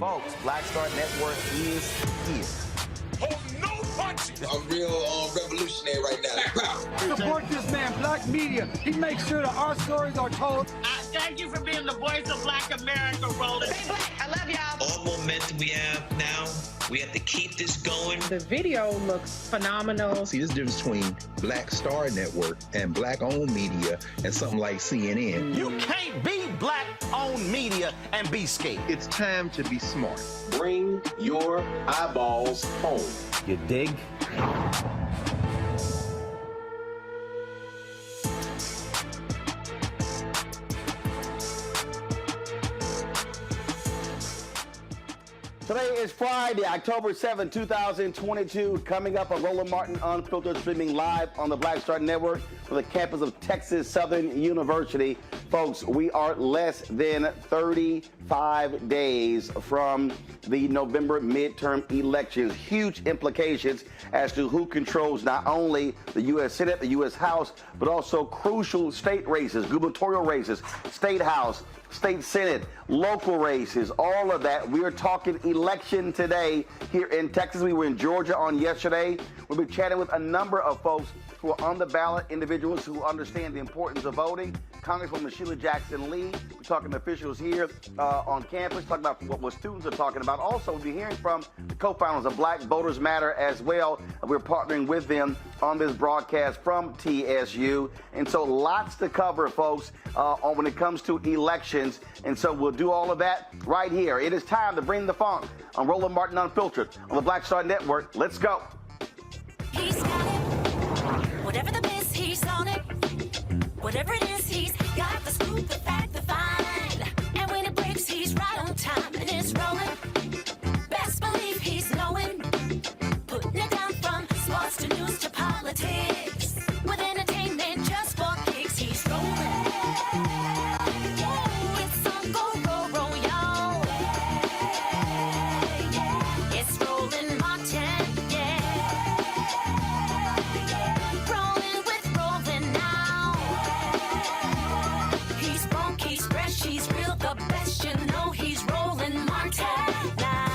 Folks, Black Star Network is here. Hold no punches. I'm real revolutionary right now. Support this man, Black Media. He makes sure that our stories are told. Thank you for being the voice of Black America, Roland. Stay black. I love y'all. All momentum we have now, we have to keep this going. The video looks phenomenal. See, there's a difference between Black Star Network and Black-owned media and something like CNN. You can't be Black-owned media and be scared. It's time to be smart. Bring your eyeballs home. You dig? Today is Friday, October 7, 2022. Coming up on Roland Martin Unfiltered, streaming live on the Black Star Network from the campus of Texas Southern University. Folks, we are less than 35 days from the November midterm elections. Huge implications as to who controls not only the U.S. Senate, the U.S. House, but also crucial state races, gubernatorial races, state house, state senate, local races, all of that. We are talking election today here in Texas. We were in Georgia on yesterday. We'll be chatting with a number of folks who are on the ballot, individuals who understand the importance of voting. Congresswoman Sheila Jackson Lee. We're talking to officials here on campus, talking about what students are talking about. Also, we'll be hearing from the co-founders of Black Voters Matter as well. We're partnering with them on this broadcast from TSU. And so lots to cover, folks, on when it comes to elections. And so we'll do all of that right here. It is time to bring the funk on Roland Martin Unfiltered on the Black Star Network. Let's go. He's got it. Whatever the miss, he's on it. Whatever it is, he's got the scoop, the fact, the find. And when it breaks, he's right on time and it's rolling. Best believe he's knowing. Putting it down from sports to news to politics. With entertainment just for kicks, he's rolling. It's on go, y'all. It's Roland Martin, Rolling with Roland now. He's funk, he's fresh, he's real, the best, you know he's Roland Martin now.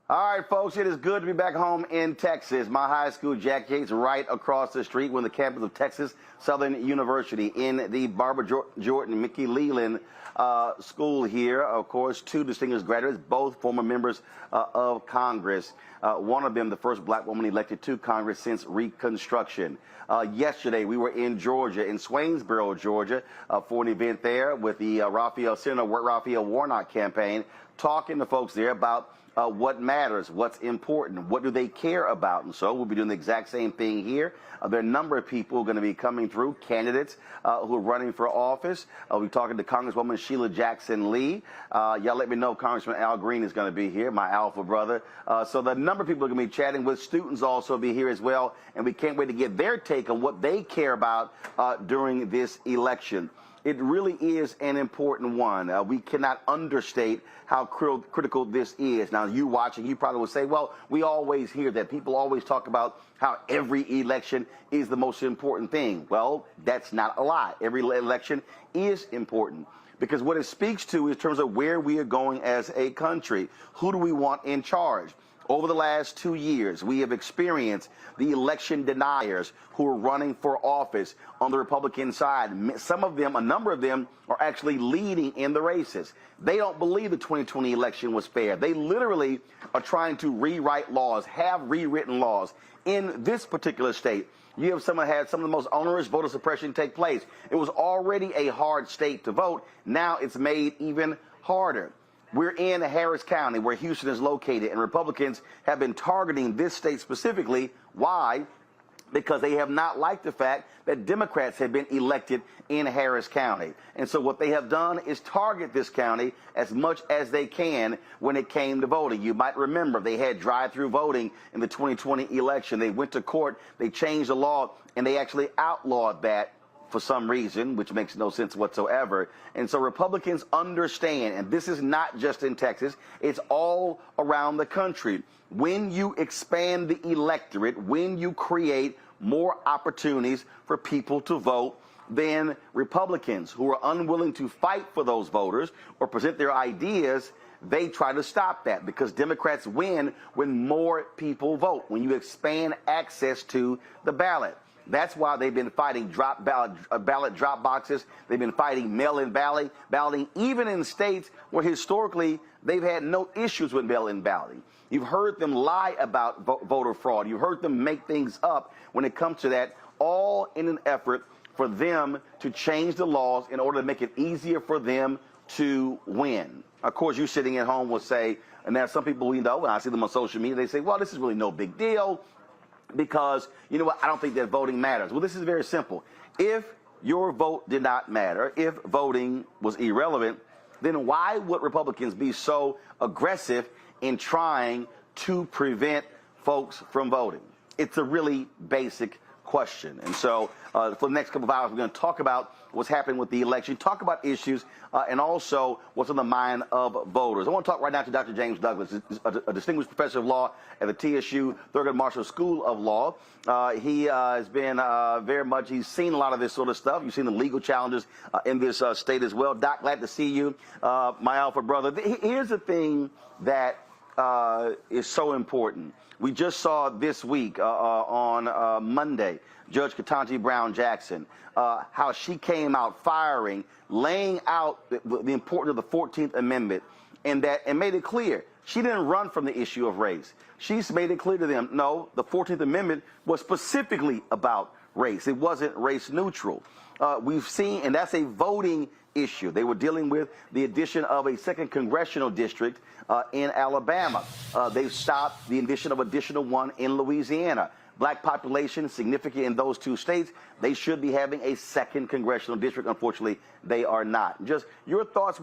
All right, folks, it is good to be back home in Texas. My high school, Jack Yates, right across the street. We're on the campus of Texas Southern University in the Barbara Jordan Mickey Leland school here. Of course, two distinguished graduates, both former members of Congress. One of them, the first black woman elected to Congress since Reconstruction. Yesterday, we were in Georgia, in Swainsboro, Georgia, for an event there with the Senator Raphael Warnock campaign, talking to folks there about what matters, what's important, what do they care about. And so we'll be doing the exact same thing here. There are a number of people going to be coming through, candidates who are running for office. We're talking to Congresswoman Sheila Jackson Lee. Y'all let me know Congressman Al Green is going to be here, my alpha brother. So the number of people are going to be chatting with. Students also be here as well. And we can't wait to get their take on what they care about during this election. It really is an important one. We cannot understate how critical this is. Now, you watching, you probably will say, well, we always hear that. People always talk about how every election is the most important thing. Well, that's not a lie. Every election is important because what it speaks to is in terms of where we are going as a country. Who do we want in charge? Over the last 2 years, we have experienced the election deniers who are running for office on the Republican side. Some of them, a number of them, are actually leading in the races. They don't believe the 2020 election was fair. They literally are trying to rewrite laws, have rewritten laws. In this particular state, you have had some of the most onerous voter suppression take place. It was already a hard state to vote. Now it's made even harder. We're in Harris County, where Houston is located, and Republicans have been targeting this state specifically. Why? Because they have not liked the fact that Democrats have been elected in Harris County. And so what they have done is target this county as much as they can when it came to voting. You might remember they had drive-through voting in the 2020 election. They went to court, they changed the law, and they actually outlawed that for some reason, which makes no sense whatsoever. And so Republicans understand, and this is not just in Texas, it's all around the country. When you expand the electorate, when you create more opportunities for people to vote, then Republicans who are unwilling to fight for those voters or present their ideas, they try to stop that, because Democrats win when more people vote, when you expand access to the ballot. That's why they've been fighting ballot drop boxes. They've been fighting mail-in balloting, even in states where historically they've had no issues with mail-in balloting. You've heard them lie about voter fraud. You've heard them make things up when it comes to that, all in an effort for them to change the laws in order to make it easier for them to win. Of course, you sitting at home will say, and there are some people we know, when I see them on social media, they say, well, this is really no big deal because, you know what, I don't think that voting matters. Well, this is very simple. If your vote did not matter, if voting was irrelevant, then why would Republicans be so aggressive in trying to prevent folks from voting? It's a really basic question. And so for the next couple of hours, we're going to talk about what's happening with the election, talk about issues, and also what's on the mind of voters. I want to talk right now to Dr. James Douglas, a distinguished professor of law at the TSU Thurgood Marshall School of Law. He has been very much, he's seen a lot of this sort of stuff. You've seen the legal challenges in this state as well. Doc, glad to see you, my alpha brother. Here's the thing that is so important. We just saw this week on Monday, Judge Ketanji Brown Jackson, how she came out firing, laying out the importance of the 14th Amendment, and made it clear she didn't run from the issue of race. She's made it clear to them, no, the 14th Amendment was specifically about race. It wasn't race neutral. We've seen, and that's a voting issue. They were dealing with the addition of a 2nd congressional district in Alabama. They've stopped the addition of additional one in Louisiana. Black population significant in those two states. They should be having a 2nd congressional district. Unfortunately, they are not. Just your thoughts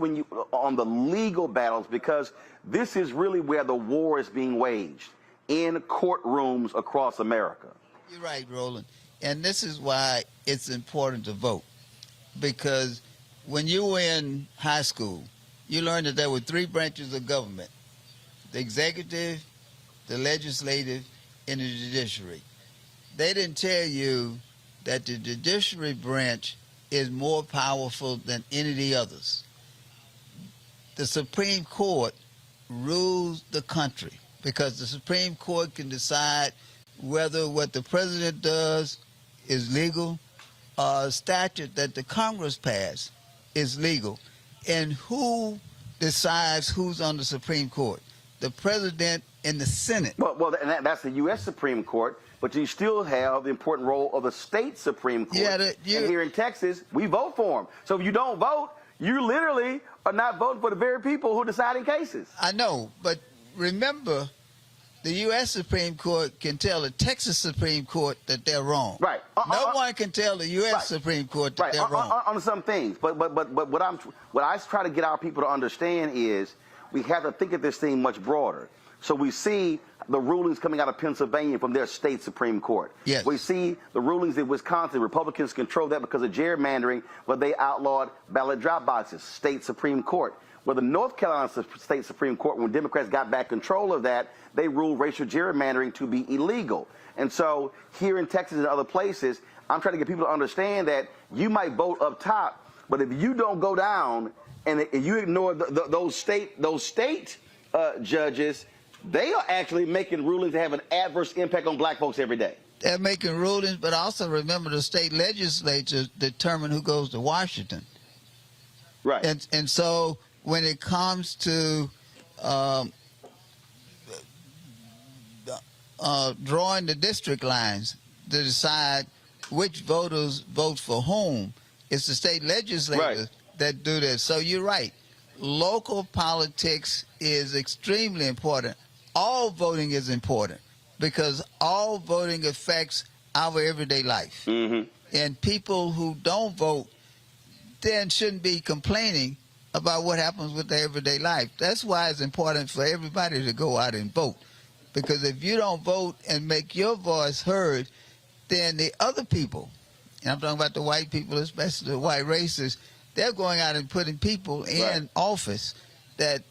on the legal battles, because this is really where the war is being waged, in courtrooms across America. You're right, Roland. And this is why it's important to vote, because when you were in high school, you learned that there were 3 branches of government: the executive, the legislative, and the judiciary. They didn't tell you that the judiciary branch is more powerful than any of the others. The Supreme Court rules the country, because the Supreme Court can decide whether what the president does is legal, or a statute that the Congress passed is legal. And who decides who's on the Supreme Court? The president and the Senate. Well, and that's the U.S. Supreme Court, but you still have the important role of the state Supreme Court. Yeah, and here in Texas, we vote for them. So if you don't vote, you literally are not voting for the very people who are deciding cases. I know, but remember, the U.S. Supreme Court can tell the Texas Supreme Court that they're wrong. Right. No one can tell the U.S. Supreme Court that they're wrong. On some things. But what I try to get our people to understand is we have to think of this thing much broader. So we see the rulings coming out of Pennsylvania from their state Supreme Court. Yes. We see the rulings in Wisconsin. Republicans control that because of gerrymandering, but they outlawed ballot drop boxes, state Supreme Court. Well, the North Carolina State Supreme Court, when Democrats got back control of that, they ruled racial gerrymandering to be illegal. And so here in Texas and other places, I'm trying to get people to understand that you might vote up top, but if you don't go down and you ignore those state judges, they are actually making rulings that have an adverse impact on black folks every day. They're making rulings, but also remember the state legislatures determine who goes to Washington. Right. And so when it comes to drawing the district lines to decide which voters vote for whom, it's the state legislators that do this. So you're right. Local politics is extremely important. All voting is important because all voting affects our everyday life. Mm-hmm. And people who don't vote then shouldn't be complaining about what happens with their everyday life. That's why it's important for everybody to go out and vote. Because if you don't vote and make your voice heard, then the other people and I'm talking about the white people, especially the white racists, they're going out and putting people in office that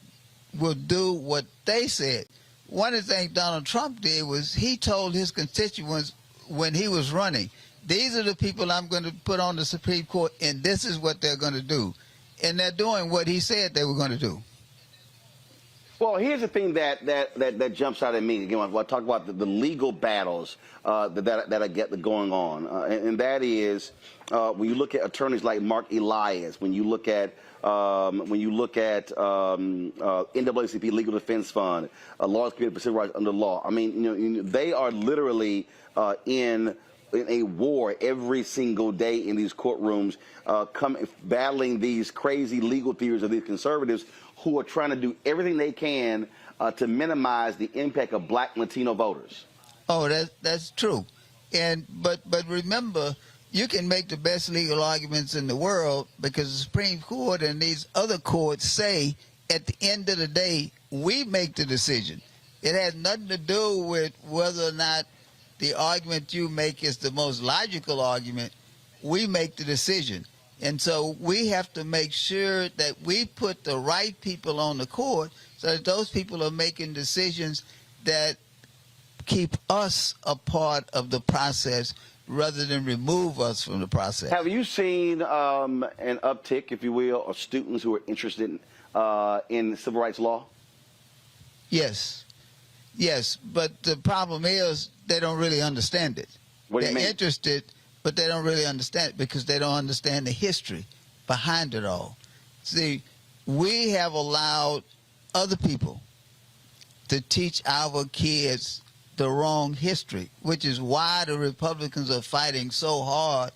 will do what they said. One of the things Donald Trump did was he told his constituents when he was running, these are the people I'm going to put on the Supreme Court, and this is what they're going to do. And they're doing what he said they were going to do. Well, here's the thing that jumps out at me. Again, when I talk about the legal battles that I get going on, and that is when you look at attorneys like Mark Elias, when you look at NAACP Legal Defense Fund, Lawyers Committee for Civil Rights Under Law. I mean, they are literally in a war every single day in these courtrooms, battling these crazy legal theories of these conservatives who are trying to do everything they can to minimize the impact of black Latino voters. Oh, that's true. But remember, you can make the best legal arguments in the world because the Supreme Court and these other courts say at the end of the day, we make the decision. It has nothing to do with whether or not the argument you make is the most logical argument. We make the decision. And so we have to make sure that we put the right people on the court so that those people are making decisions that keep us a part of the process rather than remove us from the process. Have you seen an uptick, if you will, of students who are interested in civil rights law? Yes. Yes, but the problem is they don't really understand it. What do you mean? They're interested, but they don't really understand it because they don't understand the history behind it all. See, we have allowed other people to teach our kids the wrong history, which is why the Republicans are fighting so hard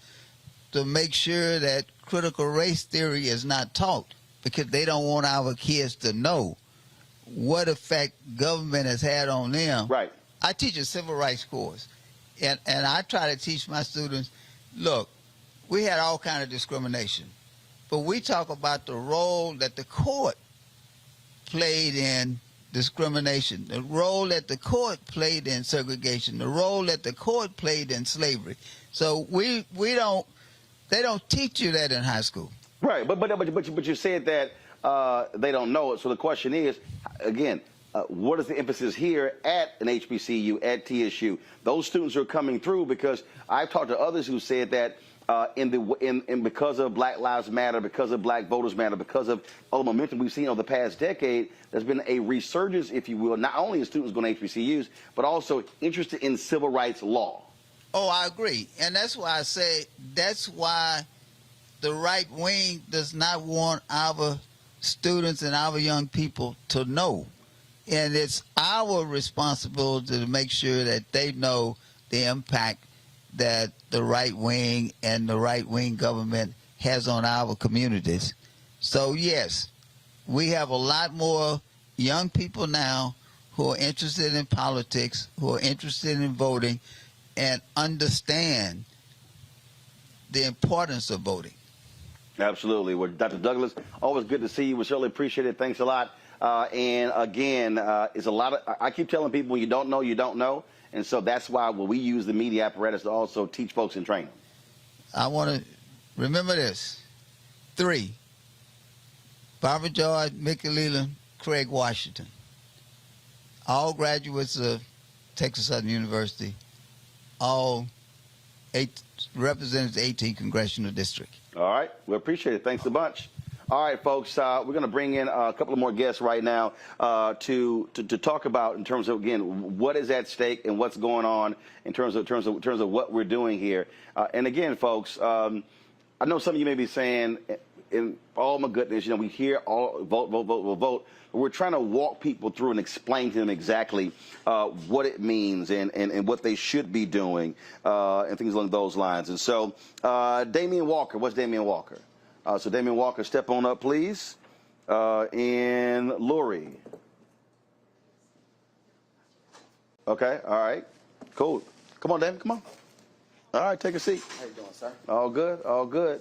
to make sure that critical race theory is not taught, because they don't want our kids to know what effect government has had on them. Right. I teach a civil rights course, and I try to teach my students, look, we had all kind of discrimination, but we talk about the role that the court played in discrimination, the role that the court played in segregation, the role that the court played in slavery. So they don't teach you that in high school. Right, but you said that they don't know it. So the question is, again, what is the emphasis here at an HBCU, at TSU? Those students are coming through because I've talked to others who said that because of Black Lives Matter, because of Black Voters Matter, because of all the momentum we've seen over the past decade, there's been a resurgence, if you will, not only in students going to HBCUs, but also interested in civil rights law. Oh, I agree. And that's why I say that's why the right wing does not want our students and our young people to know. And it's our responsibility to make sure that they know the impact that the right wing and the right wing government has on our communities. So yes, we have a lot more young people now who are interested in politics, who are interested in voting, and understand the importance of voting. Absolutely. Well, Dr. Douglas, always good to see you. We certainly appreciate it. Thanks a lot. And again, it's a lot of, I keep telling people when you don't know, you don't know. And so that's why we use the media apparatus to also teach folks and train them. I want to remember this. 3, Barbara George, Mickey Leland, Craig Washington, all graduates of Texas Southern University, all represent the 18th Congressional District. All right. We appreciate it. Thanks a bunch. All right, folks, we're going to bring in a couple of more guests right now to talk about in terms of, again, what is at stake and what's going on in terms of what we're doing here. And again, folks, I know some of you may be saying, oh, my goodness, you know, we hear all vote, vote, vote, vote, vote. But we're trying to walk people through and explain to them exactly what it means and what they should be doing and things along those lines. And so Damian Walker, what's Damian Walker? So Damian Walker, step on up, please. And Lori. Okay, all right. Cool. Come on, Damian, come on. All right, take a seat. How you doing, sir? All good, all good.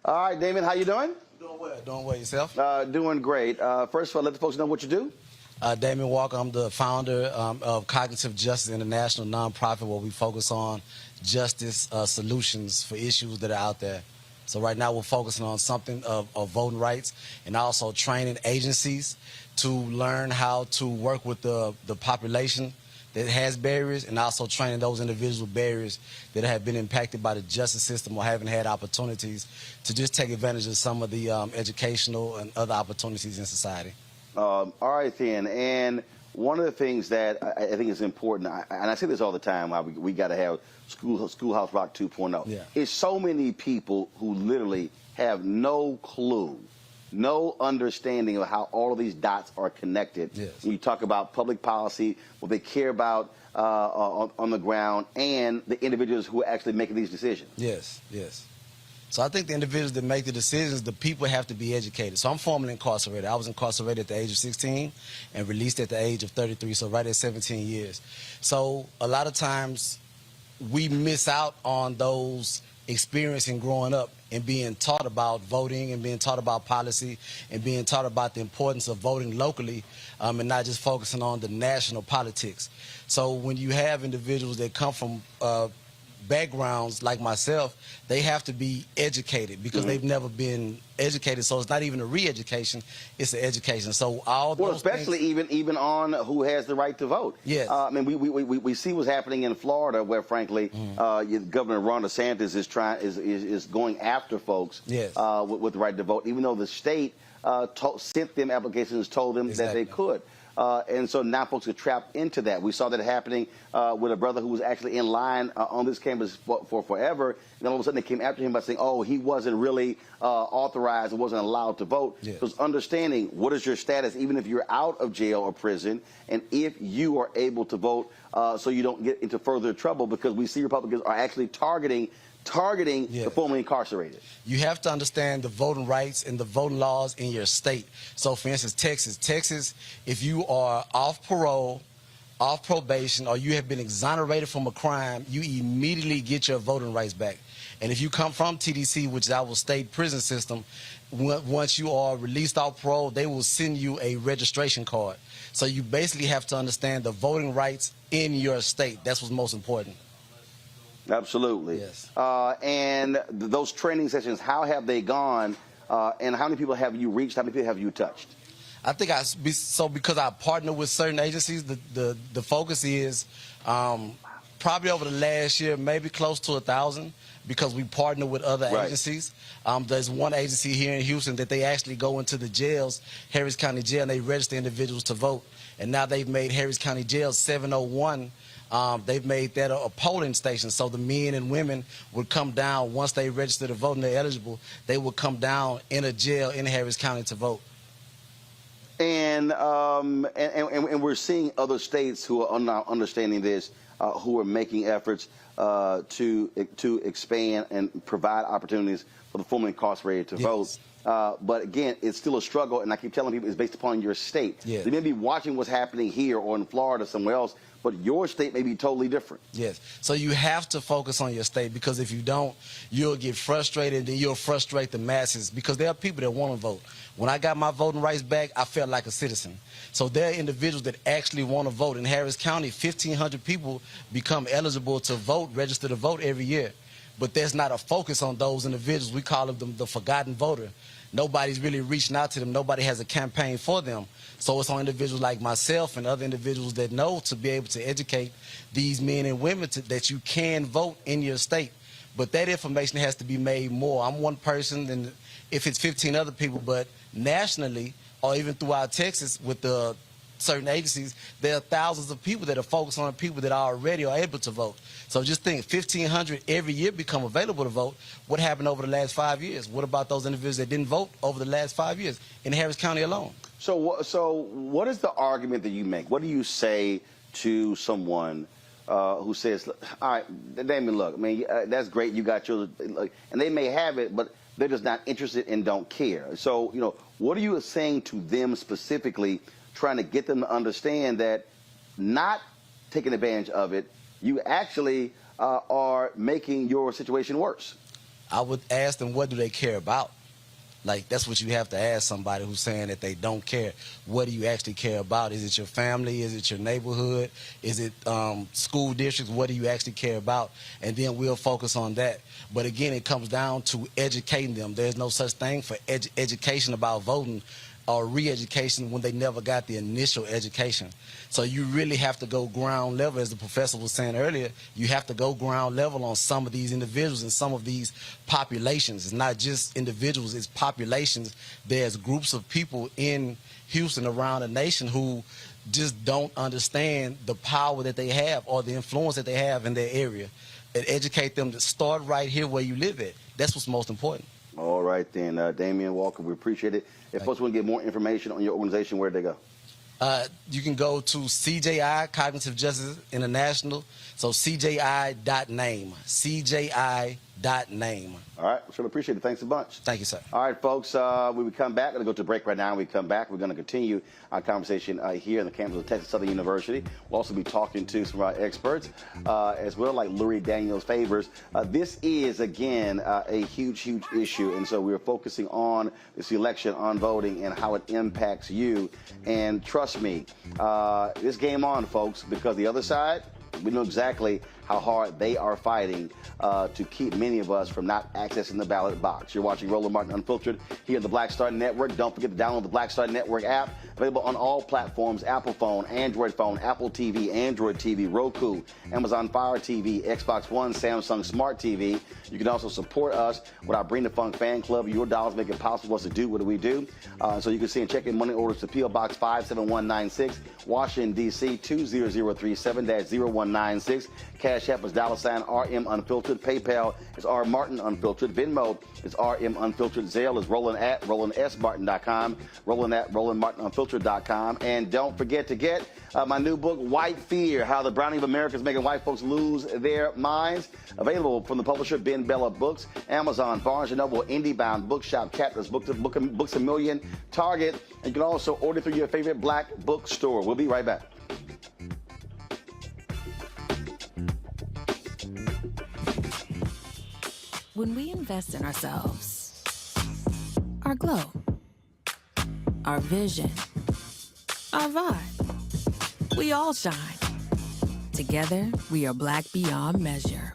All right, Damian, how you doing? Doing well. Doing well yourself? Doing great. First of all, let the folks know what you do. Damien Walker. I'm the founder of Cognitive Justice International, nonprofit where we focus on justice solutions for issues that are out there. So right now we're focusing on something of voting rights and also training agencies to learn how to work with the population that has barriers, and also training those individuals with barriers that have been impacted by the justice system or haven't had opportunities to just take advantage of some of the educational and other opportunities in society. All right, then. And one of the things that I think is important, and I say this all the time, why we got to have Schoolhouse Rock 2.0, is so many people who literally have no clue, no understanding of how all of these dots are connected. When you talk about public policy, what they care about on the ground, and the individuals who are actually making these decisions. Yes. So I think the individuals that make the decisions, the people have to be educated. So I'm formerly incarcerated. I was incarcerated at the age of 16 and released at the age of 33, so right at 17 years. So a lot of times we miss out on those experiencing growing up and being taught about voting and being taught about policy and being taught about the importance of voting locally and not just focusing on the national politics. So when you have individuals that come from backgrounds like myself, they have to be educated because they've never been educated. So it's not even a re-education, it's an education. So all those especially things, even on who has the right to vote. Yes. I mean, we see what's happening in Florida, where frankly, Governor Ron DeSantis is going after folks with the right to vote, even though the state sent them applications, told them that they could. And so now folks are trapped into that. We saw that happening with a brother who was actually in line on this campus for forever. And then all of a sudden they came after him by saying, oh, he wasn't really authorized and wasn't allowed to vote. So it's understanding what is your status, even if you're out of jail or prison, and if you are able to vote so you don't get into further trouble, because we see Republicans are actually targeting the formerly incarcerated. You have to understand the voting rights and the voting laws in your state. So, for instance, Texas, if you are off parole, off probation, or you have been exonerated from a crime, you immediately get your voting rights back. And if you come from TDC, which is our state prison system, once you are released off parole, they will send you a registration card. So you basically have to understand the voting rights in your state. That's what's most important. Absolutely. Yes. And those training sessions, how have they gone? And how many people have you reached? How many people have you touched? I think because I partner with certain agencies, the focus is probably over the last year, maybe close to 1,000, because we partner with other agencies. There's one agency here in Houston that they actually go into the jails, Harris County Jail, and they register individuals to vote. And now they've made Harris County Jail 701. They've made that a polling station, so the men and women would come down once they register to vote and they're eligible. They would come down in a jail in Harris County to vote. And we're seeing other states who are now understanding this, who are making efforts to expand and provide opportunities for the formerly incarcerated to vote. But again, it's still a struggle, and I keep telling people it's based upon your state. They may be watching what's happening here or in Florida somewhere else, but your state may be totally different. Yes. So you have to focus on your state, because if you don't, you'll get frustrated, and then you'll frustrate the masses, because there are people that want to vote. When I got my voting rights back, I felt like a citizen. So there are individuals that actually want to vote. In Harris County, 1,500 people become eligible to vote, register to vote every year. But there's not a focus on those individuals. We call them the forgotten voter. Nobody's really reaching out to them. Nobody has a campaign for them. So it's on individuals like myself and other individuals that know to be able to educate these men and women that you can vote in your state. But that information has to be made more. I'm one person, and if it's 15 other people, but nationally or even throughout Texas with the certain agencies, there are thousands of people that are focused on people that already are able to vote. So just think, 1,500 every year become available to vote. What happened over the last 5 years? What about those individuals that didn't vote over the last 5 years in Harris County alone? So what is the argument that you make? What do you say to someone who says, all right, Damien, look, I mean, that's great, you got yours, and they may have it, but they're just not interested and don't care. So, you know, what are you saying to them specifically, trying to get them to understand that not taking advantage of it, you actually are making your situation worse? I would ask them, what do they care about? Like, that's what you have to ask somebody who's saying that they don't care. What do you actually care about? Is it your family? Is it your neighborhood? Is it school districts? What do you actually care about? And then we'll focus on that. But again, it comes down to educating them. There's no such thing for education about voting or re-education when they never got the initial education. So you really have to go ground level, as the professor was saying earlier. You have to go ground level on some of these individuals and some of these populations. It's not just individuals, it's populations. There's groups of people in Houston, around the nation, who just don't understand the power that they have or the influence that they have in their area. And educate them to start right here where you live at. That's what's most important. All right, then, Damian Walker, we appreciate it. If folks want to get more information on your organization, where'd they go? You can go to CJI, Cognitive Justice International, so CJI.name, CJI.name. All right, sure appreciate it. Thanks a bunch. Thank you, sir. All right, folks, when we come back, we're going to go to break right now. When we come back, we're going to continue our conversation here in the campus of Texas Southern University. We'll also be talking to some of our experts as well, like Lurie Daniels Favors. This is, again, a huge, huge issue, and so we're focusing on this election, on voting, and how it impacts you. And trust me, this game on, folks, because the other side, we know exactly how hard they are fighting to keep many of us from not accessing the ballot box. You're watching Roland Martin Unfiltered here at the Black Star Network. Don't forget to download the Black Star Network app, available on all platforms: Apple phone, Android phone, Apple TV, Android TV, Roku, Amazon Fire TV, Xbox One, Samsung Smart TV. You can also support us with our Bring the Funk fan club. Your dollars make it possible for us to do what we do. So you can see and check in money orders to P.O. Box 57196, Washington, D.C. 20037-0196. Cash App is $RM Unfiltered. PayPal is R Martin Unfiltered. Venmo is RM Unfiltered. Zelle is Roland@RolandSMartin.com. Roland@RolandMartinUnfiltered.com. And don't forget to get my new book, White Fear: How the Browning of America is Making White Folks Lose Their Minds. Available from the publisher Ben Bella Books, Amazon, Barnes & Noble, IndieBound, Bookshop, Captors, Books A Million, Target. And you can also order through your favorite black bookstore. We'll be right back. When we invest in ourselves, our glow, our vision, our vibe, we all shine. Together, we are black beyond measure.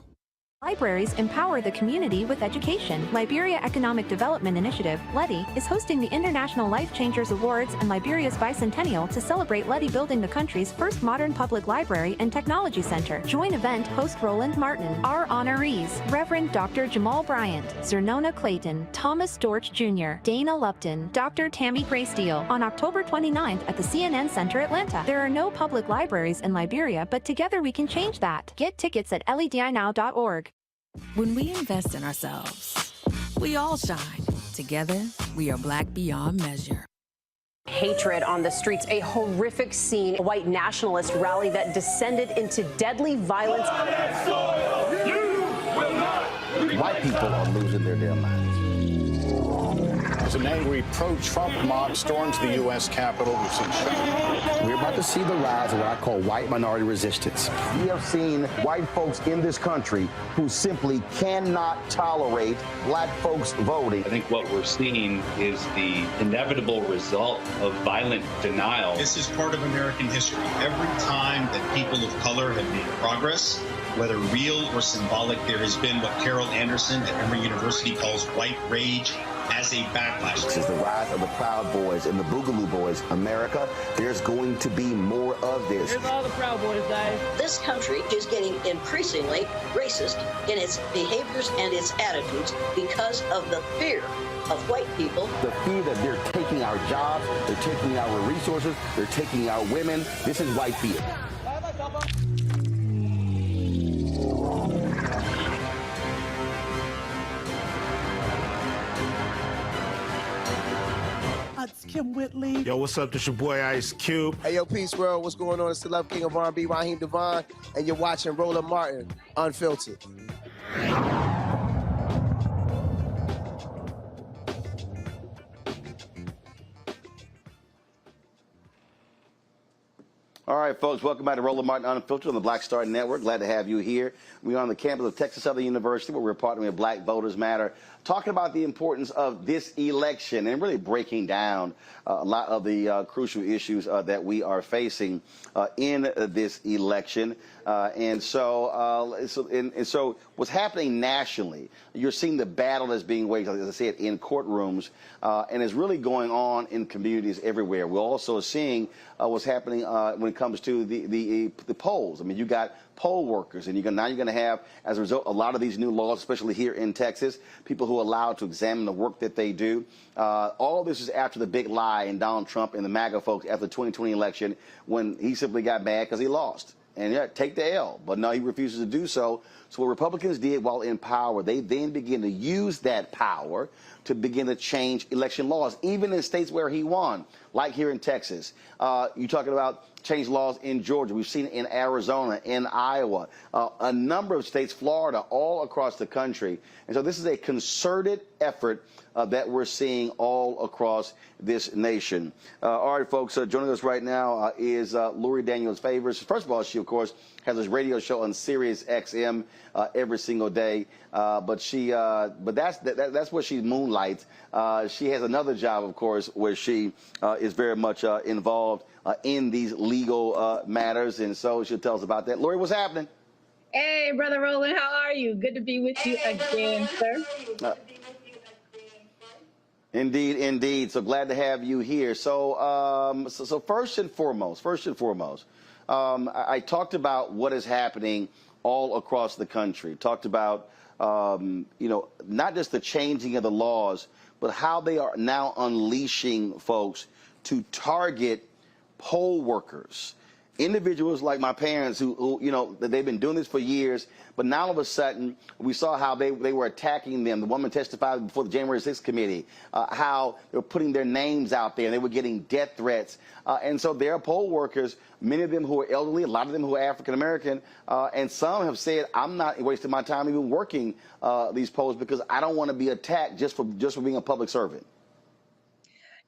Libraries empower the community with education. Liberia Economic Development Initiative, LEDI, is hosting the International Life Changers Awards and Liberia's bicentennial to celebrate LEDI building the country's first modern public library and technology center. Join event host Roland Martin. Our honorees: Reverend Dr. Jamal Bryant, Zernona Clayton, Thomas Dorch Jr., Dana Lupton, Dr. Tammy Graysteele, on October 29th at the CNN Center, Atlanta. There are no public libraries in Liberia, but together we can change that. Get tickets at ledinow.org. When we invest in ourselves, we all shine. Together, we are black beyond measure. Hatred on the streets, a horrific scene, a white nationalist rally that descended into deadly violence. White people are losing their damn minds. As an angry pro-Trump mob storms the U.S. Capitol, we're about to see the rise of what I call white minority resistance. We have seen white folks in this country who simply cannot tolerate black folks voting. I think what we're seeing is the inevitable result of violent denial. This is part of American history. Every time that people of color have made progress, whether real or symbolic, there has been what Carol Anderson at Emory University calls white rage as a backlash. This is the rise of the Proud Boys and the Boogaloo Boys. America, there's going to be more of this. Here's all the Proud Boys, guys. This country is getting increasingly racist in its behaviors and its attitudes because of the fear of white people. The fear that they're taking our jobs, they're taking our resources, they're taking our women. This is white fear. It's Kim Whitley. Yo, what's up? This your boy Ice Cube. Hey, yo, Peace World. What's going on? It's the Love King of R&B, Raheem Devon, and you're watching Roland Martin Unfiltered. All right, folks, welcome back to Roland Martin Unfiltered on the Black Star Network. Glad to have you here. We're on the campus of Texas Southern University, where we're partnering with Black Voters Matter, talking about the importance of this election and really breaking down a lot of the crucial issues that we are facing in this election. And so what's happening nationally, you're seeing the battle that's being waged, as I said, in courtrooms, and is really going on in communities everywhere. We're also seeing what's happening when it comes to the polls. I mean, you got poll workers, and now you're going to have, as a result, a lot of these new laws, especially here in Texas, people who are allowed to examine the work that they do. All this is after the big lie in Donald Trump and the MAGA folks after the 2020 election, when he simply got mad because he lost. And yeah, take the L. But no, he refuses to do so. So what Republicans did while in power, they then begin to use that power to begin to change election laws, even in states where he won, like here in Texas. You're talking about change laws in Georgia. We've seen it in Arizona, in Iowa, a number of states, Florida, all across the country. And so this is a concerted effort that we're seeing all across this nation. All right, folks, joining us right now is Lori Daniels Favors. First of all, she, of course, has this radio show on Sirius XM every single day. But that's where she moonlights. She has another job, of course, where she is very much involved in these legal matters. And so she'll tell us about that. Lori, what's happening? Hey, Brother Roland, how are you? Good to be with you again, sir. Indeed, indeed. So glad to have you here. So, so first and foremost, I talked about what is happening all across the country. Talked about, not just the changing of the laws, but how they are now unleashing folks to target poll workers, individuals like my parents who they've been doing this for years, but now all of a sudden we saw how they were attacking them. The woman testified before the January 6th committee, how they were putting their names out there and they were getting death threats. And so there are poll workers, many of them who are elderly, a lot of them who are African American, and some have said, I'm not wasting my time even working these polls because I don't want to be attacked just for being a public servant.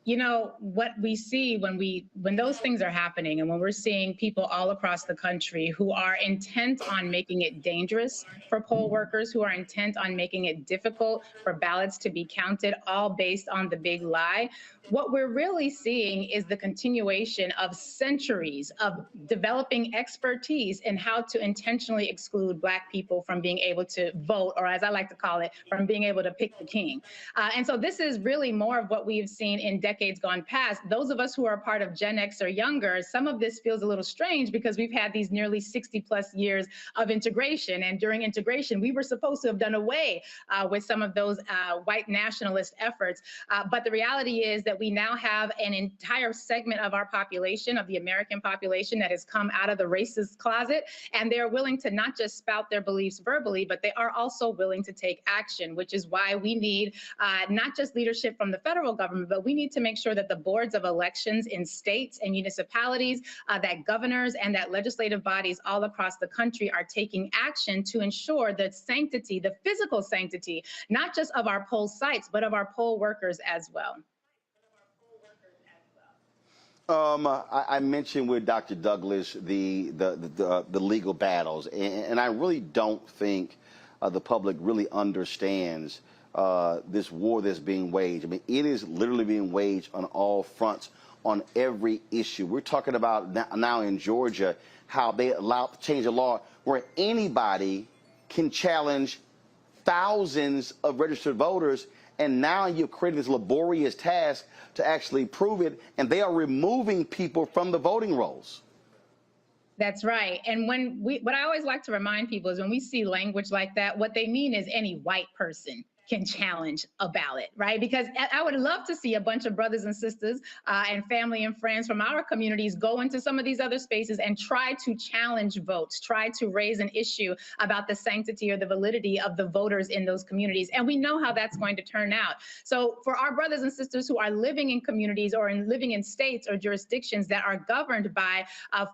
You know, what we see when those things are happening and when we're seeing people all across the country who are intent on making it dangerous for poll workers, who are intent on making it difficult for ballots to be counted, all based on the big lie, what we're really seeing is the continuation of centuries of developing expertise in how to intentionally exclude Black people from being able to vote, or as I like to call it, from being able to pick the king. And so this is really more of what we've seen in decades gone past. Those of us who are part of Gen X or younger, some of this feels a little strange because we've had these nearly 60+ years of integration. And during integration, we were supposed to have done away with some of those white nationalist efforts. But the reality is that we now have an entire segment of our population, of the American population, that has come out of the racist closet, and they're willing to not just spout their beliefs verbally, but they are also willing to take action, which is why we need not just leadership from the federal government, but we need to make sure that the boards of elections in states and municipalities, that governors and that legislative bodies all across the country are taking action to ensure the sanctity, the physical sanctity, not just of our poll sites, but of our poll workers as well. I mentioned with Dr. Douglas the legal battles, and I really don't think the public really understands this war that's being waged. I mean, it is literally being waged on all fronts, on every issue. We're talking about now in Georgia how they change the law where anybody can challenge thousands of registered voters. And now you've created this laborious task to actually prove it, and they are removing people from the voting rolls. That's right. And what I always like to remind people is when we see language like that, what they mean is any white person can challenge a ballot, right? Because I would love to see a bunch of brothers and sisters and family and friends from our communities go into some of these other spaces and try to challenge votes, try to raise an issue about the sanctity or the validity of the voters in those communities. And we know how that's going to turn out. So for our brothers and sisters who are living in communities or living in states or jurisdictions that are governed by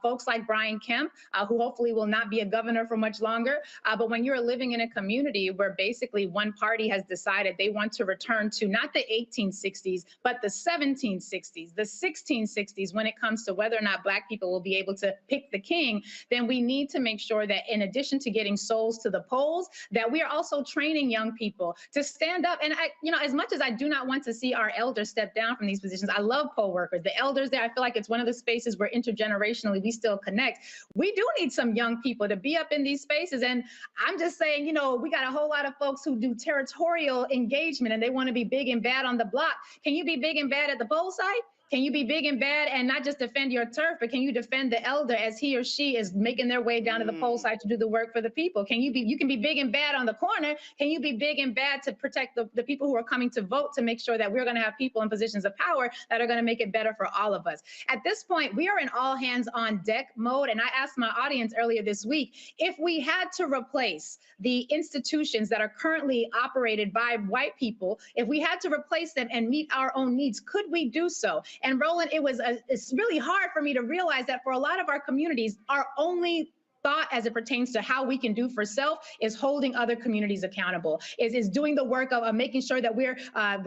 folks like Brian Kemp, who hopefully will not be a governor for much longer. But when you're living in a community where basically one party has decided they want to return to not the 1860s, but the 1760s, the 1660s when it comes to whether or not Black people will be able to pick the king, then we need to make sure that in addition to getting souls to the polls, that we are also training young people to stand up. And as much as I do not want to see our elders step down from these positions, I love poll workers. The elders there, I feel like it's one of the spaces where intergenerationally we still connect. We do need some young people to be up in these spaces. And I'm just saying, we got a whole lot of folks who do territorial engagement and they want to be big and bad on the block. Can you be big and bad at the poll site? Can you be big and bad and not just defend your turf, but can you defend the elder as he or she is making their way down to the poll site to do the work for the people? You can be big and bad on the corner. Can you be big and bad to protect the people who are coming to vote, to make sure that we're going to have people in positions of power that are going to make it better for all of us? At this point, we are in all hands on deck mode. And I asked my audience earlier this week, if we had to replace the institutions that are currently operated by white people, if we had to replace them and meet our own needs, could we do so? And Roland, it's really hard for me to realize that for a lot of our communities, our only thought as it pertains to how we can do for self is holding other communities accountable, is doing the work of making sure that we're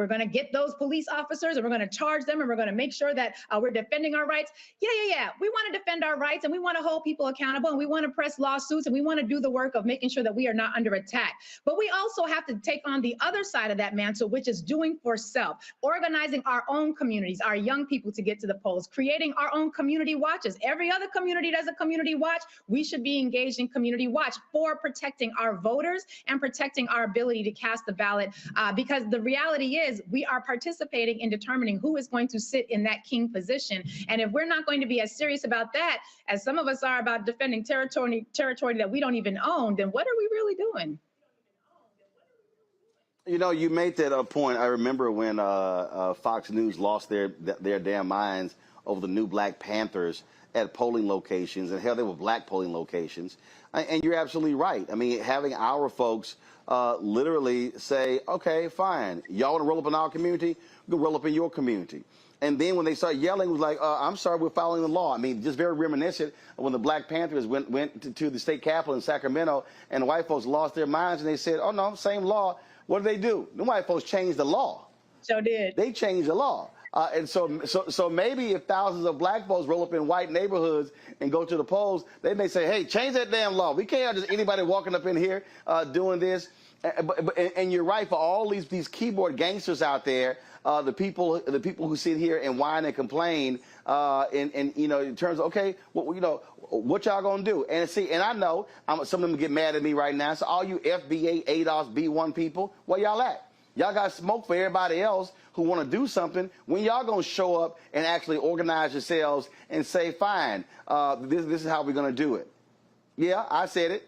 going to get those police officers and we're going to charge them and we're going to make sure that we're defending our rights. Yeah. We want to defend our rights and we want to hold people accountable and we want to press lawsuits and we want to do the work of making sure that we are not under attack. But we also have to take on the other side of that mantle, which is doing for self, organizing our own communities, our young people to get to the polls, creating our own community watches. Every other community does a community watch. We should be engaged in community watch for protecting our voters and protecting our ability to cast the ballot, because the reality is we are participating in determining who is going to sit in that king position. And if we're not going to be as serious about that as some of us are about defending territory that we don't even own, then what are we really doing? You made that point. I remember when Fox News lost their damn minds over the new Black Panthers at polling locations, and hell, they were Black polling locations. And you're absolutely right. I mean, having our folks literally say, okay, fine, y'all want to roll up in our community? We'll roll up in your community. And then when they start yelling, it was like, I'm sorry, we're following the law. I mean, just very reminiscent of when the Black Panthers went to the state capitol in Sacramento, and the white folks lost their minds, and they said, oh, no, same law. What did they do? The white folks changed the law. So did. They changed the law. And so maybe if thousands of Black folks roll up in white neighborhoods and go to the polls, they may say, hey, change that damn law. We can't have just anybody walking up in here doing this. And you're right, for all these keyboard gangsters out there, the people who sit here and whine and complain, in terms of, okay, what y'all gonna do? And and I know some of them get mad at me right now. So all you FBA, ADOS, B1 people, where y'all at? Y'all got smoke for everybody else who want to do something. When y'all going to show up and actually organize yourselves and say, fine, this is how we're going to do it? Yeah, I said it.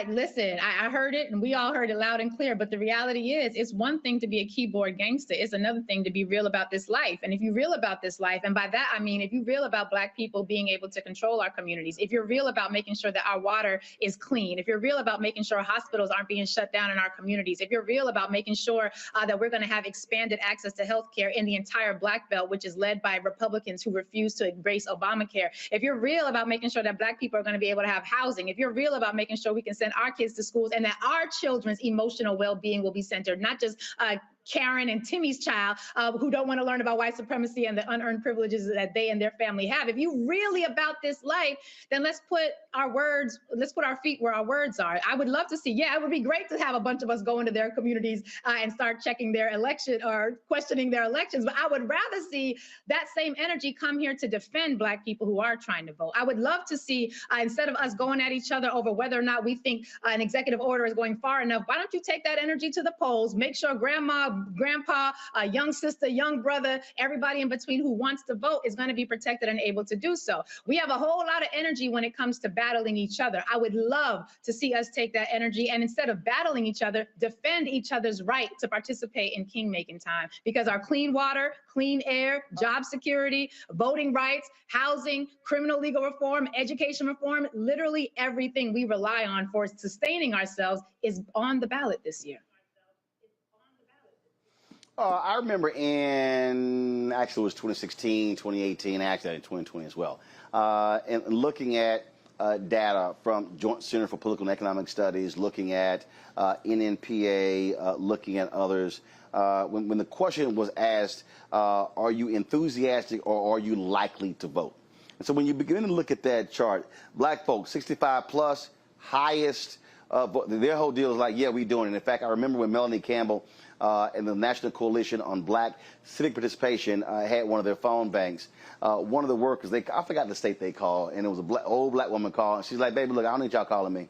Listen, I heard it and we all heard it loud and clear. But the reality is, it's one thing to be a keyboard gangster. It's another thing to be real about this life. And if you're real about this life, and by that, I mean, if you're real about Black people being able to control our communities, if you're real about making sure that our water is clean, if you're real about making sure hospitals aren't being shut down in our communities, if you're real about making sure that we're going to have expanded access to health care in the entire Black Belt, which is led by Republicans who refuse to embrace Obamacare, if you're real about making sure that Black people are going to be able to have housing, if you're real about making sure we can send our kids to schools and that our children's emotional well-being will be centered, not just Karen and Timmy's child who don't want to learn about white supremacy and the unearned privileges that they and their family have. If you really about this life, then let's put our feet where our words are. I would love to see, it would be great to have a bunch of us go into their communities and start checking their election or questioning their elections. But I would rather see that same energy come here to defend Black people who are trying to vote. I would love to see, instead of us going at each other over whether or not we think an executive order is going far enough, why don't you take that energy to the polls, make sure grandma, grandpa, young sister, young brother, everybody in between who wants to vote is going to be protected and able to do so. We have a whole lot of energy when it comes to battling each other. I would love to see us take that energy and instead of battling each other, defend each other's right to participate in king-making time, because our clean water, clean air, job security, voting rights, housing, criminal legal reform, education reform, literally everything we rely on for sustaining ourselves is on the ballot this year. I remember actually it was 2016, 2018, actually in 2020 as well, and looking at data from Joint Center for Political and Economic Studies, looking at NNPA, looking at others. When the question was asked, are you enthusiastic or are you likely to vote? And so when you begin to look at that chart, black folks, 65 plus, highest, their whole deal is like, yeah, we doing it. In fact, I remember when Melanie Campbell and the National Coalition on Black Civic Participation had one of their phone banks. One of the workers, I forgot the state they called, and it was a old black woman called. And she's like, baby, look, I don't need y'all calling me.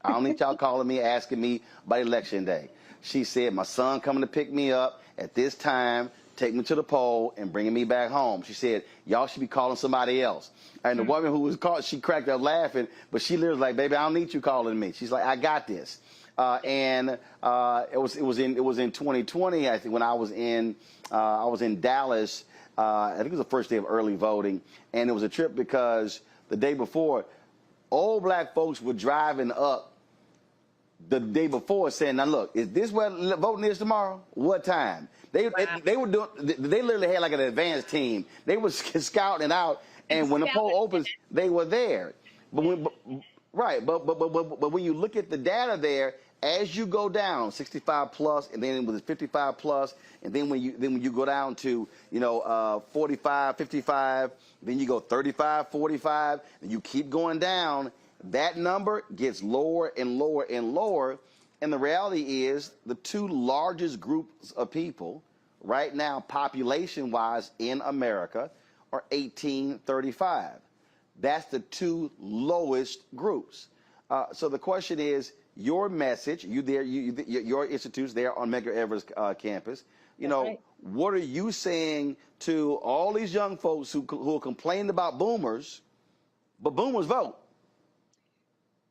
I don't need y'all calling me, asking me about election day. She said, my son coming to pick me up at this time, take me to the poll, and bringing me back home. She said, y'all should be calling somebody else. And the woman who was called, she cracked up laughing, but she literally was like, baby, I don't need you calling me. She's like, I got this. It was in 2020, I think, when I was in Dallas. I think it was the first day of early voting, and it was a trip because the day before, old black folks were driving up the day before saying, now look, is this where voting is tomorrow? What time? They were doing, they literally had like an advanced team. They were scouting it out, and when the poll opens, they were there. But when you look at the data there, as you go down 65 plus, and then with 55 plus, and then when you go down to 45, 55, then you go 35, 45, and you keep going down, that number gets lower and lower and lower. And the reality is the two largest groups of people right now, population-wise in America, are 18-35. That's the two lowest groups. So the question is, your message, your institute's there on Medgar Evers campus. What are you saying to all these young folks who are complaining about boomers, but boomers vote?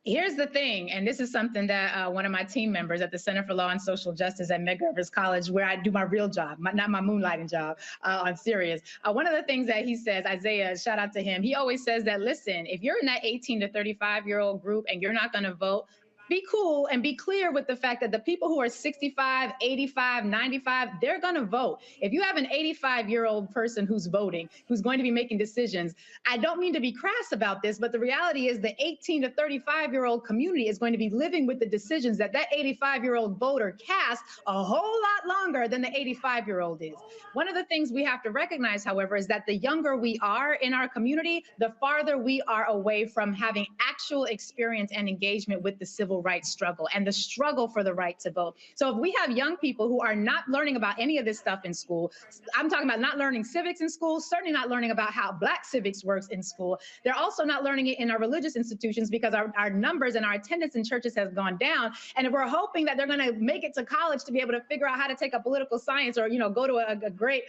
Here's the thing, and this is something that one of my team members at the Center for Law and Social Justice at Medgar Evers College, where I do my real job, not my moonlighting job, I'm serious. One of the things that he says, Isaiah, shout out to him, he always says that, listen, if you're in that 18 to 35-year-old group and you're not going to vote, be cool and be clear with the fact that the people who are 65, 85, 95, they're going to vote. If you have an 85-year-old person who's voting, who's going to be making decisions, I don't mean to be crass about this, but the reality is the 18 to 35-year-old community is going to be living with the decisions that 85-year-old voter casts a whole lot longer than the 85-year-old is. One of the things we have to recognize, however, is that the younger we are in our community, the farther we are away from having actual experience and engagement with the civil rights struggle and the struggle for the right to vote. So if we have young people who are not learning about any of this stuff in school, I'm talking about not learning civics in school, certainly not learning about how Black civics works in school. They're also not learning it in our religious institutions because our numbers and our attendance in churches has gone down. And if we're hoping that they're going to make it to college to be able to figure out how to take a political science or, go to a great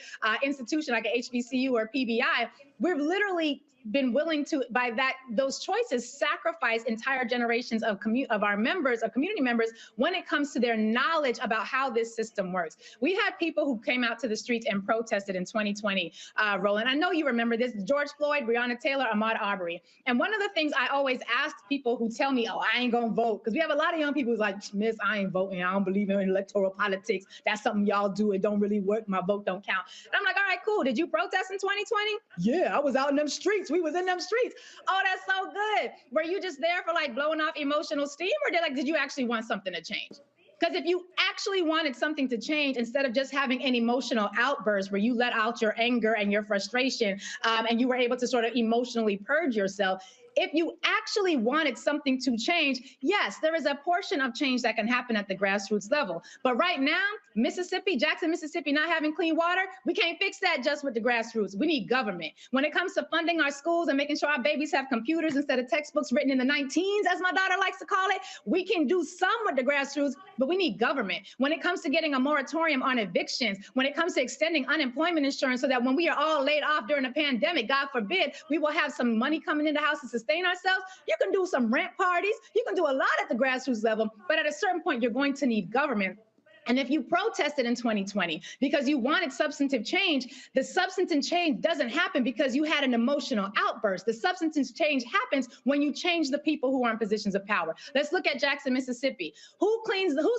institution like a HBCU or PBI, we've literally been willing to, by those choices, sacrifice entire generations of our members, of community members, when it comes to their knowledge about how this system works. We had people who came out to the streets and protested in 2020, Roland. I know you remember this, George Floyd, Breonna Taylor, Ahmaud Arbery. And one of the things I always ask people who tell me, oh, I ain't gonna vote, because we have a lot of young people who's like, Miss, I ain't voting, I don't believe in electoral politics. That's something y'all do, it don't really work, my vote don't count. And I'm like, all right, cool, did you protest in 2020? Yeah, I was out in them streets. We was in them streets. Oh, that's so good. Were you just there for like blowing off emotional steam, or did you actually want something to change? Because if you actually wanted something to change, instead of just having an emotional outburst where you let out your anger and your frustration, and you were able to sort of emotionally purge yourself, if you actually wanted something to change, yes, there is a portion of change that can happen at the grassroots level. But right now, Mississippi, Jackson, Mississippi, not having clean water, we can't fix that just with the grassroots. We need government. When it comes to funding our schools and making sure our babies have computers instead of textbooks written in the 19s, as my daughter likes to call it, we can do some with the grassroots, but we need government. When it comes to getting a moratorium on evictions, when it comes to extending unemployment insurance so that when we are all laid off during a pandemic, God forbid, we will have some money coming in the house to sustain ourselves. You can do some rent parties. You can do a lot at the grassroots level, but at a certain point, you're going to need government. And if you protested in 2020 because you wanted substantive change, the substantive change doesn't happen because you had an emotional outburst. The substantive change happens when you change the people who are in positions of power. Let's look at Jackson, Mississippi. Who's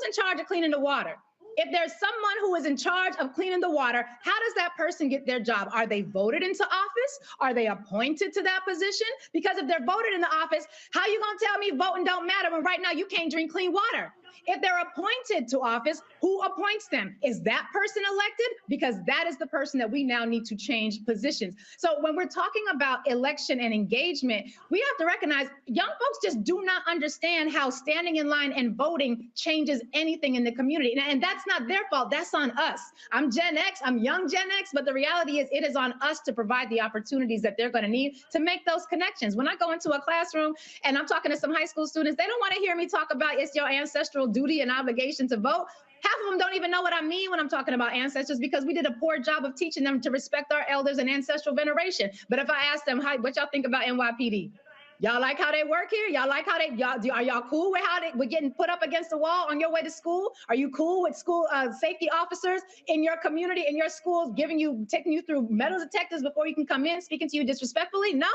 in charge of cleaning the water? If there's someone who is in charge of cleaning the water, how does that person get their job? Are they voted into office? Are they appointed to that position? Because if they're voted into office, how you gonna tell me voting don't matter when right now you can't drink clean water? If they're appointed to office, who appoints them? Is that person elected? Because that is the person that we now need to change positions. So when we're talking about election and engagement, we have to recognize young folks just do not understand how standing in line and voting changes anything in the community. And that's not their fault, that's on us. I'm Gen X, I'm young Gen X, but the reality is it is on us to provide the opportunities that they're gonna need to make those connections. When I go into a classroom and I'm talking to some high school students, they don't wanna hear me talk about it's your ancestral duty and obligation to vote. Half of them don't even know what I mean when I'm talking about ancestors because we did a poor job of teaching them to respect our elders and ancestral veneration. But if I ask them, what y'all think about NYPD? Y'all like how they work here? Y'all like how are y'all cool with how we're getting put up against the wall on your way to school? Are you cool with school safety officers in your community, in your schools, taking you through metal detectors before you can come in, speaking to you disrespectfully? No.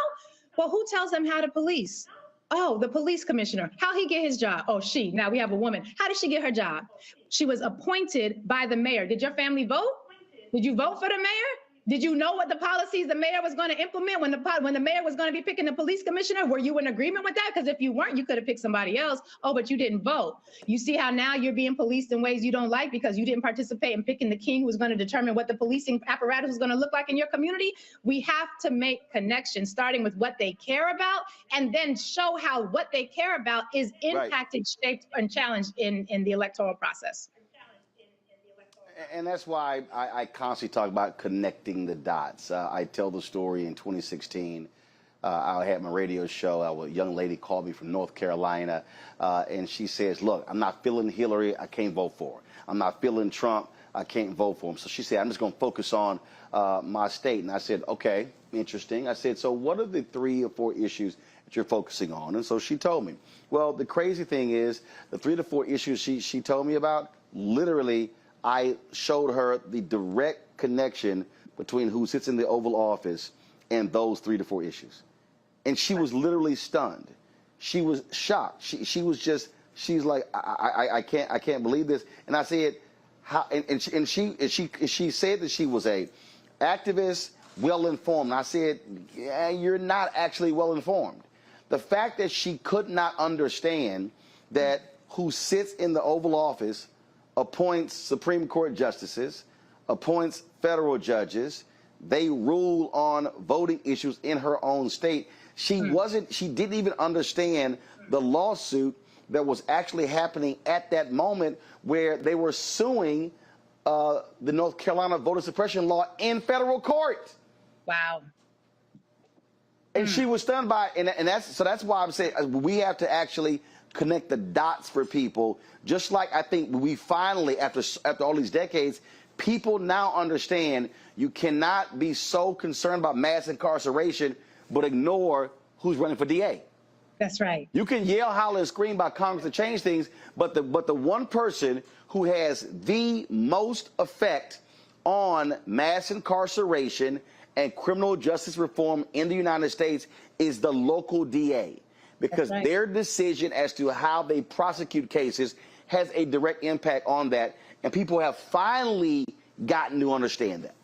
Well, who tells them how to police? Oh, the police commissioner. How he get his job? Oh, she. Now we have a woman. How did she get her job? She was appointed by the mayor. Did your family vote? Did you vote for the mayor? Did you know what the policies the mayor was going to implement when the mayor was going to be picking the police commissioner? Were you in agreement with that? Because if you weren't, you could have picked somebody else. Oh, but you didn't vote. You see how now you're being policed in ways you don't like because you didn't participate in picking the king who was going to determine what the policing apparatus was going to look like in your community. We have to make connections, starting with what they care about, and then show how what they care about is impacted, shaped, and challenged in the electoral process. And that's why I constantly talk about connecting the dots. I tell the story in 2016. I had my radio show. A young lady called me from North Carolina, and she says, look, I'm not feeling Hillary. I can't vote for her. I'm not feeling Trump. I can't vote for him. So she said, I'm just going to focus on my state. And I said, okay, interesting. I said, so what are the 3 or 4 issues that you're focusing on? And so she told me. Well, the crazy thing is the 3 to 4 issues she told me about, literally, I showed her the direct connection between who sits in the Oval Office and those 3 to 4 issues. And she was literally stunned. She was shocked. She's like, I can't believe this. And I said, how? And she said that she was a activist, well-informed. I said, yeah, you're not actually well-informed. The fact that she could not understand that who sits in the Oval Office appoints Supreme Court justices, appoints federal judges. They rule on voting issues in her own state. She didn't even understand the lawsuit that was actually happening at that moment where they were suing the North Carolina voter suppression law in federal court. Wow. And she was stunned by it. And that's why I'm saying we have to actually connect the dots for people. Just like I think we finally, after all these decades, people now understand you cannot be so concerned about mass incarceration but ignore who's running for DA. That's right. You can yell, holler, and scream about Congress to change things, but the one person who has the most effect on mass incarceration and criminal justice reform in the United States is the local DA. Because their decision as to how they prosecute cases has a direct impact on that. And people have finally gotten to understand that.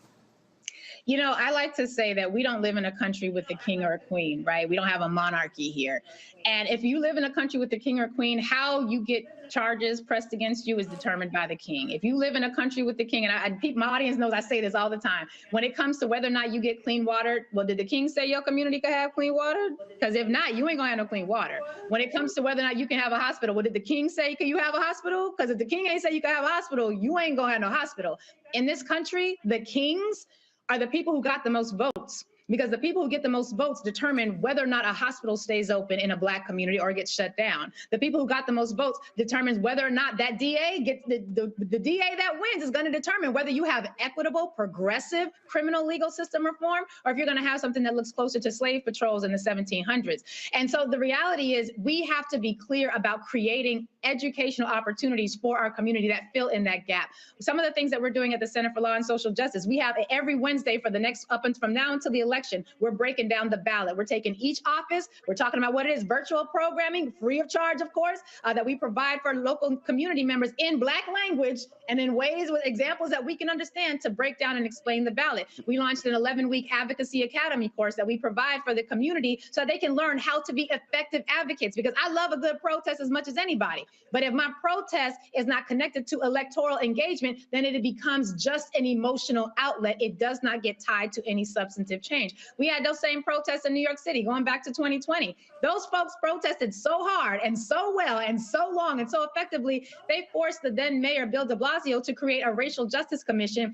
You know, I like to say that we don't live in a country with a king or a queen, right? We don't have a monarchy here. And if you live in a country with a king or queen, how you get charges pressed against you is determined by the king. If you live in a country with the king, and my audience knows I say this all the time, when it comes to whether or not you get clean water, well, did the king say your community could have clean water? Because if not, you ain't gonna have no clean water. When it comes to whether or not you can have a hospital, well, did the king say, can you have a hospital? Because if the king ain't say you can have a hospital, you ain't gonna have no hospital. In this country, the kings are the people who got the most votes, because the people who get the most votes determine whether or not a hospital stays open in a Black community or gets shut down. The people who got the most votes determines whether or not that DA gets the DA that wins is going to determine whether you have equitable, progressive criminal legal system reform, or if you're going to have something that looks closer to slave patrols in the 1700s. And so the reality is we have to be clear about creating educational opportunities for our community that fill in that gap. Some of the things that we're doing at the Center for Law and Social Justice, we have every Wednesday for the next from now until the election, we're breaking down the ballot. We're taking each office, we're talking about what it is, virtual programming, free of charge, of course, that we provide for local community members in Black language and in ways with examples that we can understand to break down and explain the ballot. We launched an 11-week Advocacy Academy course that we provide for the community so they can learn how to be effective advocates, because I love a good protest as much as anybody. But if my protest is not connected to electoral engagement, then it becomes just an emotional outlet. It does not get tied to any substantive change. We had those same protests in New York City going back to 2020. Those folks protested so hard and so well and so long and so effectively, they forced the then mayor, Bill de Blasio, to create a racial justice commission.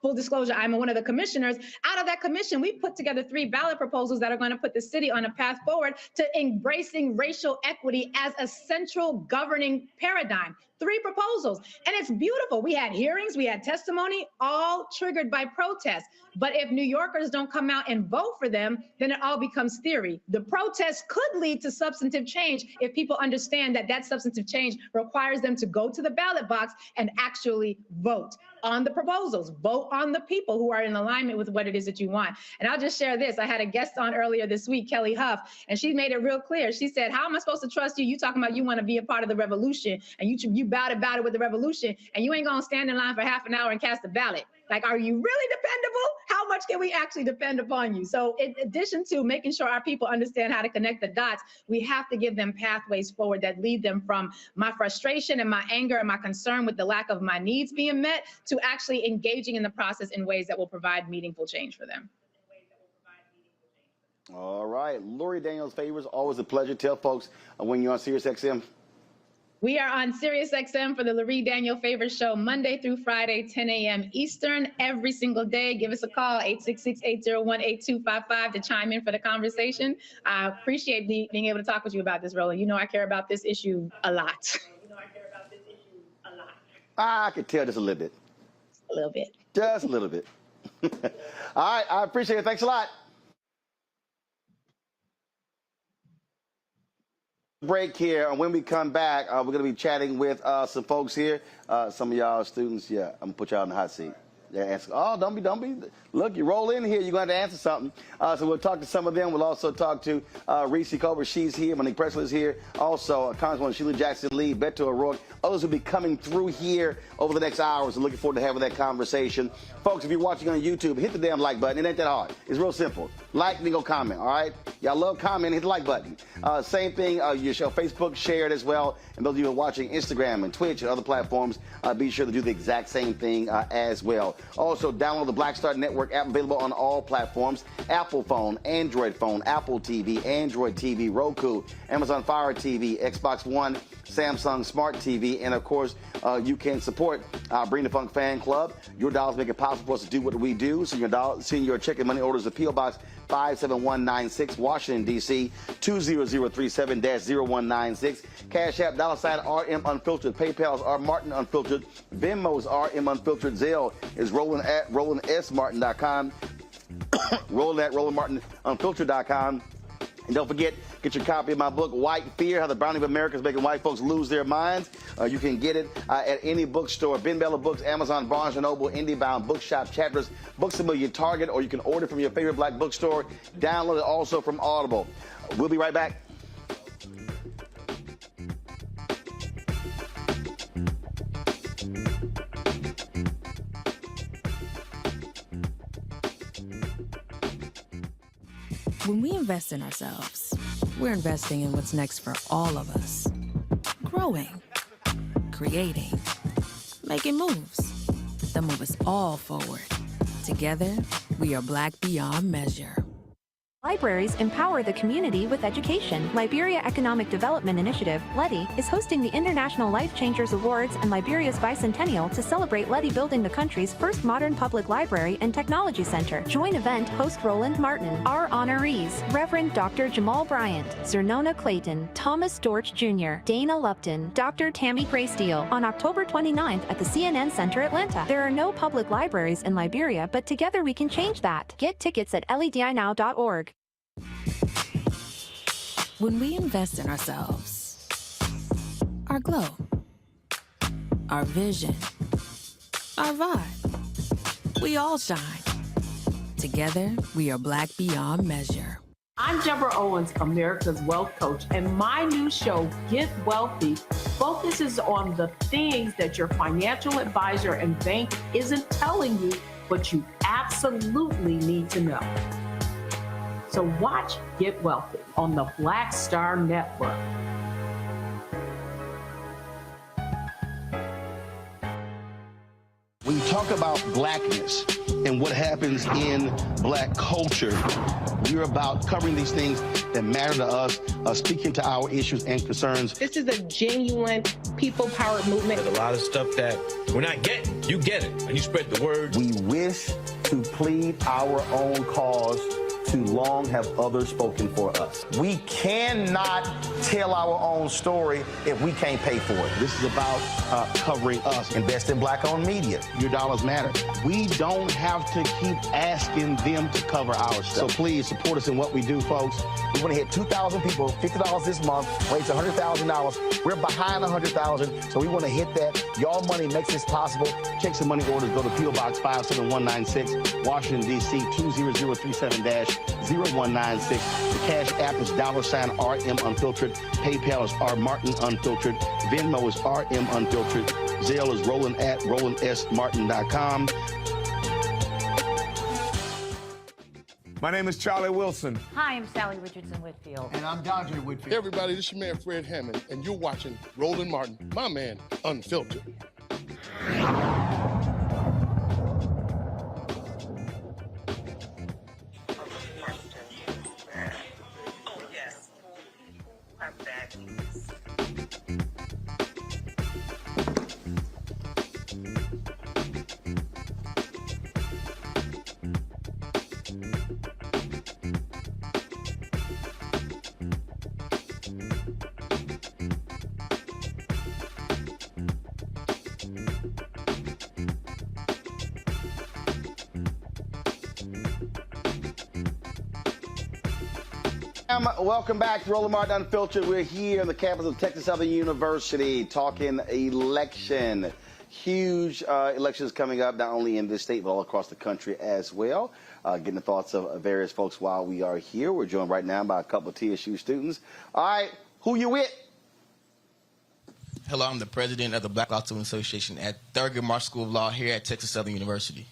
Full disclosure, I'm one of the commissioners. Out of that commission, we put together 3 ballot proposals that are going to put the city on a path forward to embracing racial equity as a central governing paradigm. 3 proposals, and it's beautiful. We had hearings, we had testimony, all triggered by protests. But if New Yorkers don't come out and vote for them, then it all becomes theory. The protests could lead to substantive change if people understand that that substantive change requires them to go to the ballot box and actually vote on the proposals, vote on the people who are in alignment with what it is that you want. And I'll just share this. I had a guest on earlier this week, Kelly Huff, and she made it real clear. She said, how am I supposed to trust you? You talking about you want to be a part of the revolution, and you bout it with the revolution, and you ain't gonna stand in line for half an hour and cast a ballot. Like, are you really dependable? How much can we actually depend upon you? So in addition to making sure our people understand how to connect the dots, we have to give them pathways forward that lead them from my frustration and my anger and my concern with the lack of my needs being met to actually engaging in the process in ways that will provide meaningful change for them. All right. Lori Daniels Favors, always a pleasure. Tell folks when you're on SiriusXM. We are on SiriusXM for the Lori Daniel Favors Show, Monday through Friday, 10 a.m. Eastern, every single day. Give us a call, 866-801-8255 to chime in for the conversation. I appreciate being able to talk with you about this, Roland. You know I care about this issue a lot. I could tell just a little bit. A little bit. Just a little bit. All right, I appreciate it. Thanks a lot. Break here, and when we come back, we're going to be chatting with some folks here. Some of y'all students, yeah, I'm going to put y'all in the hot seat. They're asking, oh, don't be. Look, you roll in here, you're going to have to answer something. So we'll talk to some of them. We'll also talk to Reese Cover. She's here. Monique Presley is here. Also, Congresswoman Sheila Jackson Lee, Beto O'Rouke. Others will be coming through here over the next hours. And looking forward to having that conversation. Folks, if you're watching on YouTube, hit the damn like button. It ain't that hard. It's real simple. Like, then go comment, all right? Y'all love commenting. Hit the like button. Same thing, you show Facebook, share it as well. And those of you who are watching Instagram and Twitch and other platforms, be sure to do the exact same thing as well. Also, download the Black Star Network app, available on all platforms: Apple phone, Android phone, Apple TV, Android TV, Roku, Amazon Fire TV, Xbox One, Samsung Smart TV, and of course, you can support Bring the Funk Fan Club. Your dollars make it possible for us to do what we do. Send your check and money orders to P.O. Box 57196, Washington, D.C., 20037-0196. Cash App, $RM Unfiltered. PayPal is R Martin Unfiltered. Venmo's RM Unfiltered. Zelle is Roland at RolandSMartin.com. Roland at RolandMartinUnfiltered.com. And don't forget, get your copy of my book, White Fear, How the Browning of America is Making White Folks Lose Their Minds. You can get it at any bookstore: Ben Bella Books, Amazon, Barnes & Noble, IndieBound, Bookshop, Chapters, Books A Million, Target, or you can order from your favorite black bookstore. Download it also from Audible. We'll be right back. When we invest in ourselves, we're investing in what's next for all of us. Growing, creating, making moves that move us all forward. Together, we are Black beyond measure. Libraries empower the community with education. Liberia Economic Development Initiative, LEDI, is hosting the International Life Changers Awards and Liberia's bicentennial to celebrate LEDI building the country's first modern public library and technology center. Join event host Roland Martin. Our honorees: Reverend Dr. Jamal Bryant, Zernona Clayton, Thomas Dorch Jr., Dana Lupton, Dr. Tammy Graysteele, on October 29th at the CNN Center, Atlanta. There are no public libraries in Liberia, but together we can change that. Get tickets at ledinow.org. When we invest in ourselves, our glow, our vision, our vibe. We all shine. Together, we are Black beyond measure. I'm Deborah Owens, America's Wealth Coach, and my new show, Get Wealthy, focuses on the things that your financial advisor and bank isn't telling you, but you absolutely need to know. So watch Get Wealthy on the Black Star Network. When you talk about blackness and what happens in black culture, we're about covering these things that matter to us, speaking to our issues and concerns. This is a genuine people-powered movement. There's a lot of stuff that we're not getting. You get it, and you spread the word. We wish to plead our own cause. Too long have others spoken for us. We cannot tell our own story if we can't pay for it. This is about covering us. Invest in black-owned media. Your dollars matter. We don't have to keep asking them to cover our stuff. So please support us in what we do, folks. We want to hit 2,000 people, $50 this month, raise $100,000. We're behind 100,000, so we want to hit that. Y'all money makes this possible. Check some money orders. Go to P.O. Box 57196, Washington, D.C. 20037-0196. The Cash App is $RM Unfiltered. PayPal is R Martin Unfiltered. Venmo is RM Unfiltered. Zelle is Roland at RolandSMartin.com. My name is Charlie Wilson. Hi, I'm Sally Richardson Whitfield. And I'm Dante Whitfield. Hey, everybody, this is your man Fred Hammond, and you're watching Roland Martin, my man, Unfiltered. Welcome back to Roland Martin Unfiltered. We're here on the campus of Texas Southern University talking election. Huge elections coming up, not only in this state, but all across the country as well. Getting the thoughts of various folks while we are here. We're joined right now by a couple of TSU students. All right, who you with? Hello, I'm the president of the Black Law Student Association at Thurgood Marshall School of Law here at Texas Southern University.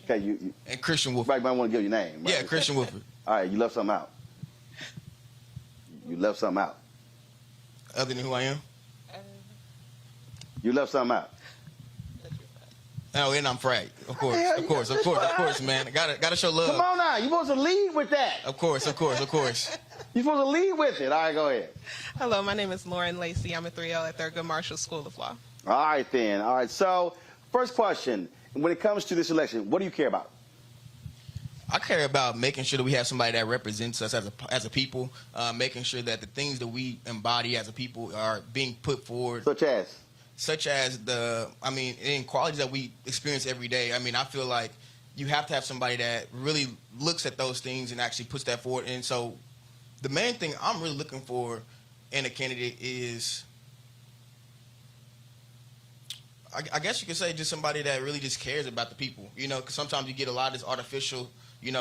Okay, you and Christian Wolford. Right, might want to give your name. Right? Yeah, Christian Wolford. All right, you left something out. You left something out. Other than who I am? You left something out. Oh, and I'm Frag. Of course, man. Gotta show love. Come on now, you're supposed to lead with that. Of course. You're supposed to lead with it. All right, go ahead. Hello, my name is Lauren Lacey. I'm a 3L at Thurgood Marshall School of Law. All right, then. All right, so first question. When it comes to this election, what do you care about? I care about making sure that we have somebody that represents us as a people, making sure that the things that we embody as a people are being put forward. Such as the inequalities that we experience every day. I mean, I feel like you have to have somebody that really looks at those things and actually puts that forward. And so the main thing I'm really looking for in a candidate is, I guess you could say, just somebody that really just cares about the people. You know, because sometimes you get a lot of this artificial,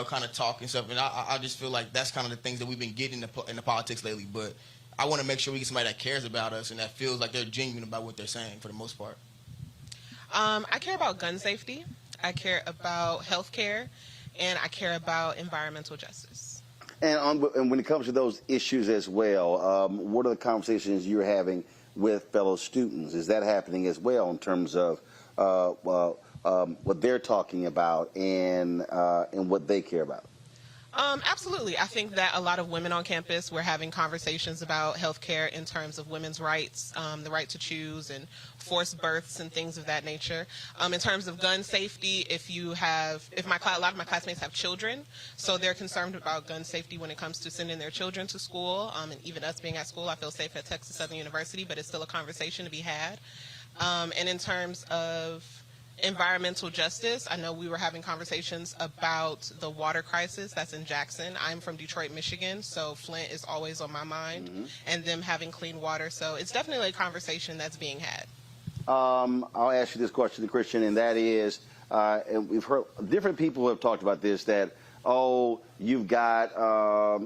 kind of talk and stuff. And I just feel like that's kind of the things that we've been getting in the politics lately. But I want to make sure we get somebody that cares about us and that feels like they're genuine about what they're saying for the most part. I care about gun safety. I care about health care. And I care about environmental justice. And when it comes to those issues as well, what are the conversations you're having with fellow students? Is that happening as well in terms of what they're talking about and what they care about? Absolutely. I think that a lot of women on campus, we're having conversations about healthcare in terms of women's rights, the right to choose and forced births and things of that nature. In terms of gun safety, a lot of my classmates have children, so they're concerned about gun safety when it comes to sending their children to school. And even us being at school, I feel safe at Texas Southern University, but it's still a conversation to be had. And in terms of environmental justice. I know we were having conversations about the water crisis that's in Jackson. I'm from Detroit, Michigan, so Flint is always on my mind, and them having clean water. So it's definitely a conversation that's being had. I'll ask you this question, Christian, and that is, and we've heard different people who have talked about this, that, oh, you've got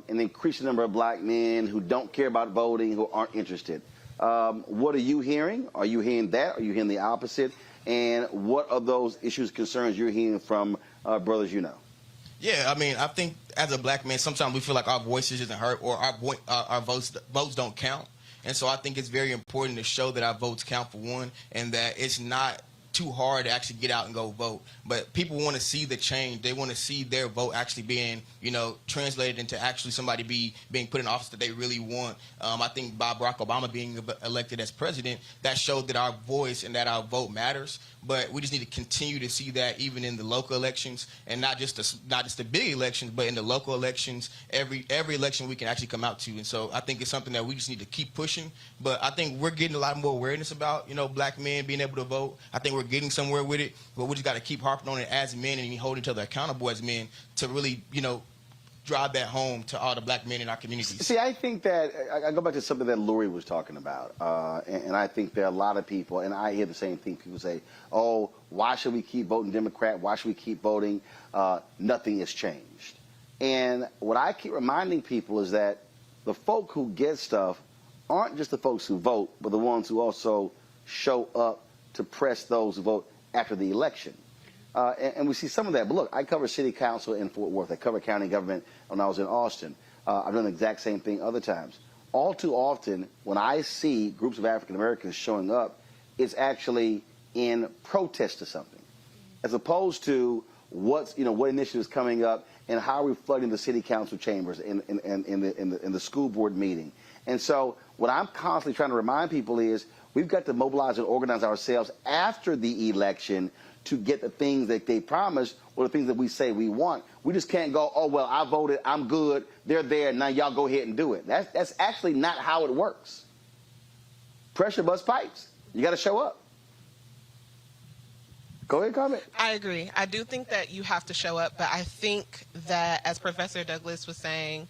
an increasing number of black men who don't care about voting, who aren't interested. What are you hearing? Are you hearing that? Are you hearing the opposite? And what are those issues, concerns you're hearing from brothers you know? Yeah, I mean, I think as a black man, sometimes we feel like our voices isn't heard or our votes don't count. And so I think it's very important to show that our votes count, for one, and that it's not too hard to actually get out and go vote. But people want to see the change. They want to see their vote actually being, translated into actually somebody being put in office that they really want. I think by Barack Obama being elected as president, that showed that our voice and that our vote matters. But we just need to continue to see that even in the local elections, and not just the big elections, but in the local elections, every election we can actually come out to. And so I think it's something that we just need to keep pushing. But I think we're getting a lot more awareness about, black men being able to vote. I think we're getting somewhere with it, but we just got to keep harping on it as men and hold each other accountable as men to really, drive that home to all the black men in our communities. See, I think that, I go back to something that Lori was talking about, and I think there are a lot of people, and I hear the same thing, people say, oh, why should we keep voting Democrat? Why should we keep voting? Nothing has changed. And what I keep reminding people is that the folk who get stuff aren't just the folks who vote, but the ones who also show up to press those who vote after the election. And we see some of that. But look, I cover city council in Fort Worth. I cover county government when I was in Austin. I've done the exact same thing other times. All too often, when I see groups of African Americans showing up, it's actually in protest to something, as opposed to what initiative is coming up and how we're flooding the city council chambers in the school board meeting. And so what I'm constantly trying to remind people is we've got to mobilize and organize ourselves after the election to get the things that they promised or the things that we say we want. We just can't go, oh, well, I voted, I'm good, they're there, now y'all go ahead and do it. That's actually not how it works. Pressure busts pipes. You got to show up. Go ahead, comment. I agree. I do think that you have to show up, but I think that, as Professor Douglas was saying,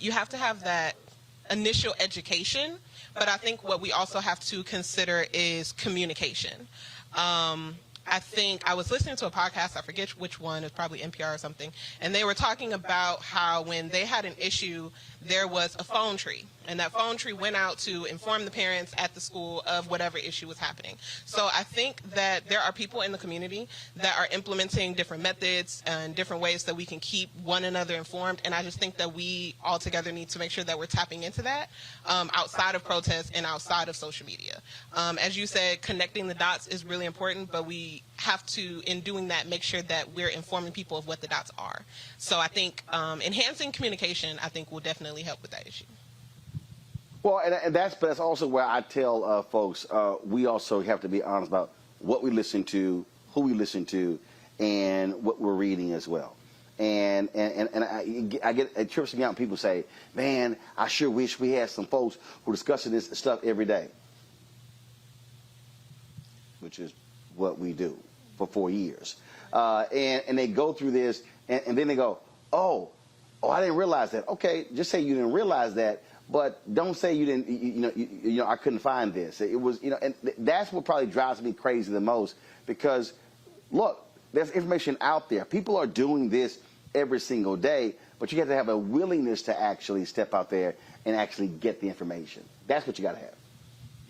you have to have that initial education, but I think what we also have to consider is communication. I think I was listening to a podcast, I forget which one, it's probably NPR or something, and they were talking about how when they had an issue, there was a phone tree, and that phone tree went out to inform the parents at the school of whatever issue was happening. So I think that there are people in the community that are implementing different methods and different ways that we can keep one another informed, and I just think that we all together need to make sure that we're tapping into that outside of protests and outside of social media. As you said, connecting the dots is really important, but we have to, in doing that, make sure that we're informing people of what the dots are. So I think enhancing communication, I think, will definitely help with that issue. Well, and that's also where I tell folks, we also have to be honest about what we listen to, who we listen to, and what we're reading as well. And I get, it trips me out when people say, man, I sure wish we had some folks who are discussing this stuff every day, which is what we do for 4 years. And they go through this, and then they go, oh, I didn't realize that. Okay, just say you didn't realize that, but don't say you didn't, I couldn't find this. It was, and that's what probably drives me crazy the most, because, look, there's information out there. People are doing this every single day, but you have to have a willingness to actually step out there and actually get the information. That's what you got to have.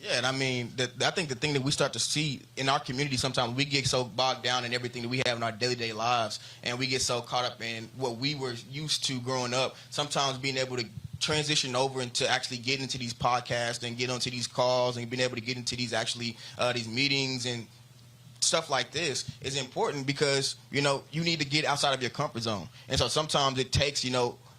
Yeah, and I mean, I think the thing that we start to see in our community sometimes, we get so bogged down in everything that we have in our day-to-day lives, and we get so caught up in what we were used to growing up, sometimes being able to transition over into actually getting into these podcasts and get onto these calls and being able to get into these these meetings and stuff like this is important, because, you need to get outside of your comfort zone. And so sometimes it takes,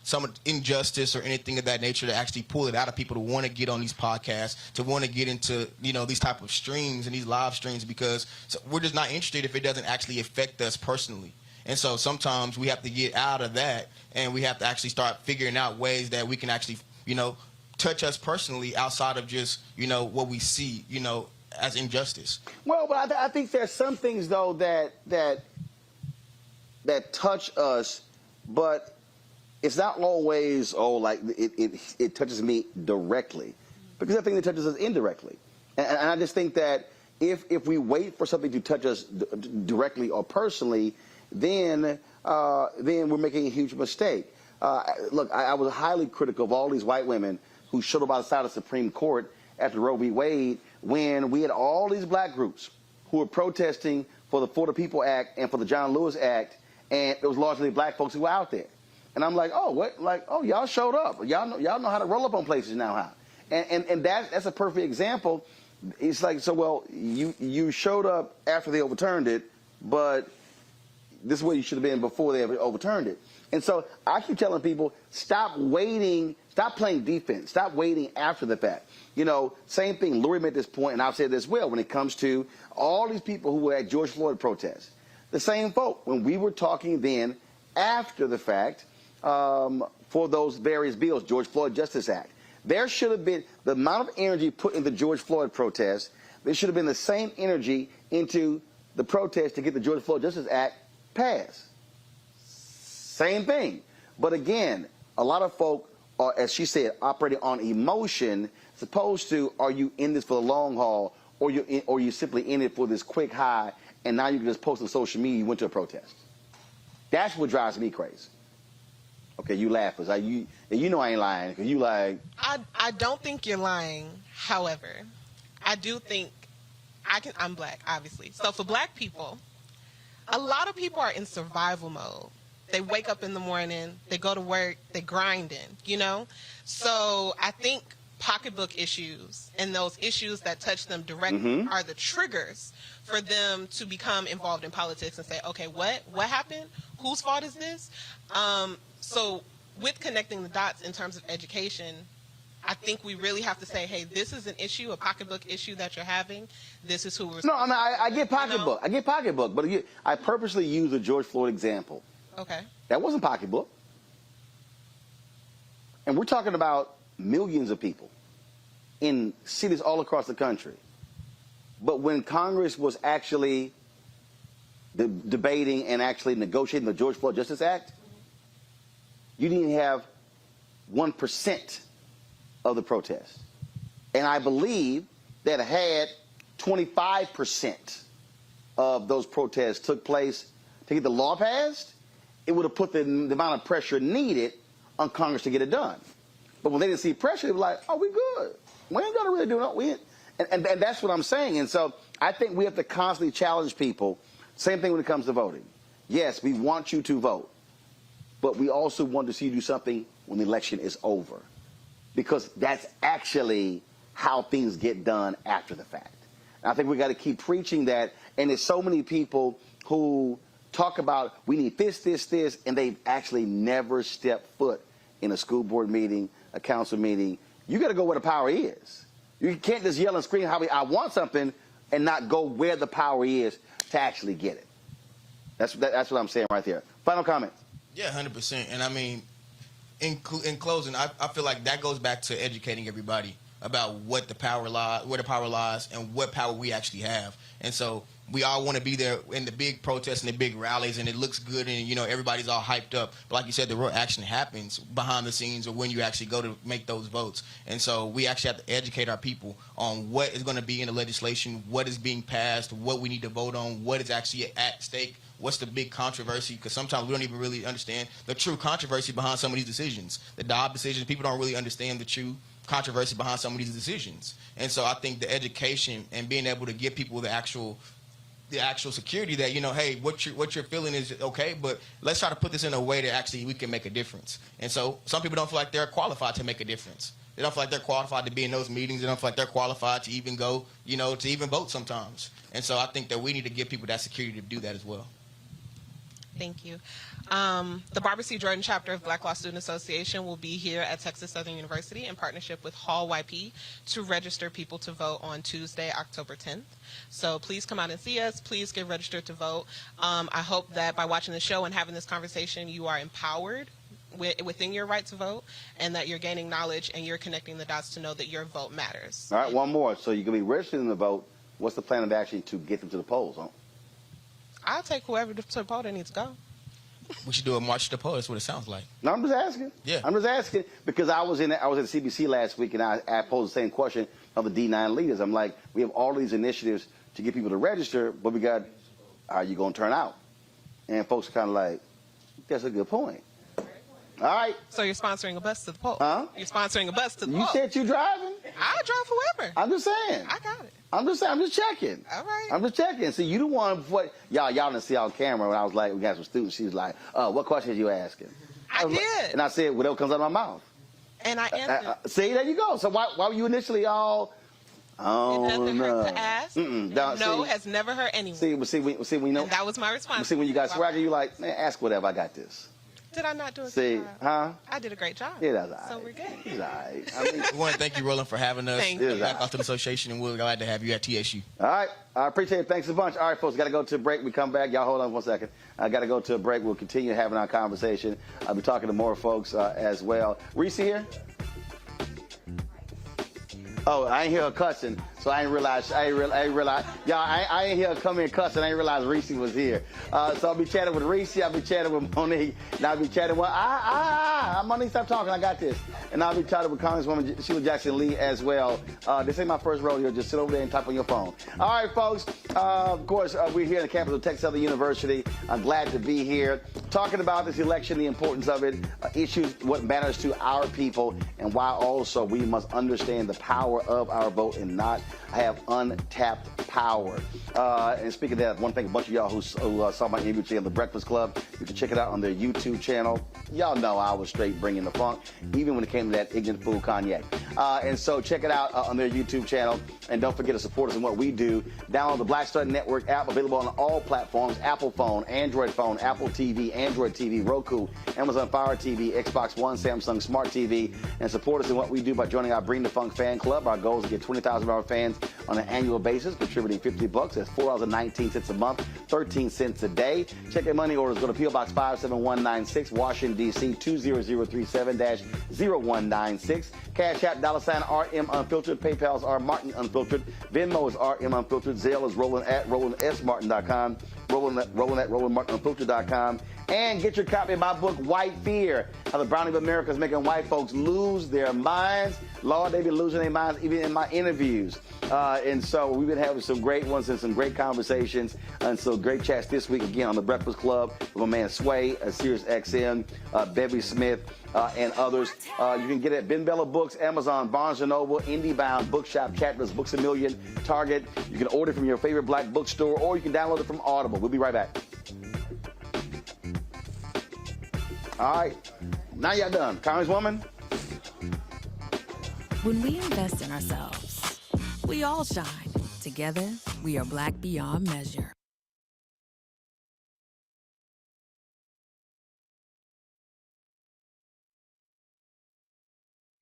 some injustice or anything of that nature to actually pull it out of people to want to get on these podcasts, to want to get into, these type of streams and these live streams, because we're just not interested if it doesn't actually affect us personally. And so sometimes we have to get out of that, and we have to actually start figuring out ways that we can actually, touch us personally outside of just, what we see, as injustice. Well, but I think there's some things though that touch us, but it's not always like it touches me directly, because I think it touches us indirectly, and I just think that if we wait for something to touch us directly or personally, then we're making a huge mistake. Look, I was highly critical of all these white women who showed up outside the Supreme Court after Roe v. Wade, when we had all these black groups who were protesting for the For the People Act and for the John Lewis Act, and it was largely black folks who were out there. And I'm like, oh, what? Like, oh, y'all showed up. Y'all know how to roll up on places now, huh? And that's a perfect example. It's like, so, well, you showed up after they overturned it, but this is where you should have been before they ever overturned it. And so I keep telling people, stop waiting, stop playing defense, stop waiting after the fact. You know, same thing, Lori made this point, and I've said this well, when it comes to all these people who were at George Floyd protests. The same folk, when we were talking then after the fact for those various bills, George Floyd Justice Act, there should have been the amount of energy put in the George Floyd protest, there should have been the same energy into the protest to get the George Floyd Justice Act passed. Same thing. But again, a lot of folk are, as she said, operating on emotion, as opposed to, are you in this for the long haul, or you simply in it for this quick high, and now you can just post on social media you went to a protest. That's what drives me crazy. Okay, you laugh, because you know I ain't lying, because you like... I don't think you're lying. However, I do think I'm black, obviously. So for black people, a lot of people are in survival mode. They wake up in the morning, they go to work, they grinding, you know? So I think pocketbook issues and those issues that touch them directly are the triggers for them to become involved in politics and say, okay, what happened? Whose fault is this? So with connecting the dots in terms of education, I think we really have to say, hey, this is an issue, a pocketbook issue that you're having. This is who we're... No, I get pocketbook. You know? I get pocketbook, but I purposely use the George Floyd example. Okay. That wasn't pocketbook. And we're talking about millions of people in cities all across the country. But when Congress was actually debating and actually negotiating the George Floyd Justice Act, you didn't have 1% of the protest. And I believe that had 25% of those protests took place to get the law passed, it would have put the amount of pressure needed on Congress to get it done. But when they didn't see pressure, they were like, oh, we good. We ain't got to really do it. And that's what I'm saying. And so I think we have to constantly challenge people. Same thing when it comes to voting. Yes, we want you to vote. But we also want to see you do something when the election is over. Because that's actually how things get done after the fact. And I think we got to keep preaching that. And there's so many people who talk about we need this, and they've actually never stepped foot in a school board meeting, a council meeting. You got to go where the power is. You can't just yell and scream how I want something and not go where the power is to actually get it. That's what I'm saying right there. Final comments. Yeah, 100%. And I mean, in closing, I feel like that goes back to educating everybody about what the power lies, where the power lies, and what power we actually have. And so we all want to be there in the big protests and the big rallies, and it looks good, and you know everybody's all hyped up. But like you said, the real action happens behind the scenes, or when you actually go to make those votes. And so we actually have to educate our people on what is going to be in the legislation, what is being passed, what we need to vote on, what is actually at stake, what's the big controversy, because sometimes we don't even really understand the true controversy behind some of these decisions. The Dobbs decisions, people don't really understand the true controversy behind some of these decisions. And so I think the education and being able to give people the actual security that, you know, hey, what you're feeling is okay, but let's try to put this in a way that actually we can make a difference. And so some people don't feel like they're qualified to make a difference. They don't feel like they're qualified to be in those meetings. They don't feel like they're qualified to even go, you know, to even vote sometimes. And so I think that we need to give people that security to do that as well. Thank you. The Barbara C. Jordan chapter of Black Law Student Association will be here at Texas Southern University in partnership with Hall YP to register people to vote on Tuesday, October 10th. So please come out and see us. Please get registered to vote. I hope that by watching the show and having this conversation, you are empowered within your right to vote, and that you're gaining knowledge and you're connecting the dots to know that your vote matters. All right, one more. So you can be registering to vote What's the plan of action to get them to the polls? Huh? I'll take whoever to the poll that needs to go. We should do a march to the poll. That's what it sounds like. No, I'm just asking. Yeah. I'm just asking because I was at CBC last week and I posed the same question of the D9 leaders. I'm like, we have all these initiatives to get people to register, but we got, are you going to turn out? And folks are kind of like, that's a good point. All right. So you're sponsoring a bus to the poll? Huh? You're sponsoring a bus to the poll? You said you driving? I'll drive whoever. I'm just saying. I got it. I'm just saying. I'm just checking. All right. I'm just checking. See, you the one what y'all didn't see on camera when I was like, we got some students. She was like, what questions you asking? I did. And I said, whatever comes out of my mouth. And I answered. See, there you go. So why were you initially all? Oh, it doesn't no. hurt to ask. No, has never hurt anyone. See, we know. And that was my response. See, when you got swagger, you like, man, ask whatever. I got this. Did I not do a See, good job? huh? I did a great job. Yeah, that's all right. So we're good. It's all right. I mean, we want to thank you, Roland, for having us Thank you. back off to the association, and we're glad to have you at TSU. All right. I appreciate it. Thanks a bunch. All right, folks, got to go to a break. We come back. Y'all hold on 1 second. I got to go to a break. We'll continue having our conversation. I'll be talking to more folks as well. Reese here? Oh, I ain't hear her cussing, so I ain't realize. Y'all, I ain't hear her come in cussing. I ain't realize Reese was here. So I'll be chatting with Reese. I'll be chatting with Monique. And I'll be chatting with Monique, stop talking. I got this. And I'll be chatting with Congresswoman Sheila Jackson Lee as well. This ain't my first rodeo. Just sit over there and type on your phone. All right, folks. Of course, we're here on the campus of Texas Southern University. I'm glad to be here talking about this election, the importance of it, issues, what matters to our people, and why also we must understand the power of our vote and not have untapped power. And speaking of that, I want to thank a bunch of y'all who saw my interview today on The Breakfast Club. You can check it out on their YouTube channel. Y'all know I was straight bringing the funk, even when it came to that ignorant fool Kanye. And so check it out on their YouTube channel. And don't forget to support us in what we do. Download the Black Star Network app, available on all platforms: Apple phone, Android phone, Apple TV, Android TV, Roku, Amazon Fire TV, Xbox One, Samsung Smart TV. And support us in what we do by joining our Bring the Funk fan club. Our goal is to get 20,000 of our fans on an annual basis, contributing $50. That's $4.19 a month, 13 cents a day. Check your money orders. Go to P.O. Box 57196, Washington, D.C. 20037-0196. Cash App, $RM Unfiltered. PayPal's R Martin Unfiltered. Venmo is RM Unfiltered. Zelle is Roland@RolandSMartin.com. Roland@RolandMartinUnfiltered.com. And get your copy of my book, White Fear, How the Browning of America is Making White Folks Lose Their Minds. Lord, they've been losing their minds even in my interviews. And so we've been having some great ones and some great conversations. And so great chats this week again on The Breakfast Club with my man Sway, Sirius XM, Bevy Smith, and others. You can get it at Ben Bella Books, Amazon, Barnes & Noble, IndieBound, Bookshop, Chapters, Books A Million, Target. You can order from your favorite black bookstore, or you can download it from Audible. We'll be right back. All right, now y'all done. Congresswoman? When we invest in ourselves, we all shine. Together, we are black beyond measure.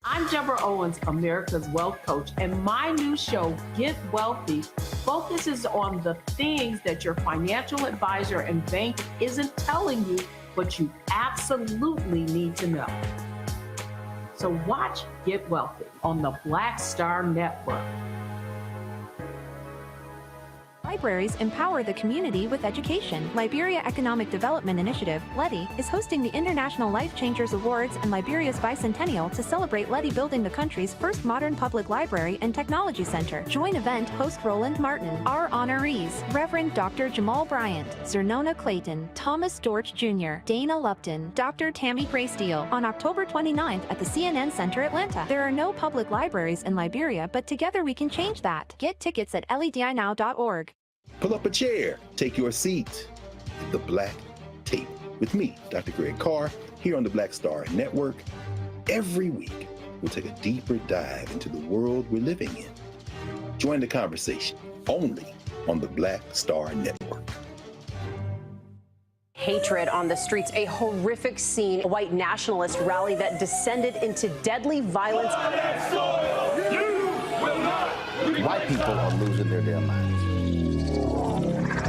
I'm Deborah Owens, America's Wealth Coach, and my new show, Get Wealthy, focuses on the things that your financial advisor and bank isn't telling you, but you absolutely need to know. So watch Get Wealthy on the Black Star Network. Libraries empower the community with education. Liberia Economic Development Initiative, LEDI, is hosting the International Life Changers Awards and Liberia's Bicentennial to celebrate LEDI building the country's first modern public library and technology center. Join event host Roland Martin. Our honorees: Reverend Dr. Jamal Bryant, Zernona Clayton, Thomas Dorch Jr., Dana Lupton, Dr. Tammy Graysteel, on October 29th at the CNN Center, Atlanta. There are no public libraries in Liberia, but together we can change that. Get tickets at ledinow.org. Pull up a chair, take your seat. The Black Tape with me, Dr. Greg Carr, here on the Black Star Network. Every week, we'll take a deeper dive into the world we're living in. Join the conversation only on the Black Star Network. Hatred on the streets, a horrific scene, a white nationalist rally that descended into deadly violence. White people are losing their damn minds.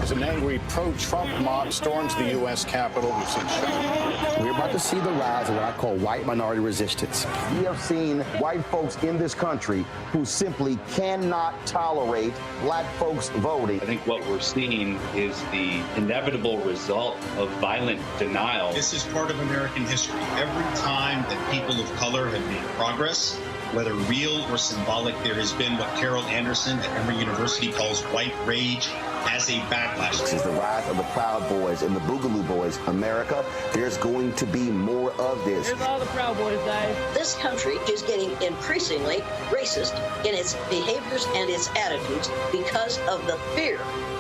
As an angry pro-Trump mob storms the U.S. Capitol, we've seen shootings. We're about to see the rise of what I call white minority resistance. We have seen white folks in this country who simply cannot tolerate black folks voting. I think what we're seeing is the inevitable result of violent denial. This is part of American history. Every time that people of color have made progress, whether real or symbolic, there has been what Carol Anderson at Emory University calls white rage as a backlash. This is the rise of the Proud Boys and the Boogaloo Boys. America, there's going to be more of this. Here's all the Proud Boys, guys. This country is getting increasingly racist in its behaviors and its attitudes because of the fear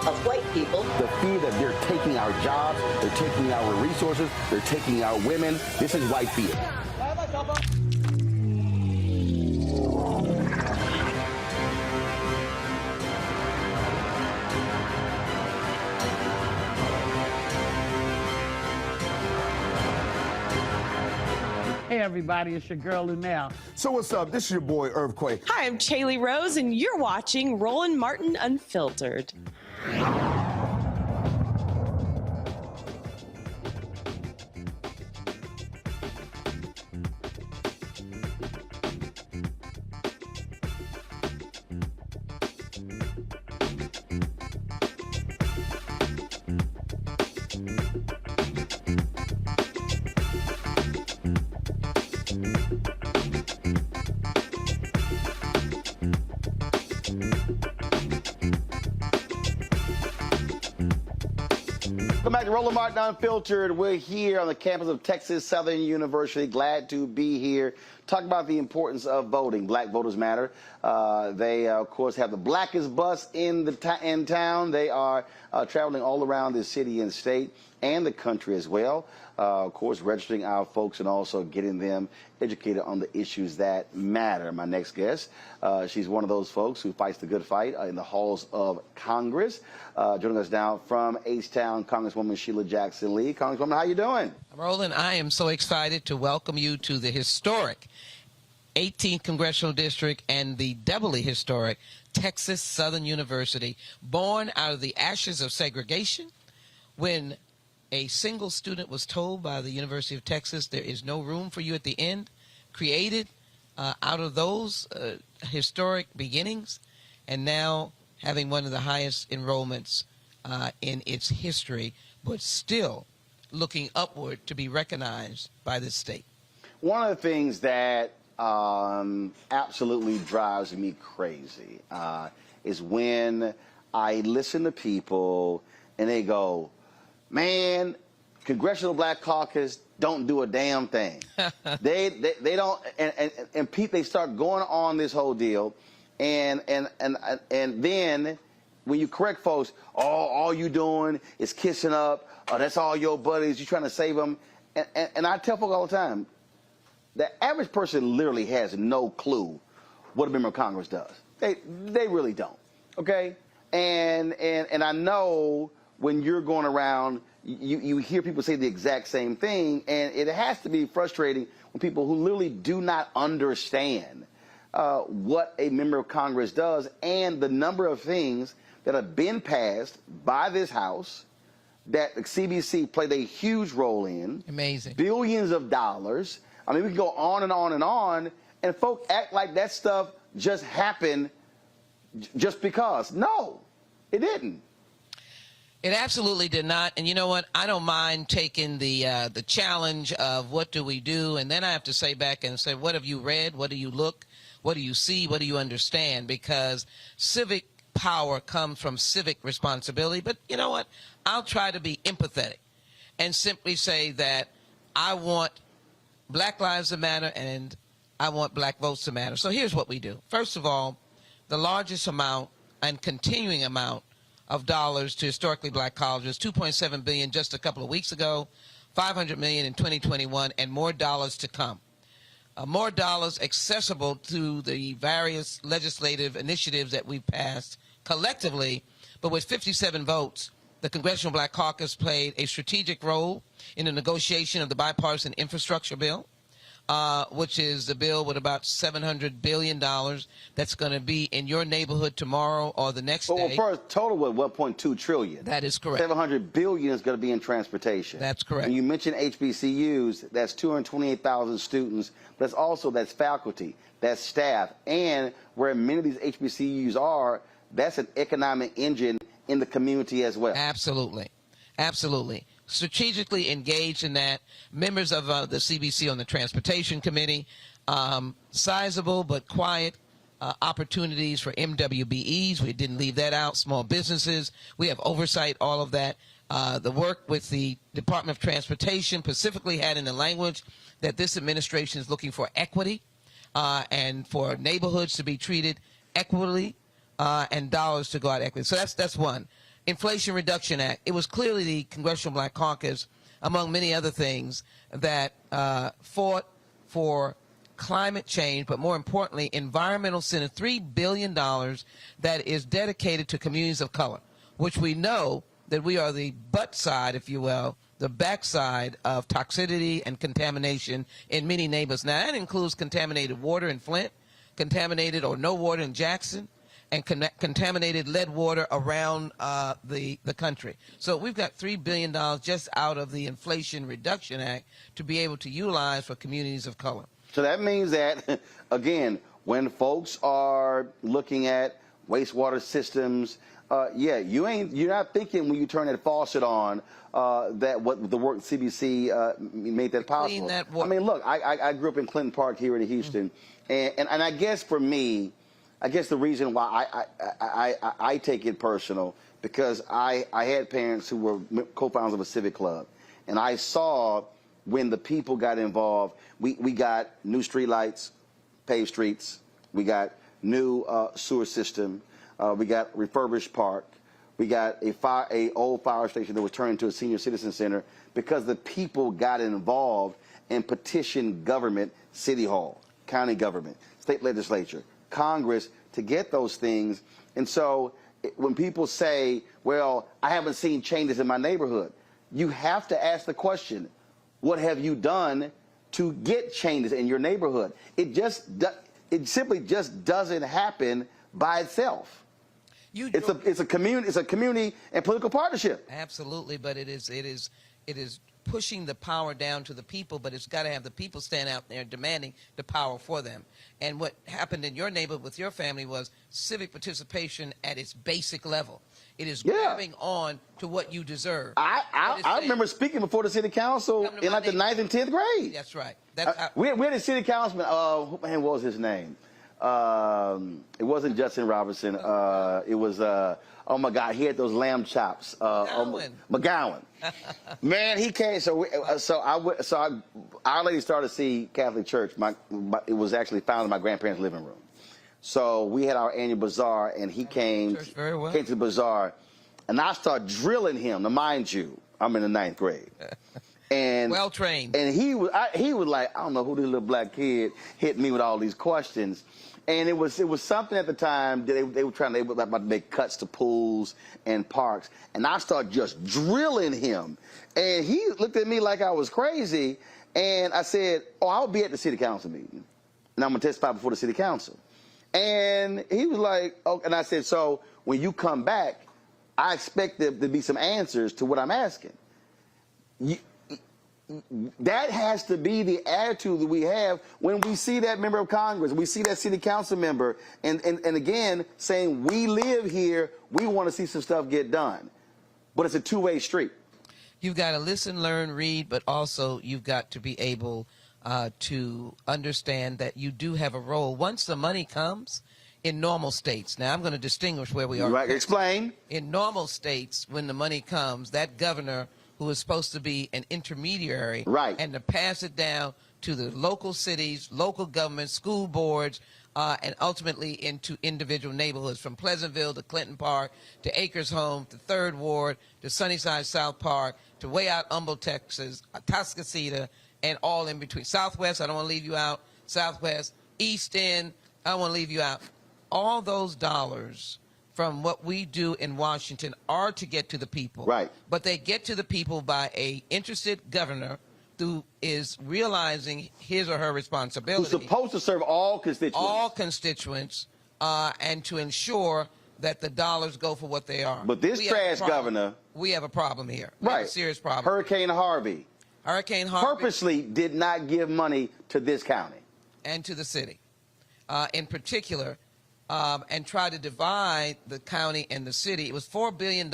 of white people. The fear that they're taking our jobs, they're taking our resources, they're taking our women. This is white fear. Hey everybody, it's your girl Lunel. So what's up? This is your boy Earthquake. Hi, I'm Chaley Rose, and you're watching Roland Martin Unfiltered. Welcome back to Roland Martin Unfiltered. We're here on the campus of Texas Southern University. Glad to be here. Talk about the importance of voting. Black Voters Matter. They, of course, have the blackest bus in town. They are traveling all around the city and state and the country as well. Of course, registering our folks and also getting them educated on the issues that matter. My next guest, she's one of those folks who fights the good fight in the halls of Congress. Joining us now from H-Town, Congresswoman Sheila Jackson Lee. Congresswoman, how you doing? Roland, I am so excited to welcome you to the historic 18th Congressional District and the doubly historic Texas Southern University, born out of the ashes of segregation when a single student was told by the University of Texas there is no room for you at the end, created out of those historic beginnings, and now having one of the highest enrollments in its history, but still looking upward to be recognized by the state. One of the things that absolutely drives me crazy is when I listen to people and they go, man, Congressional Black Caucus don't do a damn thing. they don't, and Pete, they start going on this whole deal, and then when you correct folks, all you doing is kissing up, that's all your buddies, you trying to save them, and I tell folks all the time, the average person literally has no clue what a member of Congress does. They really don't, okay? And I know when you're going around, you hear people say the exact same thing, and it has to be frustrating when people who literally do not understand what a member of Congress does and the number of things that have been passed by this House that the CBC played a huge role in. Amazing. Billions of dollars. I mean, we can go on and on and on, and folks act like that stuff just happened just because. No, it didn't. It absolutely did not. And you know what? I don't mind taking the challenge of what do we do, and then I have to say back and say, what have you read? What do you look? What do you see? What do you understand? Because civic power comes from civic responsibility. But you know what? I'll try to be empathetic and simply say that I want Black lives to matter and I want black votes to matter. So here's what we do. First of all, the largest amount and continuing amount of dollars to historically black colleges, $2.7 billion just a couple of weeks ago, $500 million in 2021, and more dollars to come. More dollars accessible to the various legislative initiatives that we've passed collectively, but with 57 votes, the Congressional Black Caucus played a strategic role in the negotiation of the bipartisan infrastructure bill. which is the bill with about $700 billion that's going to be in your neighborhood tomorrow or the next day. Well, first, total with $1.2 trillion. That is correct. $700 billion is going to be in transportation. That's correct. And you mentioned HBCUs. That's 228,000 students. That's faculty, that's staff, and where many of these HBCUs are, that's an economic engine in the community as well. Absolutely. Absolutely. Strategically engaged in that. Members of the CBC on the Transportation Committee, sizable but quiet opportunities for MWBEs. We didn't leave that out. Small businesses. We have oversight, all of that. The work with the Department of Transportation specifically had in the language that this administration is looking for equity and for neighborhoods to be treated equitably and dollars to go out equity. So that's one. Inflation Reduction Act. It was clearly the Congressional Black Caucus, among many other things, that fought for climate change, but more importantly, environmental incentive, $3 billion that is dedicated to communities of color, which we know that we are the butt side, if you will, the backside of toxicity and contamination in many neighborhoods. Now, that includes contaminated water in Flint, contaminated or no water in Jackson, and contaminated lead water around the country. So we've got $3 billion just out of the Inflation Reduction Act to be able to utilize for communities of color. So that means that, again, when folks are looking at wastewater systems, you're not thinking when you turn that faucet on that what the work CBC made that possible. Clean that I mean, look, I grew up in Clinton Park here in Houston, and I guess for me, I guess the reason why I take it personal, because I had parents who were co-founders of a civic club, and I saw when the people got involved, we got new street lights, paved streets, we got new sewer system, we got refurbished park, we got a old fire station that was turned into a senior citizen center because the people got involved and petitioned government, city hall, county government, state legislature, Congress to get those things. And so when people say, well, I haven't seen changes in my neighborhood, you have to ask the question, what have you done to get changes in your neighborhood? It simply just doesn't happen by itself. It's a community and political partnership. Absolutely, but it is pushing the power down to the people, but it's got to have the people stand out there demanding the power for them. And what happened in your neighborhood with your family was civic participation at its basic level. It is grabbing on to what you deserve. I remember speaking before the city council in like the 9th and 10th grade. That's right. We had a city councilman, what was his name? It wasn't Justin Robinson. It was, oh my God, he had those lamb chops. McGowan. Man, he came. Our Lady Star to See Catholic Church. It was actually found in my grandparents' living room. So we had our annual bazaar, and he came to the bazaar, and I started drilling him. Now, mind you, I'm in the 9th grade. And well trained. And he was like, I don't know who this little black kid hit me with all these questions. And it was something at the time that they were about to make cuts to pools and parks. And I started just drilling him. And he looked at me like I was crazy. And I said, I'll be at the city council meeting. And I'm going to testify before the city council. And he was like, oh, and I said, so when you come back, I expect there to be some answers to what I'm asking. That has to be the attitude that we have when we see that member of Congress, we see that city council member, and again, saying we live here, we want to see some stuff get done. But it's a two-way street. You've got to listen, learn, read, but also you've got to be able to understand that you do have a role. Once the money comes, in normal states, now I'm going to distinguish where we are. Right, explain. In normal states, when the money comes, that governor who is supposed to be an intermediary, and to pass it down to the local cities, local governments, school boards, and ultimately into individual neighborhoods, from Pleasantville to Clinton Park to Acres Home to 3rd Ward to Sunnyside South Park to way out Humboldt, Texas, Atascocita, and all in between. Southwest, I don't want to leave you out. Southwest, East End, I don't want to leave you out. All those dollars from what we do in Washington are to get to the people. Right. But they get to the people by a interested governor is realizing his or her responsibility. Who's supposed to serve all constituents. All constituents, and to ensure that the dollars go for what they are. But this trash governor. We have a problem here. We have a serious problem. Hurricane Harvey. Hurricane Harvey. Purposely did not give money to this county. And to the city, in particular, and tried to divide the county and the city. It was $4 billion.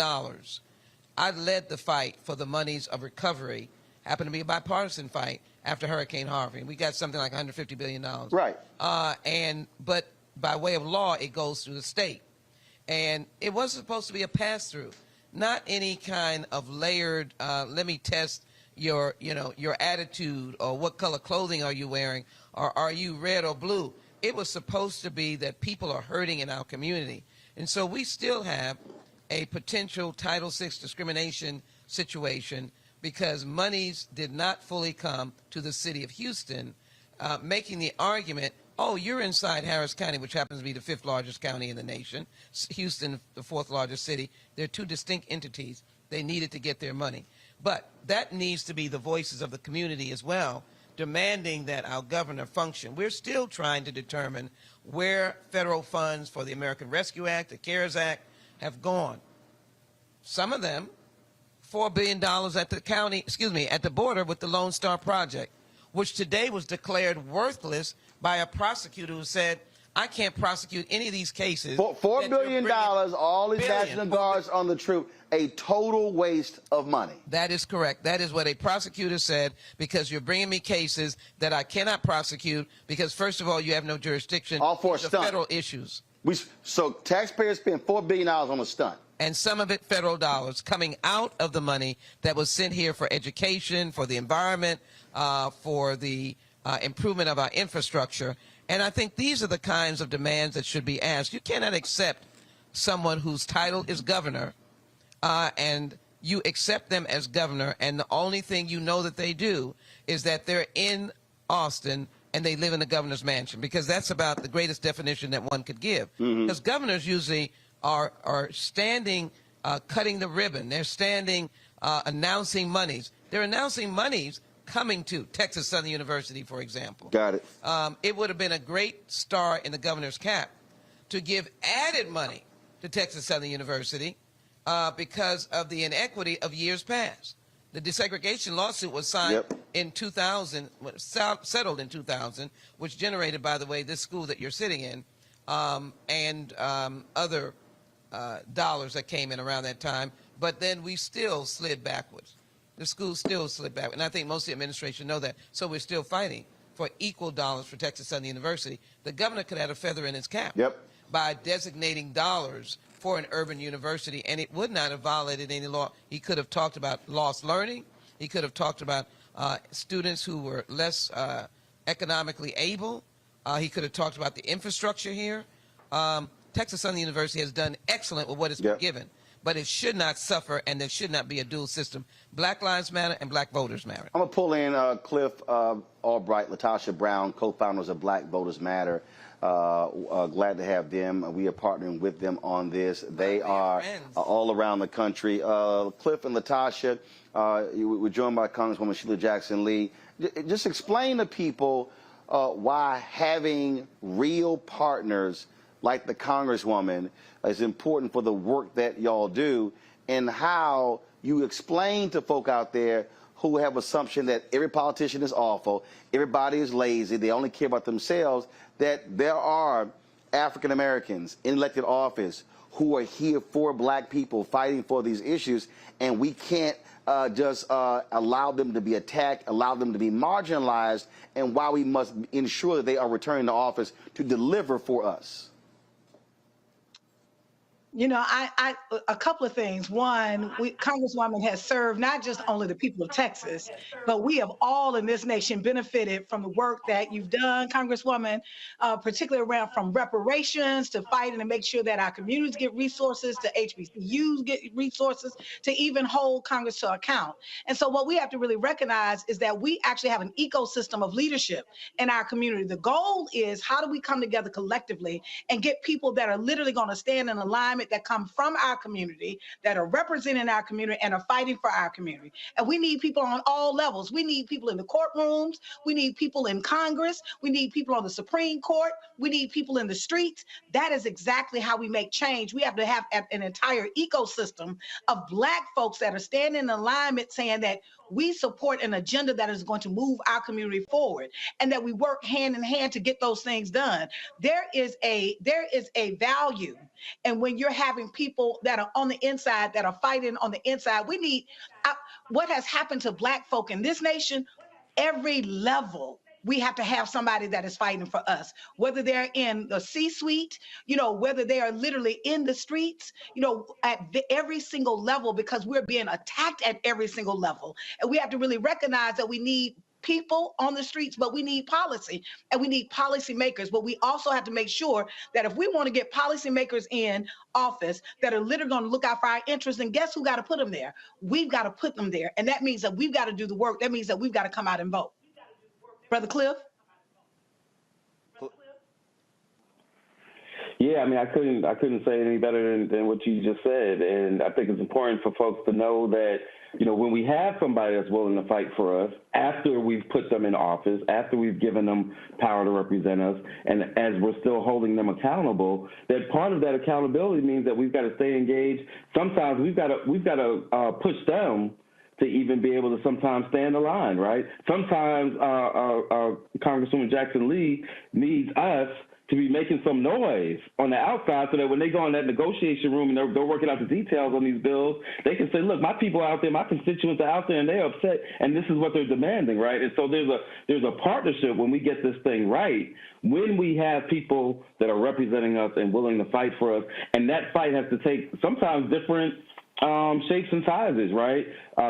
I led the fight for the monies of recovery. Happened to be a bipartisan fight after Hurricane Harvey. We got something like $150 billion. Right. But by way of law, it goes through the state. And it wasn't supposed to be a pass-through, not any kind of layered, let me test your attitude, or what color clothing are you wearing, or are you red or blue. It was supposed to be that people are hurting in our community. And so we still have a potential Title VI discrimination situation because monies did not fully come to the city of Houston, making the argument, oh, you're inside Harris County, which happens to be the 5th largest county in the nation. Houston, the 4th largest city. They're two distinct entities. They needed to get their money. But that needs to be the voices of the community as well, demanding that our governor function. We're still trying to determine where federal funds for the American Rescue Act, the CARES Act, have gone. Some of them, $4 billion at the county, at the border with the Lone Star Project, which today was declared worthless by a prosecutor who said, I can't prosecute any of these cases. $4 billion, all these National Guards on the troop, a total waste of money. That is correct. That is what a prosecutor said, because you're bringing me cases that I cannot prosecute because, first of all, you have no jurisdiction. All for a stunt. Federal issues. So taxpayers spend $4 billion on a stunt. And some of it federal dollars coming out of the money that was sent here for education, for the environment, for the improvement of our infrastructure. And I think these are the kinds of demands that should be asked. You cannot accept someone whose title is governor, and you accept them as governor, and the only thing you know that they do is that they're in Austin and they live in the governor's mansion, because that's about the greatest definition that one could give. Because governors usually are standing, cutting the ribbon. They're standing, announcing monies. They're announcing monies coming to Texas Southern University, for example. Got it. It would have been a great star in the governor's cap to give added money to Texas Southern University because of the inequity of years past. The desegregation lawsuit was signed in 2000, settled in 2000, which generated, by the way, this school that you're sitting in, and other dollars that came in around that time. But then we still slid backwards. The school still slid back, and I think most of the administration know that. So we're still fighting for equal dollars for Texas Southern University. The governor could have a feather in his cap by designating dollars for an urban university, and it would not have violated any law. He could have talked about lost learning. He could have talked about students who were less economically able. He could have talked about the infrastructure here. Texas Southern University has done excellent with what it's been given, but it should not suffer, and there should not be a dual system. Black Lives Matter and Black Voters Matter. I'm going to pull in Clif Albright, LaTosha Brown, co-founders of Black Voters Matter. Glad to have them. We are partnering with them on this. They are all around the country. Clif and LaTosha, we're joined by Congresswoman Sheila Jackson Lee. Just explain to people why having real partners like the Congresswoman is important for the work that y'all do, and how you explain to folk out there who have assumption that every politician is awful, everybody is lazy, they only care about themselves, that there are African Americans in elected office who are here for black people fighting for these issues, and we can't just allow them to be attacked, allow them to be marginalized, and why we must ensure that they are returning to office to deliver for us. You know, a couple of things. One, Congresswoman has served not just only the people of Texas, but we have all in this nation benefited from the work that you've done, Congresswoman, particularly around from reparations to fighting to make sure that our communities get resources, to HBCUs get resources, to even hold Congress to account. And so what we have to really recognize is that we actually have an ecosystem of leadership in our community. The goal is, how do we come together collectively and get people that are literally going to stand in alignment alignment that come from our community, that are representing our community and are fighting for our community. And we need people on all levels. We need people in the courtrooms. We need people in Congress. We need people on the Supreme Court. We need people in the streets. That is exactly how we make change. We have to have an entire ecosystem of Black folks that are standing in alignment saying that we support an agenda that is going to move our community forward, and that we work hand in hand to get those things done. There is a value, and when you're having people that are on the inside that are fighting on the inside, we need what has happened to Black folk in this nation. Every level, we have to have somebody that is fighting for us, whether they're in the C-suite, whether they are literally in the streets, at every single level, because we're being attacked at every single level. And we have to really recognize that we need people on the streets, but we need policy, and we need policymakers. But we also have to make sure that if we want to get policymakers in office that are literally going to look out for our interests, and guess who got to put them there? We've got to put them there. And that means that we've got to do the work. That means that we've got to come out and vote. Brother Cliff? Yeah, I mean, I couldn't say any better than what you just said. And I think it's important for folks to know that, when we have somebody that's willing to fight for us, after we've put them in office, after we've given them power to represent us, and as we're still holding them accountable, that part of that accountability means that we've got to stay engaged. Sometimes we've got to push them to even be able to sometimes stay in the line, right? Sometimes Congresswoman Jackson Lee needs us to be making some noise on the outside so that when they go in that negotiation room and they're working out the details on these bills, they can say, look, my people are out there, my constituents are out there, and they're upset, and this is what they're demanding, right? And so there's a partnership when we get this thing right, when we have people that are representing us and willing to fight for us, and that fight has to take sometimes different shapes and sizes, right?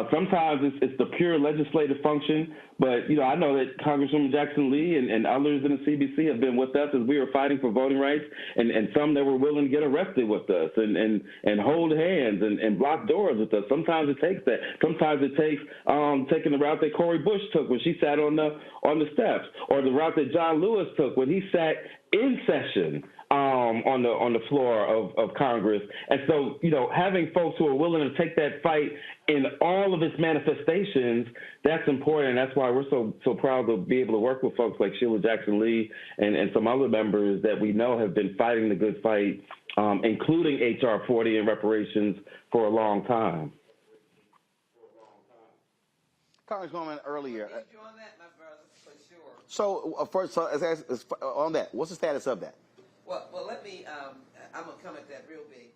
Sometimes it's the pure legislative function, but I know that Congresswoman Jackson Lee and others in the CBC have been with us as we were fighting for voting rights, and some that were willing to get arrested with us and hold hands and block doors with us. Sometimes it takes that. Sometimes it takes taking the route that Cori Bush took when she sat on the steps, or the route that John Lewis took when he sat in session on the floor of Congress. And so, having folks who are willing to take that fight in all of its manifestations, that's important. And that's why we're so proud to be able to work with folks like Sheila Jackson Lee and some other members that we know have been fighting the good fight, including H.R. 40 and reparations for a long time. Congresswoman, earlier. So, first, on that, what's the status of that? Well, let me, I'm going to come at that real big.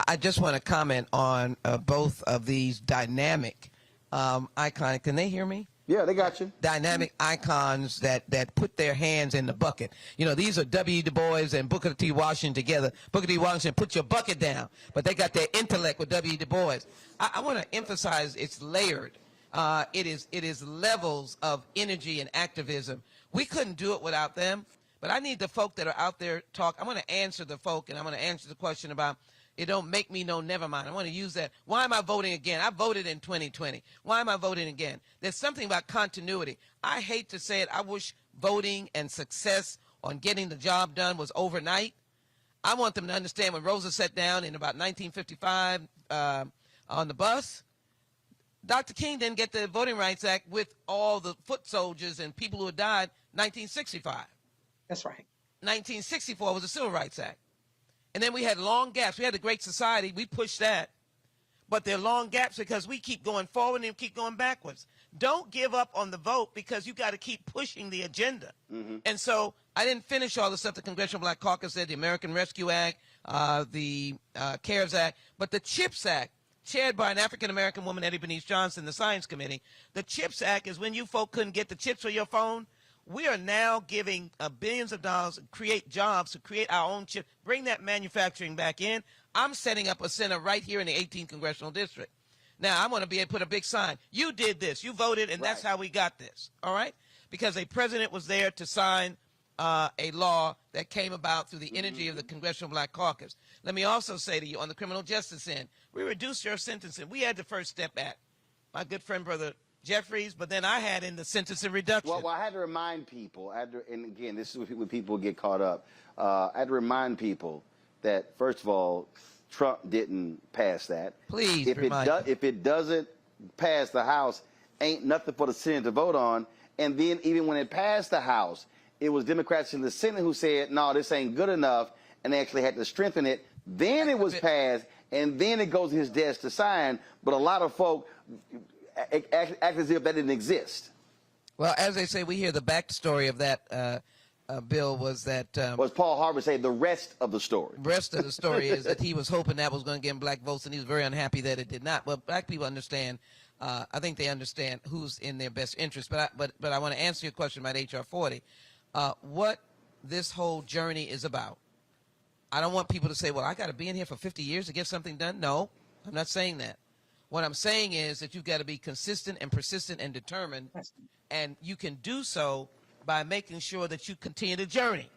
I just want to comment on both of these dynamic icons. Can they hear me? Yeah, they got you. Dynamic icons that put their hands in the bucket. These are W. Du Bois and Booker T. Washington together. Booker T. Washington, put your bucket down. But they got their intellect with W. Du Bois. I want to emphasize it's layered. It is levels of energy and activism. We couldn't do it without them. But I need the folk that are out there talk. I'm going to answer the folk, and I'm going to answer the question about it don't make me no never mind. I want to use that. Why am I voting again? I voted in 2020. Why am I voting again? There's something about continuity. I hate to say it. I wish voting and success on getting the job done was overnight. I want them to understand when Rosa sat down in about 1955 on the bus, Dr. King didn't get the Voting Rights Act with all the foot soldiers and people who had died 1965. That's right. 1964 was the Civil Rights Act. And then we had long gaps. We had the Great Society. We pushed that. But there are long gaps because we keep going forward and keep going backwards. Don't give up on the vote because you got to keep pushing the agenda. Mm-hmm. And so I didn't finish all the stuff the Congressional Black Caucus said, the American Rescue Act, the CARES Act, but the CHIPS Act, chaired by an African-American woman, Eddie Bernice Johnson, the Science Committee. The CHIPS Act is when you folk couldn't get the chips for your phone. We are now giving billions of dollars to create jobs, to create our own chip, bring that manufacturing back in. I'm setting up a center right here in the 18th Congressional District. Now, I'm going to be able to put a big sign. You did this. You voted, and that's how we got this, all right? Because a president was there to sign a law that came about through the energy of the Congressional Black Caucus. Let me also say to you, on the criminal justice end, we reduced your sentencing. We had the First Step Act. My good friend, Brother Jeffries, but then I had in the sentencing reduction. Well, I had to remind people, and again, this is when people get caught up. I had to remind people that, first of all, Trump didn't pass that. Please if it doesn't pass the House, ain't nothing for the Senate to vote on. And then even when it passed the House, it was Democrats in the Senate who said, no, this ain't good enough, and they actually had to strengthen it. Then it was passed, and then it goes to his desk to sign. But a lot of folk act as if that didn't exist. Well, as they say, we hear the backstory of that bill was that... was Paul Harvard say the rest of the story? The rest of the story is that he was hoping that was going to get him black votes, and he was very unhappy that it did not. But black people understand. I think they understand who's in their best interest. But I want to answer your question about H.R. 40. What this whole journey is about. I don't want people to say, well, I got to be in here for 50 years to get something done. No, I'm not saying that. What I'm saying is that you've got to be consistent and persistent and determined, and you can do so by making sure that you continue the journey.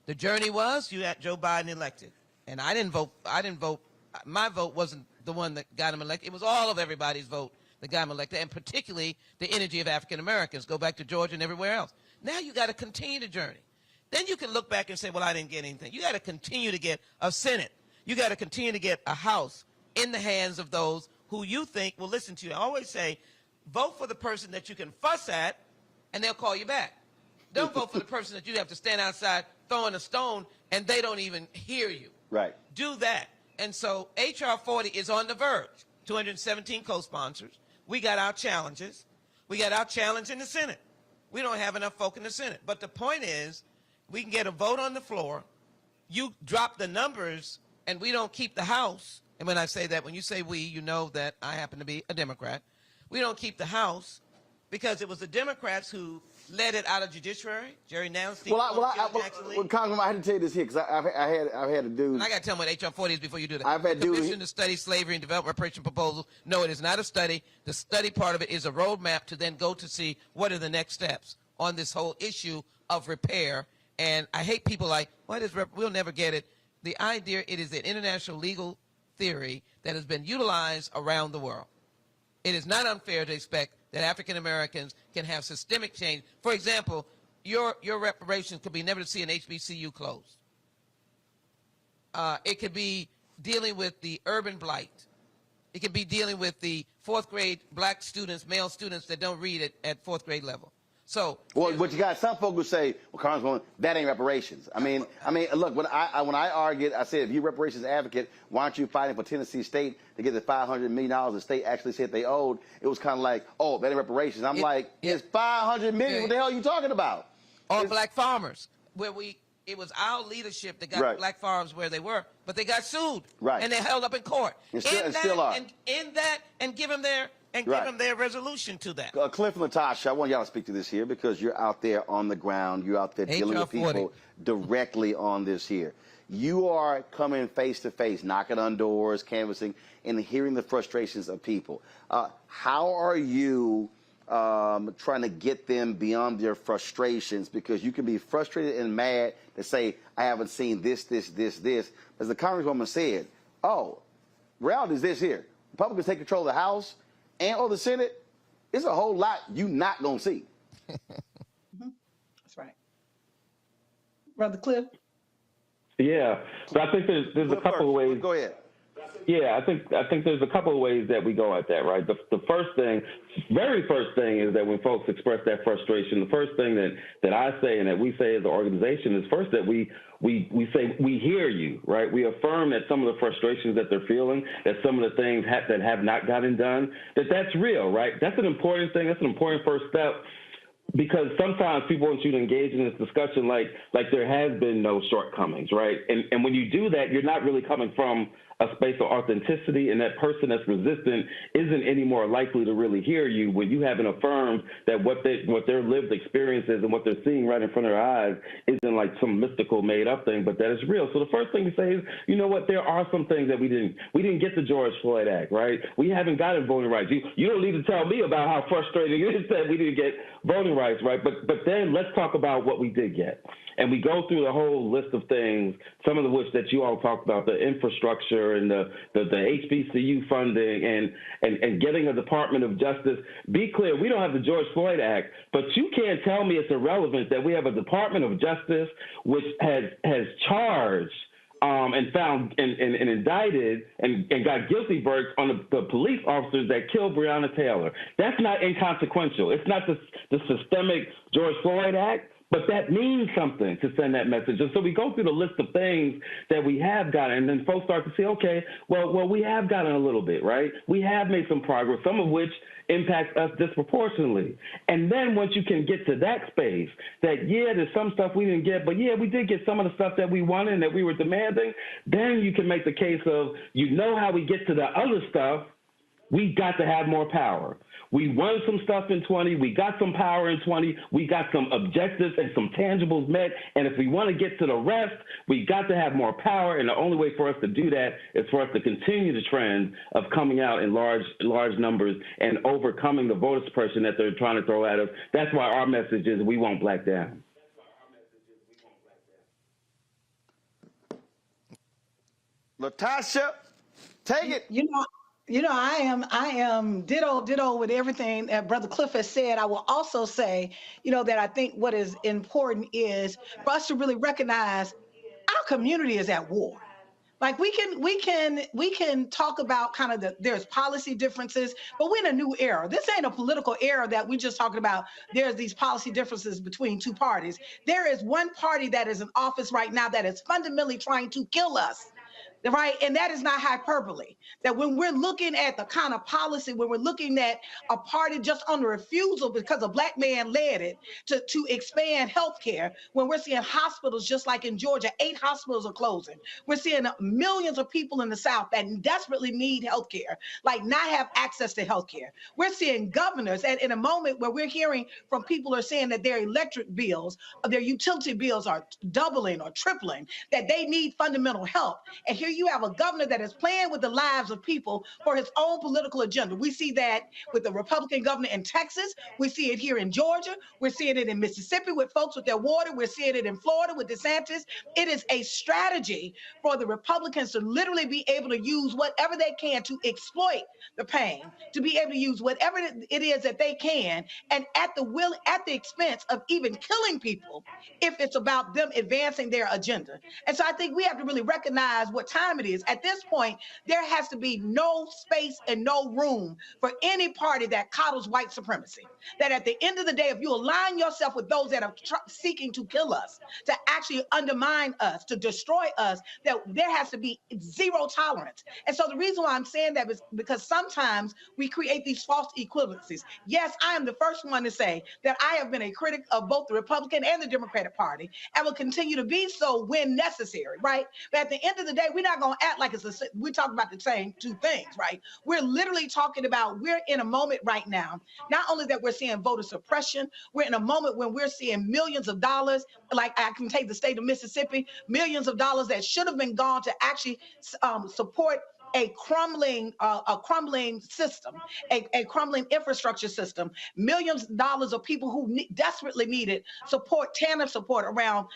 The journey was you had Joe Biden elected, and I didn't vote. My vote wasn't the one that got him elected. It was all of everybody's vote that got him elected, and particularly the energy of African Americans. Go back to Georgia and everywhere else. Now you got to continue the journey. Then you can look back and say, well, I didn't get anything. You got to continue to get a Senate. You got to continue to get a House in the hands of those who you think will listen to you. I always say, vote for the person that you can fuss at, and they'll call you back. Don't vote for the person that you have to stand outside throwing a stone, and they don't even hear you. Right. Do that. And so H.R. 40 is on the verge. 217 co-sponsors. We got our challenges. We got our challenge in the Senate. We don't have enough folk in the Senate. But the point is, we can get a vote on the floor. You drop the numbers, and we don't keep the House. And when I say that, when you say we, you know that I happen to be a Democrat. We don't keep the House because it was the Democrats who led it out of judiciary. Jerry Nance, Steve Jackson Lee. Congressman, I had to tell you this here because I've had a dude. And I got to tell them what H.R. 40 is before you do that. I've had the Commission to Study Slavery and Develop Reparation Proposals. No, it is not a study. The study part of it is a roadmap to then go to see what are the next steps on this whole issue of repair. And I hate people like, what is we'll never get it. The idea, it is an international legal theory that has been utilized around the world. It is not unfair to expect that African Americans can have systemic change. For example, your reparations could be never to see an HBCU closed. It could be dealing with the urban blight. It could be dealing with the fourth grade black students, male students that don't read at fourth grade level. So, well, but you got some folks who say, well, Congressman, that ain't reparations. I mean, look, when I argued, I said, if you're a reparations advocate, why aren't you fighting for Tennessee State to get the $500 million the state actually said they owed? It was kind of like, oh, that ain't reparations. I'm like, it's $500 million. What the hell are you talking about? Or black farmers, where it was our leadership that got black farms where they were, but they got sued. Right. And they held up in court. And still are. And give them their resolution to that. Clif and LaTosha, I want y'all to speak to this here because you're out there on the ground. You're out there dealing with people directly on this here. You are coming face to face, knocking on doors, canvassing, and hearing the frustrations of people. How are you trying to get them beyond their frustrations? Because you can be frustrated and mad to say, I haven't seen this. As the Congresswoman said, oh, reality is this here. Republicans take control of the House and/or the Senate. It's a whole lot you not going to see. That's right. Brother Cliff? Yeah. So I think there's a couple of ways. Go ahead. Yeah, I think there's a couple of ways that we go at that, right? The first thing, very first thing is that when folks express that frustration, the first thing that I say and that we say as an organization is first that we say we hear you, right? We affirm that some of the frustrations that they're feeling, that some of the things that have not gotten done, that's real, right? That's an important thing. That's an important first step. Because sometimes people want you to engage in this discussion like there has been no shortcomings, right? And when you do that, you're not really coming from a space of authenticity, and that person that's resistant isn't any more likely to really hear you when you haven't affirmed that what their lived experience is and what they're seeing right in front of their eyes isn't like some mystical made up thing, but that is real. So the first thing we say is, you know what, there are some things that we didn't get the George Floyd Act, right? We haven't gotten voting rights. You don't need to tell me about how frustrating it is that we didn't get voting rights, right? But then let's talk about what we did get. And we go through the whole list of things, some of which that you all talked about, the infrastructure and the HBCU funding and getting a Department of Justice. Be clear, we don't have the George Floyd Act, but you can't tell me it's irrelevant that we have a Department of Justice which has charged and found and indicted and got guilty verdicts on the police officers that killed Breonna Taylor. That's not inconsequential. It's not the systemic George Floyd Act, but that means something to send that message. And so we go through the list of things that we have gotten, and then folks start to say, okay, well, we have gotten a little bit, right? We have made some progress, some of which impacts us disproportionately. And then once you can get to that space, that, yeah, there's some stuff we didn't get, but, yeah, we did get some of the stuff that we wanted and that we were demanding, then you can make the case of, how we get to the other stuff, we got to have more power. We won some stuff in 20. We got some power in 20. We got some objectives and some tangibles met. And if we want to get to the rest, we got to have more power. And the only way for us to do that is for us to continue the trend of coming out in large numbers and overcoming the voter suppression that they're trying to throw at us. That's why our message is we won't back down. LaTosha, take it. I am ditto with everything that Brother Clif has said. I will also say, that I think what is important is for us to really recognize our community is at war. Like we can talk about kind of there's policy differences, but we're in a new era. This ain't a political era that we just talking about. There's these policy differences between two parties. There is one party that is in office right now that is fundamentally trying to kill us. Right. And that is not hyperbole. That when we're looking at the kind of policy, when we're looking at a party just on the refusal because a Black man led it to expand health care, when we're seeing hospitals just like in Georgia, 8 hospitals are closing. We're seeing millions of people in the South that desperately need health care, like not have access to health care. We're seeing governors, and in a moment where we're hearing from people who are saying that their electric bills, their utility bills are doubling or tripling, that they need fundamental help. And here you have a governor that is playing with the lives of people for his own political agenda. We see that with the Republican governor in Texas. We see it here in Georgia. We're seeing it in Mississippi with folks with their water. We're seeing it in Florida with DeSantis. It is a strategy for the Republicans to literally be able to use whatever they can to exploit the pain, to be able to use whatever it is that they can, and at the expense of even killing people if it's about them advancing their agenda. And so I think we have to really recognize what time it is. At this point, there has to be no space and no room for any party that coddles white supremacy. That at the end of the day, if you align yourself with those that are seeking to kill us, to actually undermine us, to destroy us, that there has to be zero tolerance. And so the reason why I'm saying that is because sometimes we create these false equivalencies. Yes, I am the first one to say that I have been a critic of both the Republican and the Democratic Party and will continue to be so when necessary, right? But at the end of the day, we're not going to act like we're talking about the same two things, right? We're literally talking about, we're in a moment right now, not only that we're seeing voter suppression, we're in a moment when we're seeing millions of dollars, like I can take the state of Mississippi, millions of dollars that should have been gone to actually support a crumbling system, a crumbling infrastructure system, millions of dollars of people who desperately needed support, TANF support around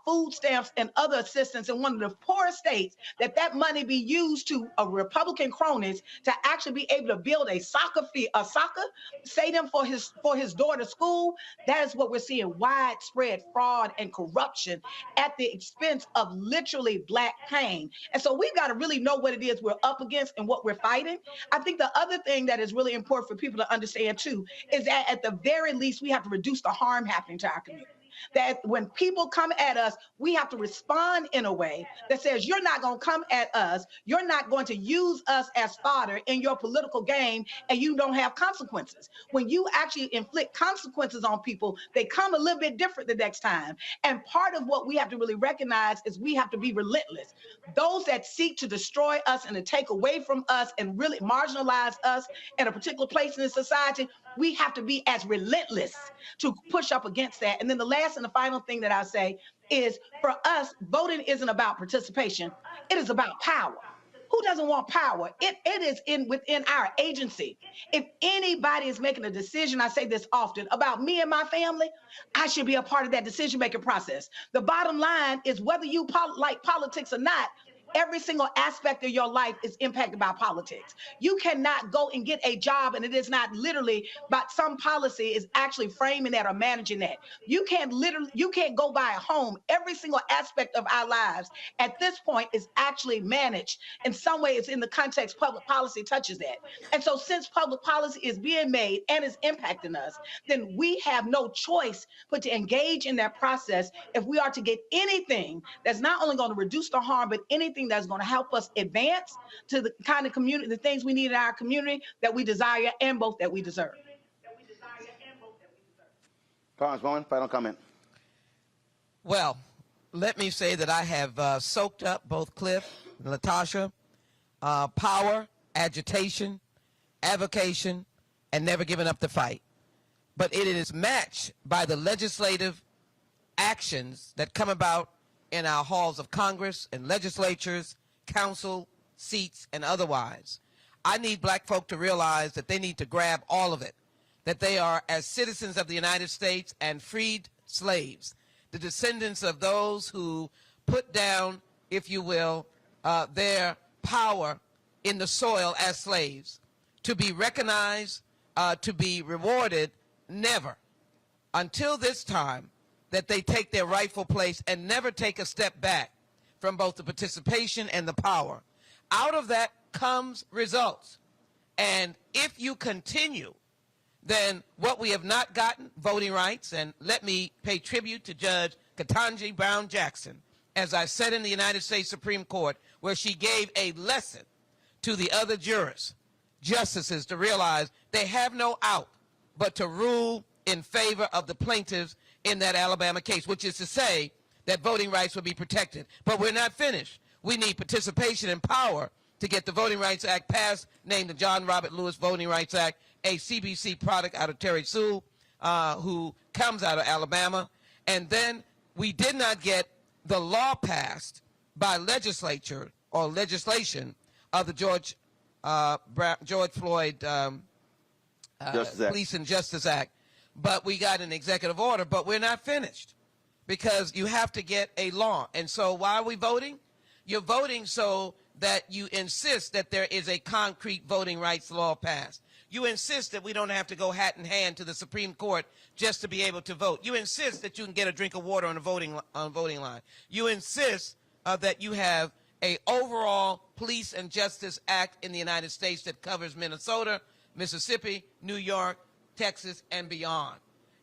food stamps and other assistance in one of the poorest states, that money be used to Republican cronies to actually be able to build a soccer stadium for his daughter's school. That is what we're seeing, widespread fraud and corruption at the expense of literally Black pain. And so we've got to really know what it is we're up against and what we're fighting. I think the other thing that is really important for people to understand too is that at the very least, we have to reduce the harm happening to our community. That when people come at us, we have to respond in a way that says, you're not going to come at us. You're not going to use us as fodder in your political game, and you don't have consequences. When you actually inflict consequences on people, they come a little bit different the next time. And part of what we have to really recognize is we have to be relentless. Those that seek to destroy us and to take away from us and really marginalize us in a particular place in the society, we have to be as relentless to push up against that. And then the last and the final thing that I'll say is, for us, voting isn't about participation. It is about power. Who doesn't want power? It is within our agency. If anybody is making a decision, I say this often, about me and my family, I should be a part of that decision-making process. The bottom line is, whether you like politics or not, every single aspect of your life is impacted by politics. You cannot go and get a job and it is not literally, but some policy is actually framing that or managing that. You can't go buy a home. Every single aspect of our lives at this point is actually managed. In some way, it's in the context public policy touches that. And so since public policy is being made and is impacting us, then we have no choice but to engage in that process if we are to get anything that's not only going to reduce the harm, but anything that's going to help us advance to the kind of community, the things we need in our community that we desire and both that we deserve. Congresswoman, final comment. Well, let me say that I have soaked up both Clif and LaTosha, power, agitation, avocation, and never given up the fight. But it is matched by the legislative actions that come about in our halls of Congress and legislatures, council seats, and otherwise. I need black folk to realize that they need to grab all of it, that they are, as citizens of the United States and freed slaves, the descendants of those who put down, if you will, their power in the soil as slaves, to be recognized, to be rewarded, never, until this time, that they take their rightful place and never take a step back from both the participation and the power. Out of that comes results. And if you continue, then what we have not gotten, voting rights, and let me pay tribute to Judge Ketanji Brown Jackson, as I said in the United States Supreme Court, where she gave a lesson to the other jurors, justices, to realize they have no out but to rule in favor of the plaintiffs in that Alabama case, which is to say that voting rights will be protected. But we're not finished. We need participation and power to get the Voting Rights Act passed, named the John Robert Lewis Voting Rights Act, a CBC product out of Terry Sewell, who comes out of Alabama. And then we did not get the law passed by legislature or legislation of the George Floyd Police and Justice Act. But we got an executive order, but we're not finished because you have to get a law. And so why are we voting? You're voting so that you insist that there is a concrete voting rights law passed. You insist that we don't have to go hat in hand to the Supreme Court just to be able to vote. You insist that you can get a drink of water on a voting line. You insist that you have an overall Police and Justice Act in the United States that covers Minnesota, Mississippi, New York, Texas, and beyond.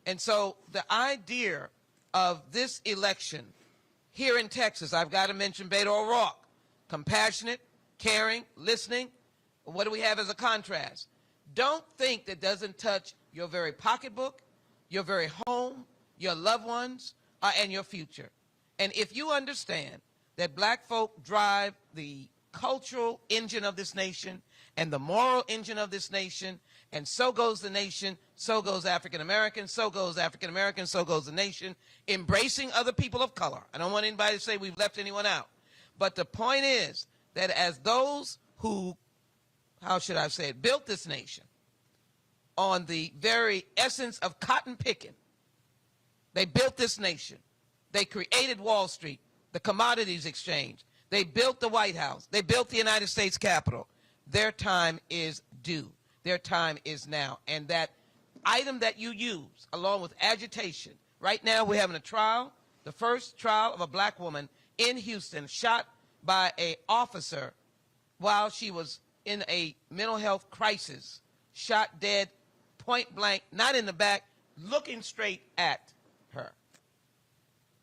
And so the idea of this election here in Texas, I've got to mention Beto O'Rouke, compassionate, caring, listening. What do we have as a contrast? Don't think that doesn't touch your very pocketbook, your very home, your loved ones, and your future. And if you understand that black folk drive the cultural engine of this nation and the moral engine of this nation, and so goes the nation, so goes African Americans, so goes African Americans, so goes the nation, embracing other people of color. I don't want anybody to say we've left anyone out. But the point is that as those who, how should I say it, built this nation on the very essence of cotton picking, they built this nation. They created Wall Street, the commodities exchange. They built the White House. They built the United States Capitol. Their time is due. Their time is now. And that item that you use, along with agitation, right now we're having a trial, the first trial of a black woman in Houston, shot by an officer while she was in a mental health crisis, shot dead, point blank, not in the back, looking straight at her.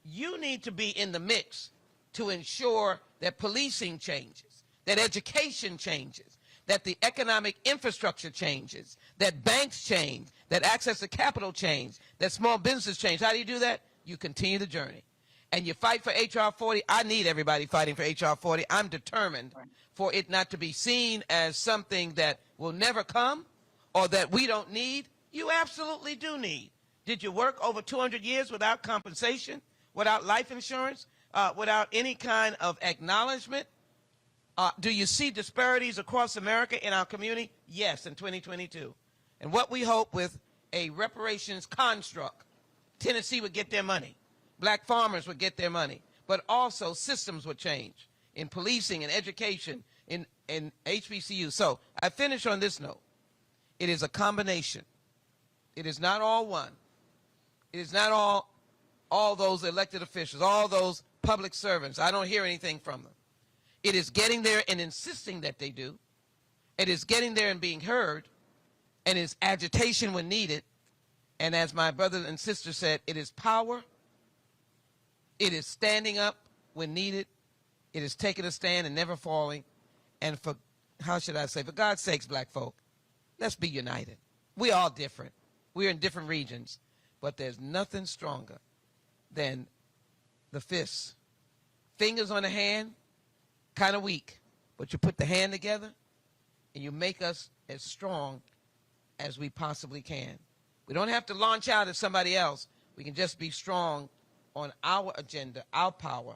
You need to be in the mix to ensure that policing changes, that education changes, that the economic infrastructure changes, that banks change, that access to capital change, that small businesses change. How do you do that? You continue the journey. And you fight for H.R. 40. I need everybody fighting for H.R. 40. I'm determined for it not to be seen as something that will never come or that we don't need. You absolutely do need. Did you work over 200 years without compensation, without life insurance, without any kind of acknowledgement? Do you see disparities across America in our community? Yes, in 2022. And what we hope with a reparations construct, Tennessee would get their money. Black farmers would get their money. But also systems would change in policing, in education, in HBCU. So I finish on this note. It is a combination. It is not all one. It is not all those elected officials, all those public servants. I don't hear anything from them. It is getting there and insisting that they do. It is getting there and being heard. And it's agitation when needed. And as my brother and sister said, it is power. It is standing up when needed. It is taking a stand and never falling. And for, how should I say, for God's sakes, black folk, let's be united. We're all different. We're in different regions. But there's nothing stronger than the fists. Fingers on the hand, kind of weak. But you put the hand together and you make us as strong as we possibly can. We don't have to launch out at somebody else. We can just be strong on our agenda, our power,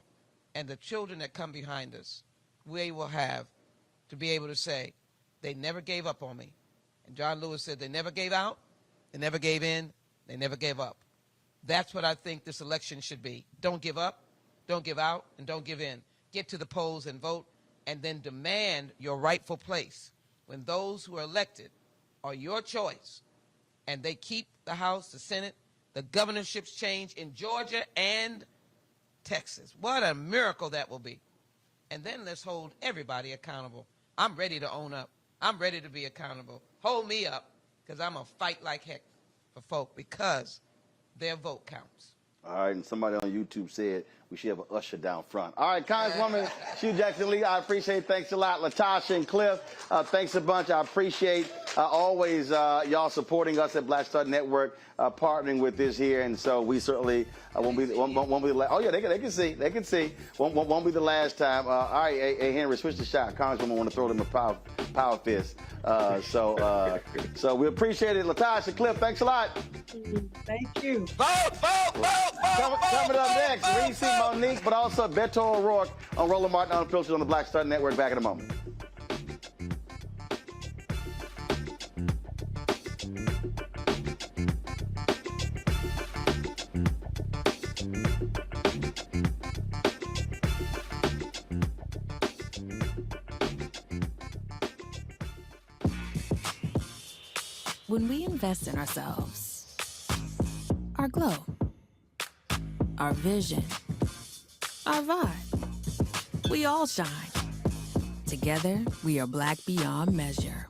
and the children that come behind us. We will have to be able to say, they never gave up on me. And John Lewis said, they never gave out, they never gave in, they never gave up. That's what I think this election should be. Don't give up, don't give out, and don't give in. Get to the polls and vote, and then demand your rightful place when those who are elected are your choice, and they keep the House, the Senate, the governorships change in Georgia and Texas. What a miracle that will be. And then let's hold everybody accountable. I'm ready to own up. I'm ready to be accountable. Hold me up, because I'm going to fight like heck for folk, because their vote counts. All right, and somebody on YouTube said we should have an usher down front. All right, Congresswoman Sheila Jackson Lee, I appreciate it. Thanks a lot. LaTosha and Clif, thanks a bunch. I appreciate always y'all supporting us at Black Star Network, partnering with this here, and so we certainly won't be the last. Oh yeah, they can see. They can see. Won't be the last time. All right, hey Henry, switch the shot. Congresswoman want to throw them a power fist. So we appreciate it. LaTosha, Clif, thanks a lot. Thank you. Vote. Coming up next, Reese, Monique, but also Beto O'Rouke on Roland Martin Unfiltered on the Black Star Network. Back in a moment. When we invest in ourselves, our glow, our vision, our vibe, we all shine. Together, we are black beyond measure.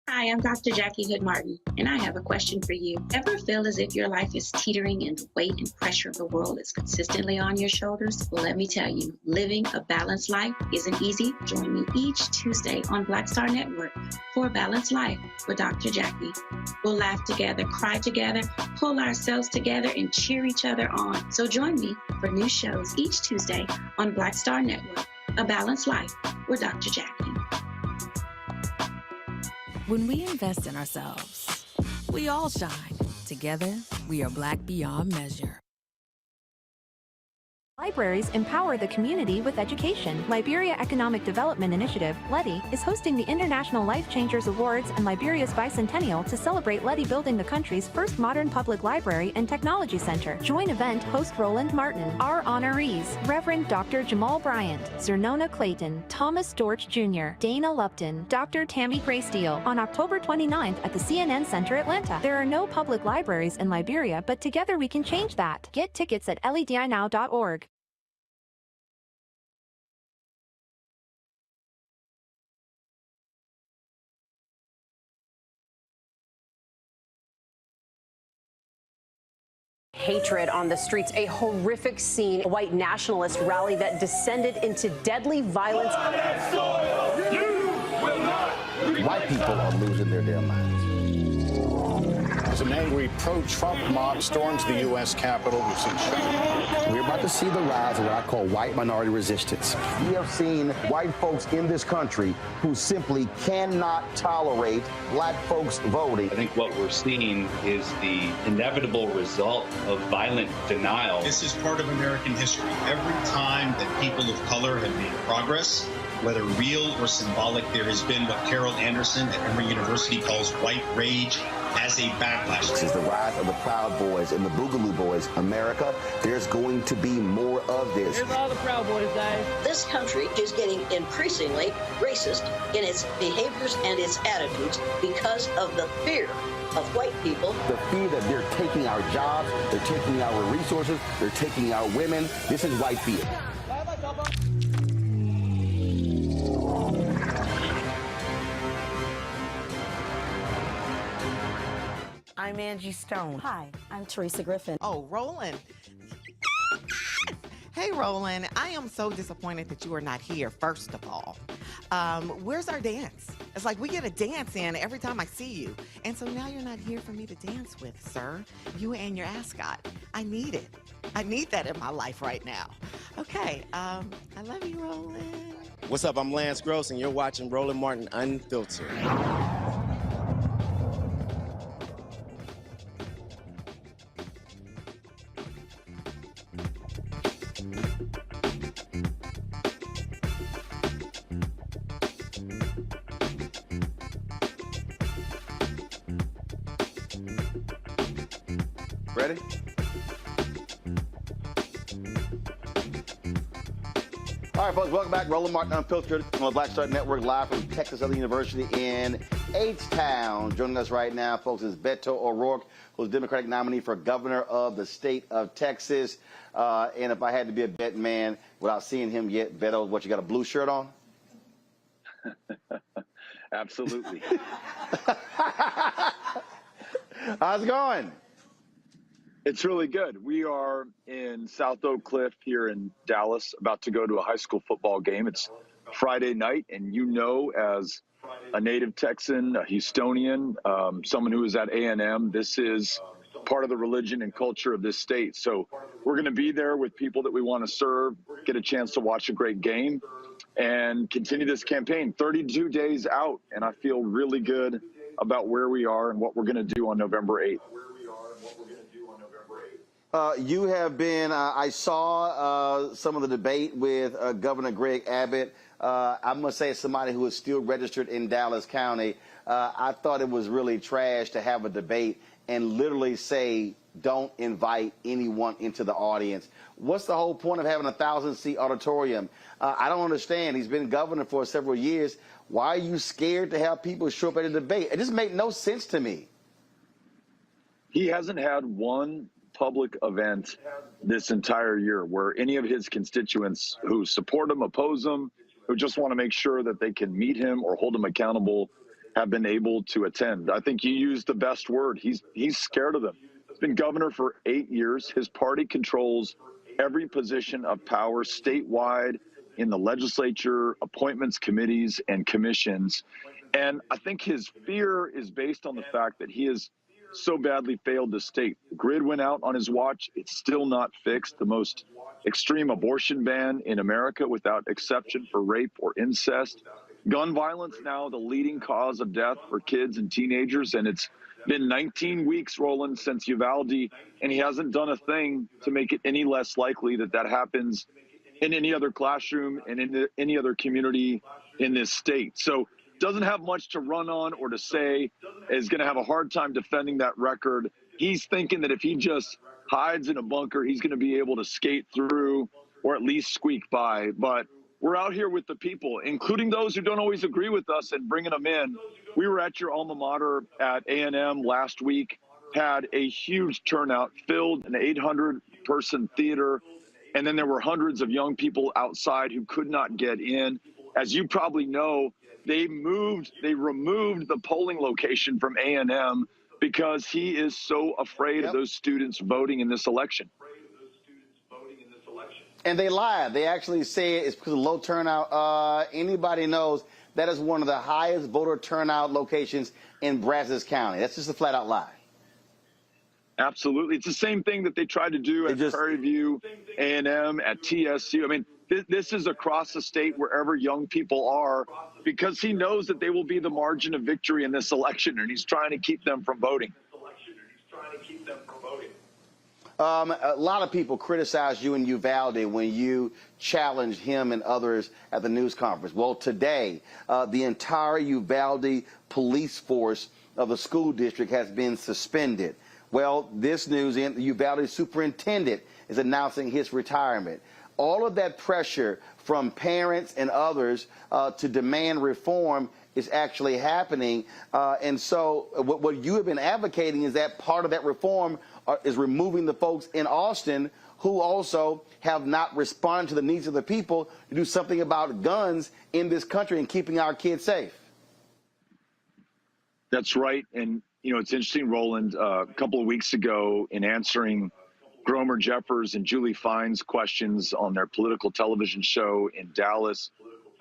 Hi, I'm Dr. Jackie Hood Martin, and I have a question for you. Ever feel as if your life is teetering and the weight and pressure of the world is consistently on your shoulders? Well, let me tell you, living a balanced life isn't easy. Join me each Tuesday on Black Star Network for A Balanced Life with Dr. Jackie. We'll laugh together, cry together, pull ourselves together, and cheer each other on. So join me for new shows each Tuesday on Black Star Network, A Balanced Life with Dr. Jackie. When we invest in ourselves, we all shine. Together, we are black beyond measure. Libraries empower the community with education. Liberia Economic Development Initiative, LEDI, is hosting the International Life Changers Awards and Liberia's Bicentennial to celebrate LEDI building the country's first modern public library and technology center. Join event host Roland Martin. Our honorees, Reverend Dr. Jamal Bryant, Zernona Clayton, Thomas Dorch Jr., Dana Lupton, Dr. Tammy Graysteele, on October 29th at the CNN Center, Atlanta. There are no public libraries in Liberia, but together we can change that. Get tickets at ledinow.org. Hatred on the streets, a horrific scene, a white nationalist rally that descended into deadly violence. White people are losing their damn minds. As an angry pro-Trump mob storms the U.S. Capitol, we've seen shooting. We're about to see the rise of what I call white minority resistance. We have seen white folks in this country who simply cannot tolerate black folks voting. I think what we're seeing is the inevitable result of violent denial. This is part of American history. Every time that people of color have made progress, whether real or symbolic, there has been what Carol Anderson at Emory University calls white rage as a backlash. This is the rise of the Proud Boys and the Boogaloo Boys. America, there's going to be more of this. Here's all the Proud Boys, guys. This country is getting increasingly racist in its behaviors and its attitudes because of the fear of white people. The fear that they're taking our jobs, they're taking our resources, they're taking our women. This is white fear. I'm Angie Stone. Hi, I'm Teresa Griffin. Oh, Roland. Hey, Roland, I am so disappointed that you are not here, first of all. Where's our dance? It's like we get a dance in every time I see you. And so now you're not here for me to dance with, sir. You and your ascot. I need it. I need that in my life right now. Okay, I love you, Roland. What's up? I'm Lance Gross, and you're watching Roland Martin Unfiltered. Ready? All right, folks, welcome back. Roland Martin Unfiltered on the Black Star Network, live from Texas Southern University in H-Town. Joining us right now, folks, is Beto O'Rouke, who's Democratic nominee for governor of the state of Texas. And if I had to be a bet man, without seeing him yet, Beto, what, you got a blue shirt on? Absolutely. How's it going? It's really good. We are in South Oak Cliff here in Dallas, about to go to a high school football game. It's Friday night, and you know, as a native Texan, a Houstonian, someone who is at A&M, this is part of the religion and culture of this state. So we're going to be there with people that we want to serve, get a chance to watch a great game, and continue this campaign. 32 days out, and I feel really good about where we are and what we're going to do on November 8th. You have been, I saw some of the debate with Governor Greg Abbott. I must say, as somebody who is still registered in Dallas County, I thought it was really trash to have a debate and literally say, don't invite anyone into the audience. What's the whole point of having a 1,000-seat auditorium? I don't understand. He's been governor for several years. Why are you scared to have people show up at a debate? It just made no sense to me. He hasn't had one public event this entire year where any of his constituents who support him, oppose him, who just want to make sure that they can meet him or hold him accountable have been able to attend. I think you used the best word. He's scared of them. He's been governor for 8 years. His party controls every position of power statewide in the legislature, appointments committees, and commissions. And I think his fear is based on the fact that he has so badly failed the state. The grid went out on his watch. It's still not fixed. The most extreme abortion ban in America without exception for rape or incest. Gun violence now the leading cause of death for kids and teenagers. And it's been 19 weeks, Roland, since Uvalde, and he hasn't done a thing to make it any less likely that that happens in any other classroom and in any other community in this state. So doesn't have much to run on or to say, is going to have a hard time defending that record. He's thinking that if he just hides in a bunker, he's going to be able to skate through or at least squeak by. But we're out here with the people, including those who don't always agree with us, and bringing them in. We were at your alma mater at A&M last week, had a huge turnout, filled an 800-person theater, and then there were hundreds of young people outside who could not get in. As you probably know, they removed the polling location from A&M because he is so afraid of those students voting in this election. And they lied. They actually say it's because of low turnout. Anybody knows that is one of the highest voter turnout locations in Brazos County. That's just a flat-out lie. Absolutely. It's the same thing that they tried to do at Prairie View, A&M, at TSU. I mean, this is across the state wherever young people are, because he knows that they will be the margin of victory in this election, and he's trying to keep them from voting. A lot of people criticized you in Uvalde when you challenged him and others at the news conference. Well, today, the entire Uvalde police force of the school district has been suspended. Well, this news in the Uvalde superintendent is announcing his retirement. All of that pressure from parents and others to demand reform is actually happening. And so what you have been advocating is that part of that reform is removing the folks in Austin who also have not responded to the needs of the people to do something about guns in this country and keeping our kids safe. That's right. And, you know, it's interesting, Roland, a couple of weeks ago in answering Gromer Jeffers and Julie Fine's questions on their political television show in Dallas,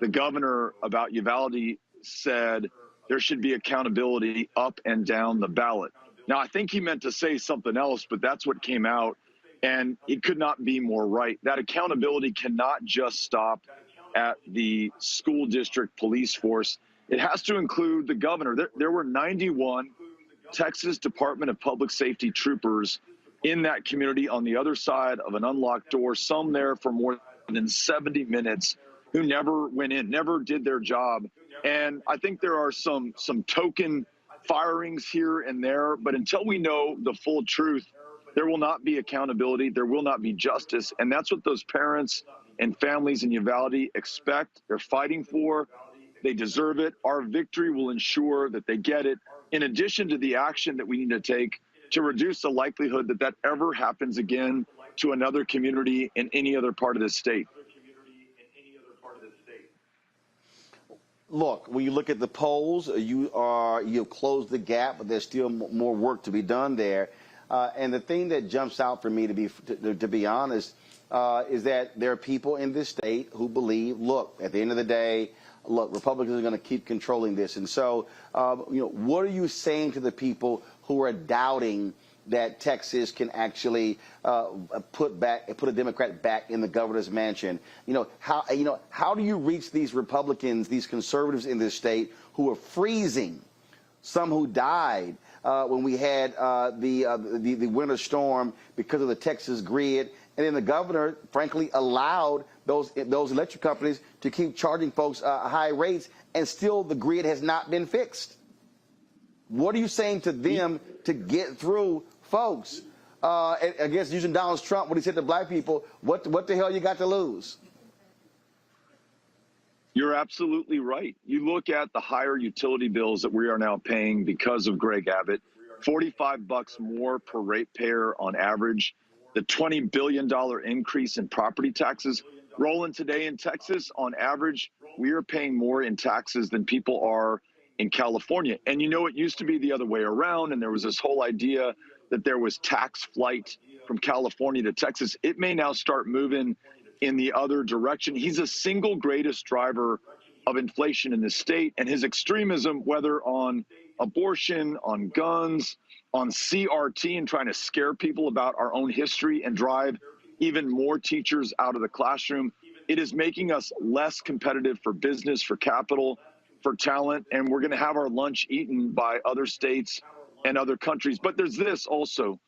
the governor about Uvalde said there should be accountability up and down the ballot. Now, I think he meant to say something else, but that's what came out, and it could not be more right. That accountability cannot just stop at the school district police force. It has to include the governor. There were 91 Texas Department of Public Safety troopers in that community on the other side of an unlocked door, some there for more than 70 minutes, who never went in, never did their job. And I think there are some token firings here and there, but until we know the full truth, there will not be accountability, there will not be justice. And that's what those parents and families in Uvalde expect. They're fighting for. They deserve it. Our victory will ensure that they get it, in addition to the action that we need to take to reduce the likelihood that that ever happens again to another community in any other part of the state. Look, when you look at the polls, you've closed the gap, but there's still more work to be done there. And the thing that jumps out for me, to be honest, is that there are people in this state who believe, look, at the end of the day, look, Republicans are going to keep controlling this. And so, what are you saying to the people who are doubting that Texas can actually put a Democrat back in the governor's mansion? How do you reach these Republicans, these conservatives in this state who are freezing, some who died when we had the winter storm because of the Texas grid, and then the governor, frankly, allowed those electric companies to keep charging folks high rates, and still the grid has not been fixed? What are you saying to them to get through, folks? Against using Donald Trump, when he said to black people, what the hell you got to lose? You're absolutely right. You look at the higher utility bills that we are now paying because of Greg Abbott, $45 more per ratepayer on average, the $20 billion increase in property taxes. Roland, today in Texas, on average, we are paying more in taxes than people are in California. And it used to be the other way around, and there was this whole idea that there was tax flight from California to Texas. It may now start moving in the other direction. He's the single greatest driver of inflation in the state, and his extremism, whether on abortion, on guns, on CRT, and trying to scare people about our own history and drive even more teachers out of the classroom, it is making us less competitive for business, for capital, for talent, and we're going to have our lunch eaten by other states and other countries. But there's this also,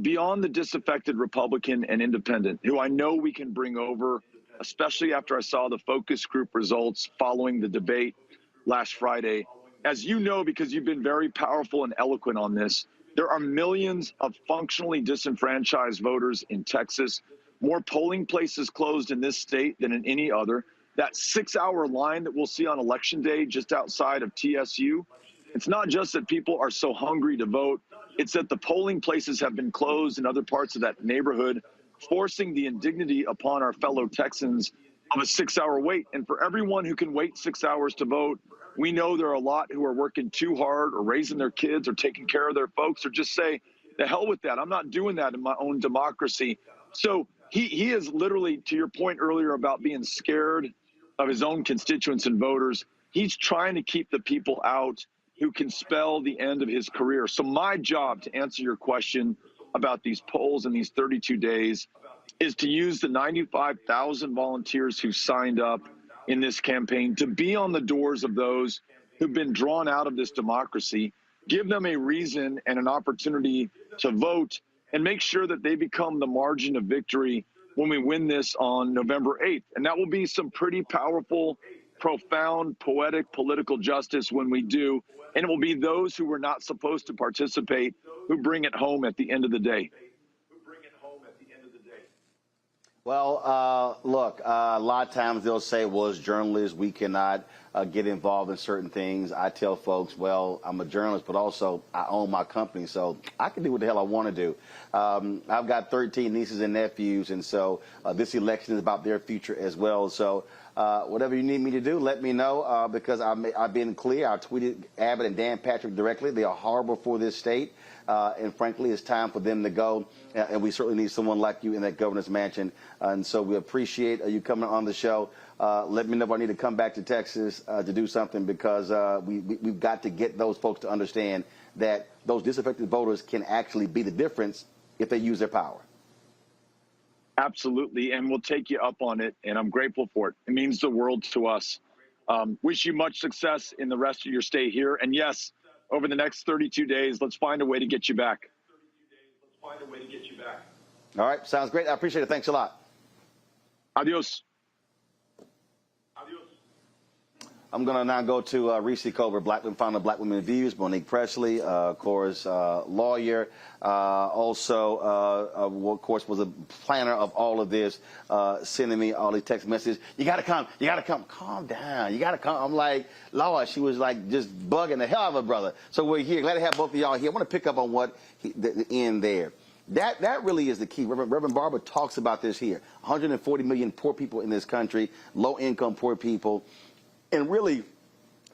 beyond the disaffected Republican and independent, who I know we can bring over, especially after I saw the focus group results following the debate last Friday. As you know, because you've been very powerful and eloquent on this, there are millions of functionally disenfranchised voters in Texas, more polling places closed in this state than in any other. That 6-hour line that we'll see on Election Day just outside of TSU, it's not just that people are so hungry to vote, it's that the polling places have been closed in other parts of that neighborhood, forcing the indignity upon our fellow Texans of a 6-hour wait. And for everyone who can wait 6 hours to vote, we know there are a lot who are working too hard or raising their kids or taking care of their folks or just say, the hell with that. I'm not doing that in my own democracy. So he is literally, to your point earlier about being scared of his own constituents and voters, he's trying to keep the people out who can spell the end of his career. So my job, to answer your question about these polls in these 32 days, is to use the 95,000 volunteers who signed up in this campaign to be on the doors of those who've been drawn out of this democracy, give them a reason and an opportunity to vote, and make sure that they become the margin of victory when we win this on November 8th. And that will be some pretty powerful, profound, poetic political justice when we do. And it will be those who were not supposed to participate who bring it home at the end of the day. Well, look, a lot of times they'll say, well, as journalists, we cannot get involved in certain things. I tell folks, well, I'm a journalist, but also I own my company, so I can do what the hell I want to do. I've got 13 nieces and nephews, and so this election is about their future as well. So whatever you need me to do, let me know, because I've been clear. I tweeted Abbott and Dan Patrick directly. They are horrible for this state. And frankly, it's time for them to go. And we certainly need someone like you in that governor's mansion. And so we appreciate you coming on the show. Let me know if I need to come back to Texas to do something, because we've got to get those folks to understand that those disaffected voters can actually be the difference if they use their power. Absolutely. And we'll take you up on it. And I'm grateful for it. It means the world to us. Wish you much success in the rest of your stay here. And yes, over the next 32 days, let's find a way to get you back. All right. Sounds great. I appreciate it. Thanks a lot. Adios. I'm going to now go to Reese Cover, founder of Black Women Views, Monique Presley, of course, lawyer, also, of course, was a planner of all of this, sending me all these text messages. You got to come. You got to come. Calm down. You got to come. I'm like, Lord, she was like just bugging the hell out of her brother. So we're here. Glad to have both of y'all here. I want to pick up on what the end there. That really is the key. Reverend Barber talks about this here. 140 million poor people in this country, low-income poor people. And really,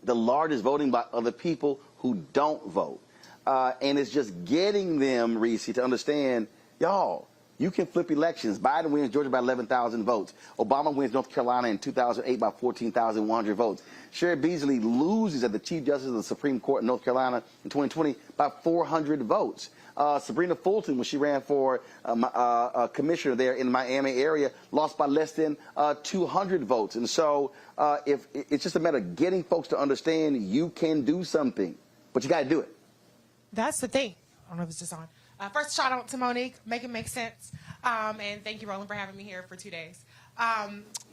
the largest voting by other people who don't vote. And it's just getting them, Reese, to understand, y'all, you can flip elections. Biden wins Georgia by 11,000 votes. Obama wins North Carolina in 2008 by 14,100 votes. Sherry Beasley loses at the Chief Justice of the Supreme Court in North Carolina in 2020 by 400 votes. Sabrina Fulton, when she ran for commissioner there in the Miami area, lost by less than 200 votes. And so if it's just a matter of getting folks to understand you can do something, but you got to do it. That's the thing. I don't know if it's just on. First, shout out to Monique. Make it make sense. And thank you, Roland, for having me here for 2 days.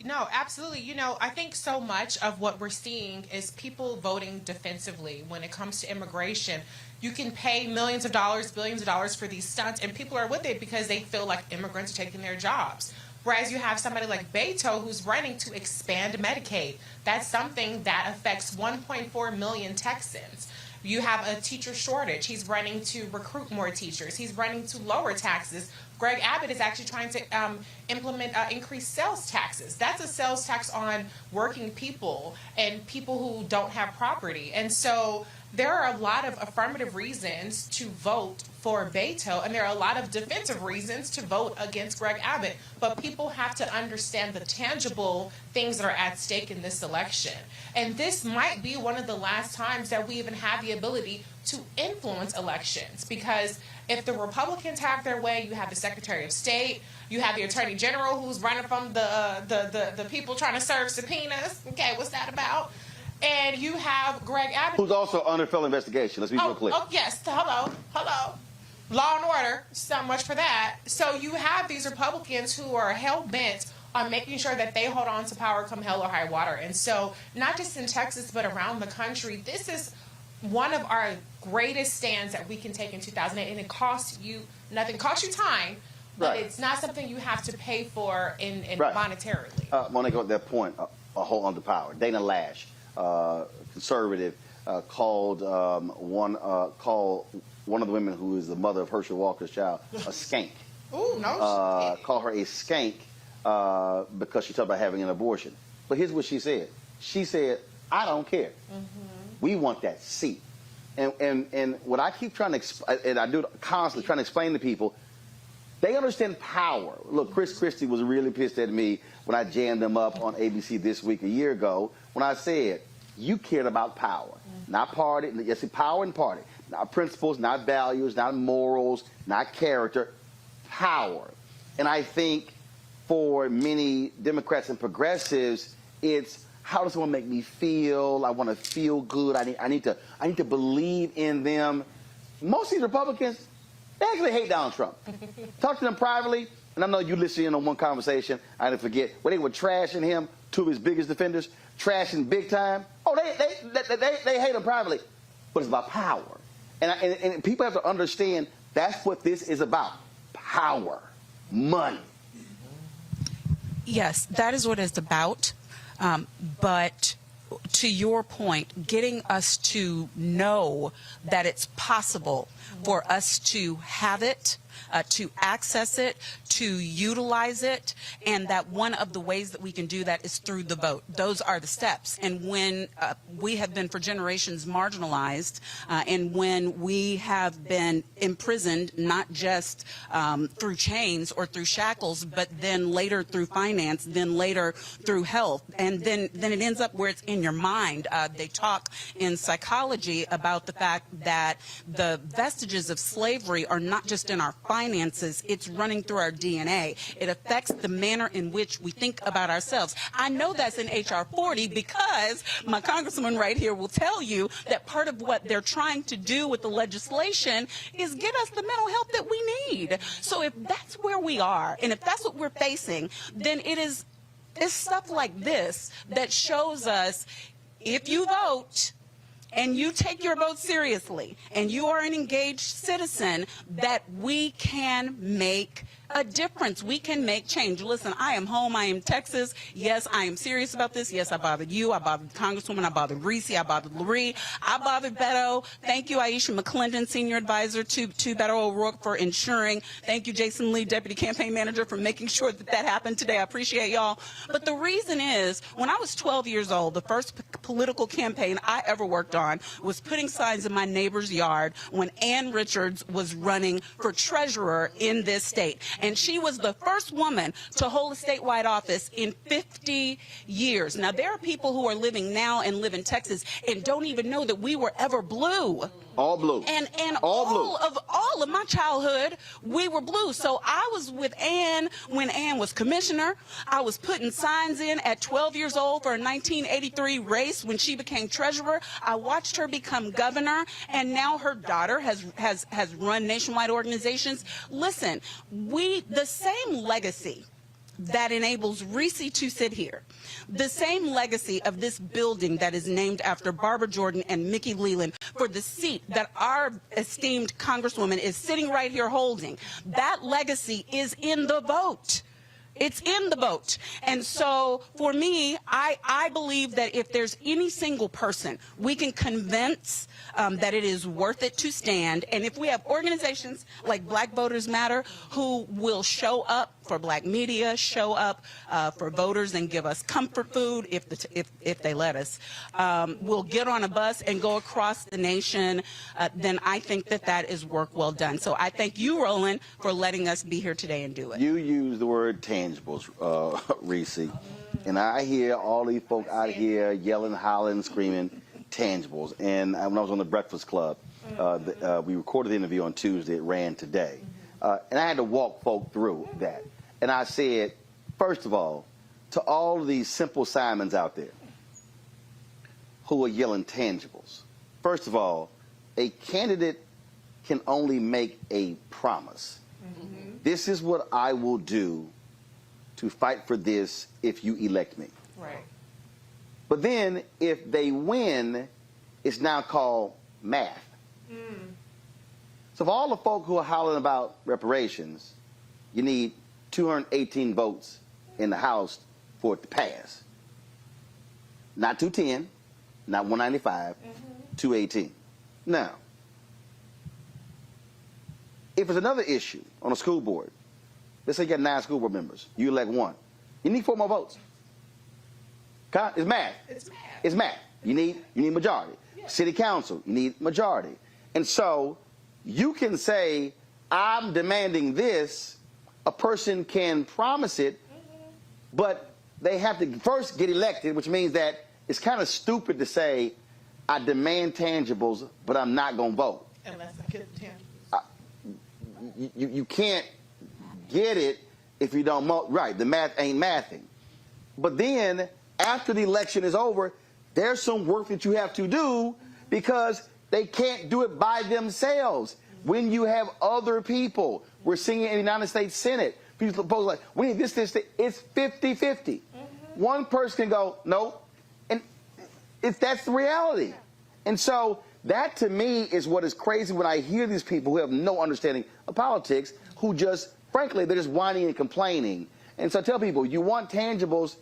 No, absolutely. You know, I think so much of what we're seeing is people voting defensively when it comes to immigration. You can pay millions of dollars, billions of dollars for these stunts, and people are with it because they feel like immigrants are taking their jobs. Whereas you have somebody like Beto who's running to expand Medicaid. That's something that affects 1.4 million Texans. You have a teacher shortage. He's running to recruit more teachers. He's running to lower taxes. Greg Abbott is actually trying to implement increased sales taxes. That's a sales tax on working people and people who don't have property. And so there are a lot of affirmative reasons to vote for Beto, and there are a lot of defensive reasons to vote against Greg Abbott. But people have to understand the tangible things that are at stake in this election. And this might be one of the last times that we even have the ability to influence elections, because if the Republicans have their way, you have the Secretary of State, you have the Attorney General who's running from the people trying to serve subpoenas. Okay, what's that about? And you have Greg Abbott, who's also under federal investigation. Let's be real clear. Oh, yes. Hello. Law and order. So much for that. So you have these Republicans who are hell-bent on making sure that they hold on to power come hell or high water. And so not just in Texas, but around the country, this is one of our greatest stands that we can take in 2008. And it costs you nothing. It costs you time, but it's not something you have to pay for in monetarily. Monique, at that point, a hold on to power. Dana Lash, conservative, called one of the women who is the mother of Herschel Walker's child a skank. Ooh, no. Call her a skank because she talked about having an abortion. But here's what she said. She said, I don't care. Mm-hmm. We want that seat. And what I keep trying to and I do it constantly trying to explain to people, they understand power. Look, Chris Christie was really pissed at me when I jammed him up on ABC This Week a year ago when I said, you cared about power, not party. Yes, power and party. Not principles, not values, not morals, not character, power. And I think for many Democrats and progressives, it's how does someone make me feel? I want to feel good. I need to believe in them. Most of these Republicans, they actually hate Donald Trump. Talk to them privately, and I know you listened in on one conversation. I didn't forget when they were trashing him. Two of his biggest defenders, trashing big time. Oh, they hate him privately. but it's about power. And people have to understand that's what this is about. Power, money. Yes, that is what it's about. But to your point, getting us to know that it's possible for us to have it, to access it, to utilize it, and that one of the ways that we can do that is through the vote. Those are the steps. And when we have been for generations marginalized, and when we have been imprisoned, not just through chains or through shackles, but then later through finance, then later through health, and then it ends up where it's in your mind. They talk in psychology about the fact that the vestiges of slavery are not just in our finances, it's running through our DNA. It affects the manner in which we think about ourselves. I know that's in H.R. 40 because my congressman right here will tell you that part of what they're trying to do with the legislation is get us the mental health that we need. So if that's where we are, and if that's what we're facing, then it's stuff like this that shows us if you vote, and you take your vote seriously, and you are an engaged citizen, that we can make a difference. We can make change. Listen, I am home. I am Texas. Yes, I am serious about this. Yes, I bothered you. I bothered the Congresswoman. I bothered Reese. I bothered Lurie. I bothered Beto. Thank you, Aisha McClendon, Senior Advisor to Beto O'Rouke, for ensuring. Thank you, Jason Lee, Deputy Campaign Manager, for making sure that that happened today. I appreciate y'all. But the reason is, when I was 12 years old, the first political campaign I ever worked on was putting signs in my neighbor's yard when Ann Richards was running for treasurer in this state. And she was the first woman to hold a statewide office in 50 years. Now, there are people who are living now and live in Texas and don't even know that we were ever blue. All blue. And all of my childhood, we were blue. So I was with Ann when Ann was commissioner. I was putting signs in at 12 years old for a 1983 race when she became treasurer. I watched her become governor, and now her daughter has run nationwide organizations. Listen, the same legacy that enables Reese to sit here, the same legacy of this building that is named after Barbara Jordan and Mickey Leland for the seat that our esteemed Congresswoman is sitting right here holding, that legacy is in the vote. It's in the vote. And so for me, I believe that if there's any single person we can convince that it is worth it to stand, and if we have organizations like Black Voters Matter who will show up for Black media, show up for voters and give us comfort food if they let us, we'll get on a bus and go across the nation, then I think that is work well done. So I thank you, Roland, for letting us be here today and do it. You use the word tangibles, Reese, and I hear all these folk out here yelling, hollering, screaming tangibles. And when I was on the Breakfast Club, we recorded the interview on Tuesday. It ran today. And I had to walk folk through that. And I said, first of all, to all of these simple Simons out there who are yelling tangibles, first of all, a candidate can only make a promise. Mm-hmm. This is what I will do to fight for this if you elect me. Right. But then if they win, it's now called math. Mm. So for all the folk who are hollering about reparations, you need 218 votes in the House for it to pass. Not 210, not 195, 218. Now, if it's another issue on a school board, let's say you got 9 school board members, you elect 1, you need 4 more votes. It's math. It's math. It's math. You need majority. Yeah. City council, you need majority. And so you can say, I'm demanding this. A person can promise it, but they have to first get elected, which means that it's kind of stupid to say, I demand tangibles, but I'm not going to vote. Unless I get tangibles. You can't get it if you don't vote. Right, the math ain't mathing. But then, after the election is over, there's some work that you have to do because they can't do it by themselves. When you have other people, we're seeing it in the United States Senate. People propose like, we need this. It's 50-50. Mm-hmm. One person can go, no, and that's the reality. And so That to me is what is crazy when I hear these people who have no understanding of politics, who just, frankly, they're just whining and complaining. And so I tell people, you want tangibles,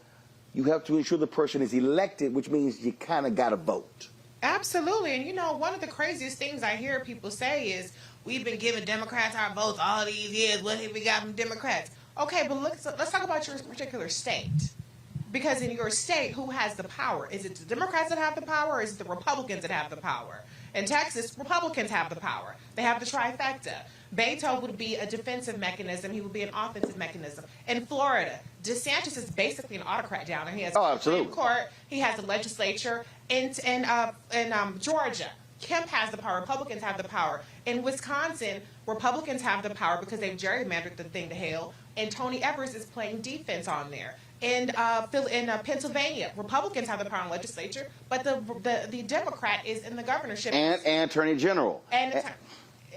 you have to ensure the person is elected, which means you kind of got to vote. Absolutely. And, you know, one of the craziest things I hear people say is, we've been giving Democrats our votes all these years. What have we got from Democrats? Okay, but let's talk about your particular state. Because in your state, who has the power? Is it the Democrats that have the power, or is it the Republicans that have the power? In Texas, Republicans have the power. They have the trifecta. Beto would be a defensive mechanism. He would be an offensive mechanism. In Florida, DeSantis is basically an autocrat down there. He has the Supreme Court. He has the legislature. In Georgia, Kemp has the power. Republicans have the power. In Wisconsin, Republicans have the power because they've gerrymandered the thing to hell. And Tony Evers is playing defense on there. In Pennsylvania, Republicans have the power in the legislature, but the Democrat is in the governorship. And Attorney General.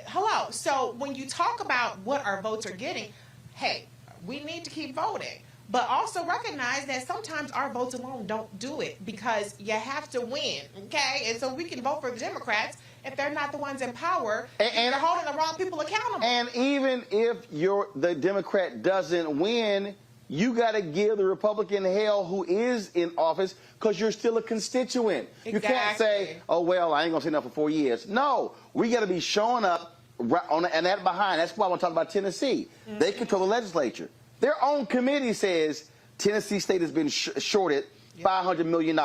Hello. So when you talk about what our votes are getting, hey, we need to keep voting. But also recognize that sometimes our votes alone don't do it, because you have to win, okay? And so we can vote for the Democrats if they're not the ones in power and they're holding the wrong people accountable. And even if the Democrat doesn't win, you got to give the Republican hell who is in office, because you're still a constituent. Exactly. You can't say, oh, well, I ain't going to say nothing for 4 years. No, we got to be showing up and that behind. That's why I want to talk about Tennessee. Mm-hmm. They control the legislature. Their own committee says Tennessee State has been shorted $500 million.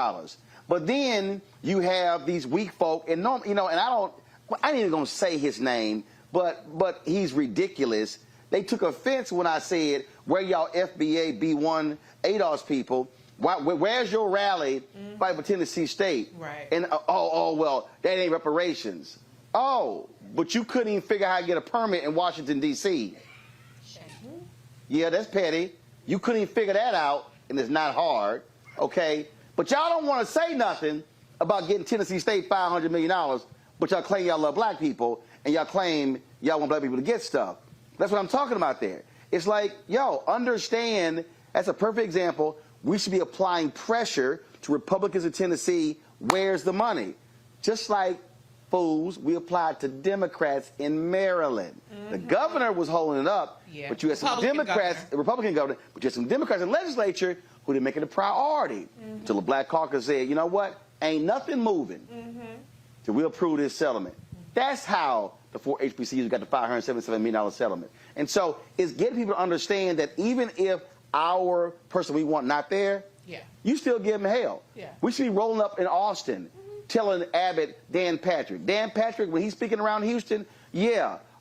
But then you have these weak folk, and I ain't even going to say his name, but he's ridiculous. They took offense when I said, where y'all FBA B1 ADOS people? Where's your rally fight for Tennessee State? Right. And well, that ain't reparations. Oh, but you couldn't even figure out how to get a permit in Washington, D.C. Yeah, that's petty. You couldn't even figure that out, and it's not hard, okay? But y'all don't want to say nothing about getting Tennessee State $500 million, but y'all claim y'all love black people, and y'all claim y'all want black people to get stuff. That's what I'm talking about there. It's like, yo, understand, that's a perfect example. We should be applying pressure to Republicans in Tennessee. Where's the money? Just like, fools, we applied to Democrats in Maryland. The governor was holding it up, but you had some Republican governor, but you had some Democrats in the legislature who didn't make it a priority. Until the Black Caucus said, you know what, ain't nothing moving till we approve this settlement. That's how the 4 HBCUs got the $577 million settlement. And so it's getting people to understand that even if our person we want not there, you still give them hell. We should be rolling up in Austin telling Abbott, Dan Patrick, when he's speaking around Houston,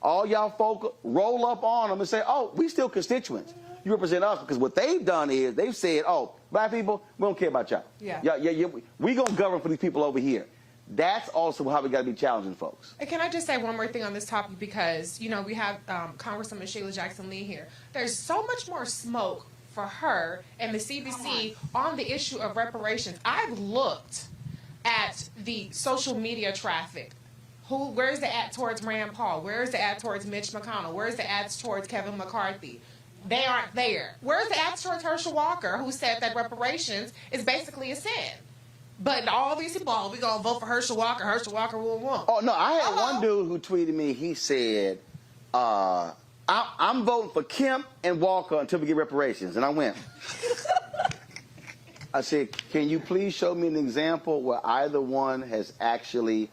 all y'all folk roll up on him and say, oh, we still constituents. You represent us, because what they've done is they've said, oh, black people, we don't care about y'all. We going to govern for these people over here. That's also how we got to be challenging folks. And can I just say one more thing on this topic, because, we have Congresswoman Sheila Jackson Lee here. There's so much more smoke for her and the CBC on the issue of reparations. I've looked at the social media traffic. Where's the ad towards Rand Paul? Where's the ad towards Mitch McConnell? Where's the ads towards Kevin McCarthy? They aren't there. Where's the ads towards Herschel Walker, who said that reparations is basically a sin? But all these people, we're going to vote for Herschel Walker. Herschel Walker will win. Oh, no, I had one dude who tweeted me. He said, I'm voting for Kemp and Walker until we get reparations. And I went. I said, can you please show me an example where either one has actually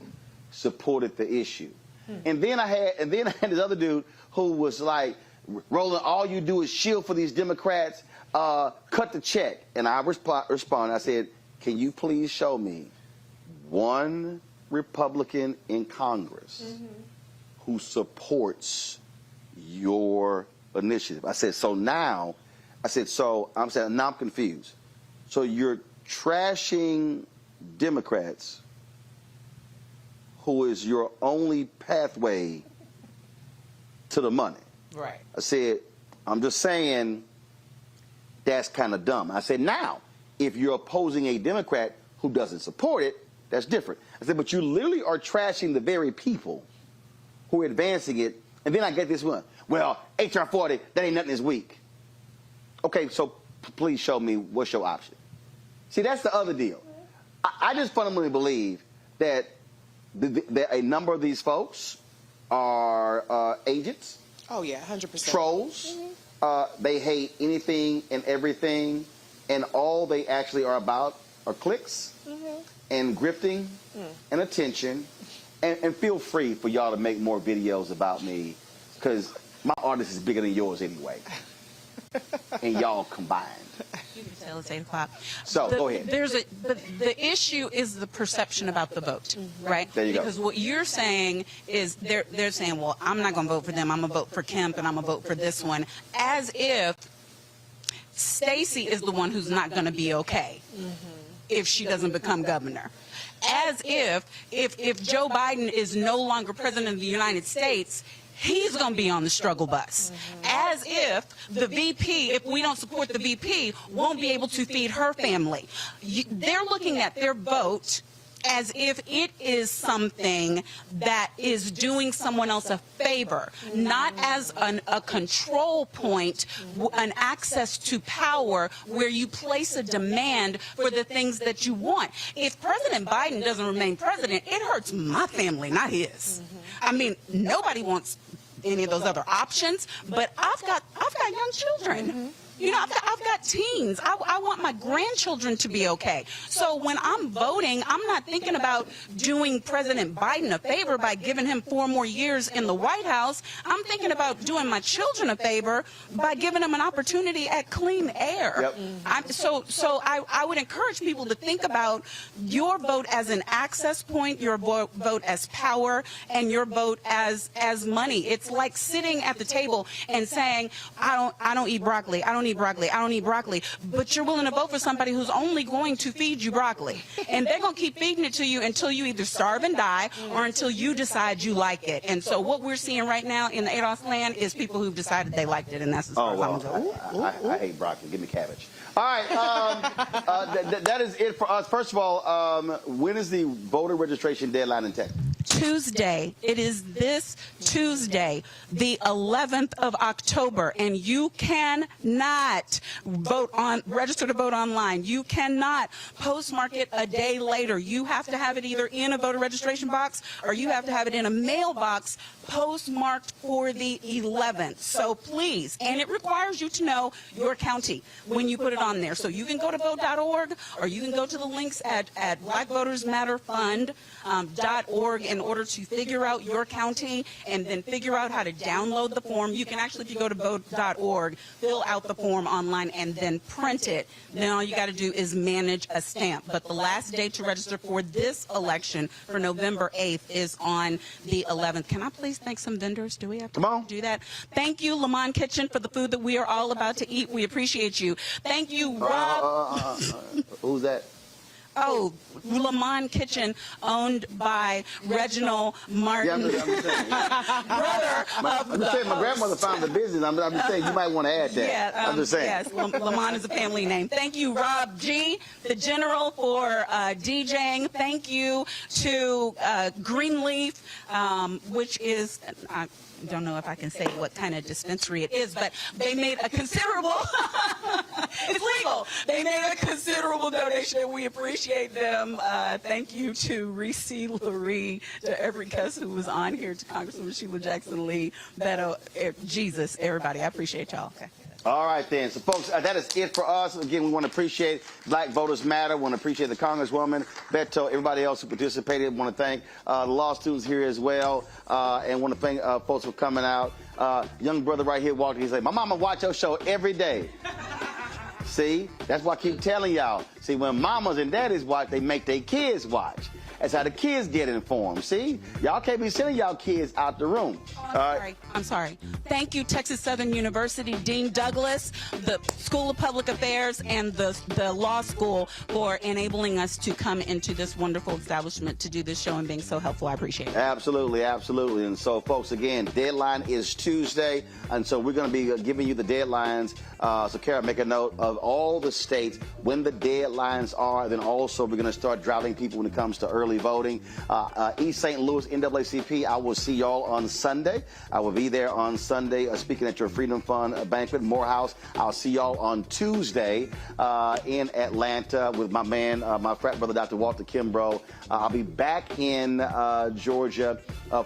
supported the issue? And then I had this other dude who was like, Roland, all you do is shield for these Democrats, cut the check. And I responded, I said, can you please show me one Republican in Congress who supports your initiative? I said, now I'm confused. So you're trashing Democrats, who is your only pathway to the money. Right. I said, I'm just saying that's kind of dumb. I said, now, if you're opposing a Democrat who doesn't support it, that's different. I said, but you literally are trashing the very people who are advancing it. And then I get this one. Well, H.R. 40, that ain't nothing this week. Okay, so please show me what's your option. See, that's the other deal. I just fundamentally believe that a number of these folks are agents. Oh, yeah, 100%. Trolls. They hate anything and everything, and all they actually are about are clicks and grifting and attention. And feel free for y'all to make more videos about me, because my audience is bigger than yours anyway. And y'all combined. You can tell it's 8 o'clock. So go ahead. But the issue is the perception about the vote, right? There you go. Because what you're saying is they're saying, well, I'm not going to vote for them. I'm going to vote for Kemp, and I'm going to vote for this one, as if Stacey is the one who's not going to be okay if she doesn't become governor. As if Joe Biden is no longer president of the United States, he's going to be on the struggle bus. As if the VP, if we don't support the VP, won't be able to feed her family. They're looking at their vote as if it is something that is doing someone else a favor, not as a control point, an access to power where you place a demand for the things that you want. If President Biden doesn't remain president, it hurts my family, not his. I mean, nobody wants any of those other options, but I've got young children. You know, I've got teens. I want my grandchildren to be okay. So when I'm voting, I'm not thinking about doing President Biden a favor by giving him 4 more years in the White House. I'm thinking about doing my children a favor by giving them an opportunity at clean air. Yep. So I would encourage people to think about your vote as an access point, your vote as power, and your vote as money. It's like sitting at the table and saying, I don't eat broccoli. I don't eat broccoli, but you're willing to vote for somebody who's only going to feed you broccoli. And they're going to keep feeding it to you until you either starve and die or until you decide you like it. And so what we're seeing right now in the ADOS land is people who've decided they liked it, and that's as far as I'm going to go. I hate broccoli. Give me cabbage. All right, that is it for us. First of all, when is the voter registration deadline in Texas? Tuesday. It is this Tuesday, the 11th of October, and you cannot register to vote online. You cannot postmark it a day later. You have to have it either in a voter registration box or you have to have it in a mailbox postmarked for the 11th. So please, and it requires you to know your county when you put it on there. So you can go to vote.org or you can go to the links at blackvotersmatterfund.org in order to figure out your county and then figure out how to download the form. You can actually, if you go to vote.org, fill out the form online and then print it. Then all you got to do is manage a stamp. But the last day to register for this election for November 8th is on the 11th. Can I please thank some vendors? Do we have to do that? Thank you, Lamont Kitchen, for the food that we are all about to eat. We appreciate you. Thank you, Rob. Who's that? Oh, Lamont Kitchen, owned by Reginald Martin. Yeah, I'm just saying, my grandmother found the business. I'm just saying you might want to add that. Yeah, I'm just saying. Yes, Lamont is a family name. Thank you, Rob G., the General, for DJing. Thank you to Greenleaf, which is... I don't know if I can say what kind of dispensary it is, but they made a considerable, it's legal. They made a considerable donation, and we appreciate them. Thank you to Reese Lurie, to every guest who was on here, to Congresswoman Sheila Jackson Lee, Beto, Jesus, everybody. I appreciate y'all. Okay. All right, then. So, folks, that is it for us. Again, we want to appreciate Black Voters Matter. We want to appreciate the Congresswoman, Beto, everybody else who participated. We want to thank the law students here as well, and want to thank folks for coming out. Young brother right here walking, he's like, my mama watch your show every day. See? That's why I keep telling y'all. See, when mamas and daddies watch, they make their kids watch. That's how the kids get informed. See? Y'all can't be sending y'all kids out the room. I'm sorry. Thank you, Texas Southern University, Dean Douglas, the School of Public Affairs, and the law school for enabling us to come into this wonderful establishment to do this show and being so helpful. I appreciate it. Absolutely, absolutely. And so, folks, again, deadline is Tuesday, and so we're going to be giving you the deadlines. So, Kara, make a note of all the states when the deadlines are. Then also, we're going to start driving people when it comes to early early voting. East St. Louis NAACP, I will see y'all on Sunday. I will be there on Sunday speaking at your Freedom Fund banquet, Morehouse. I'll see y'all on Tuesday in Atlanta with my man, my frat brother, Dr. Walter Kimbrough. I'll be back in Georgia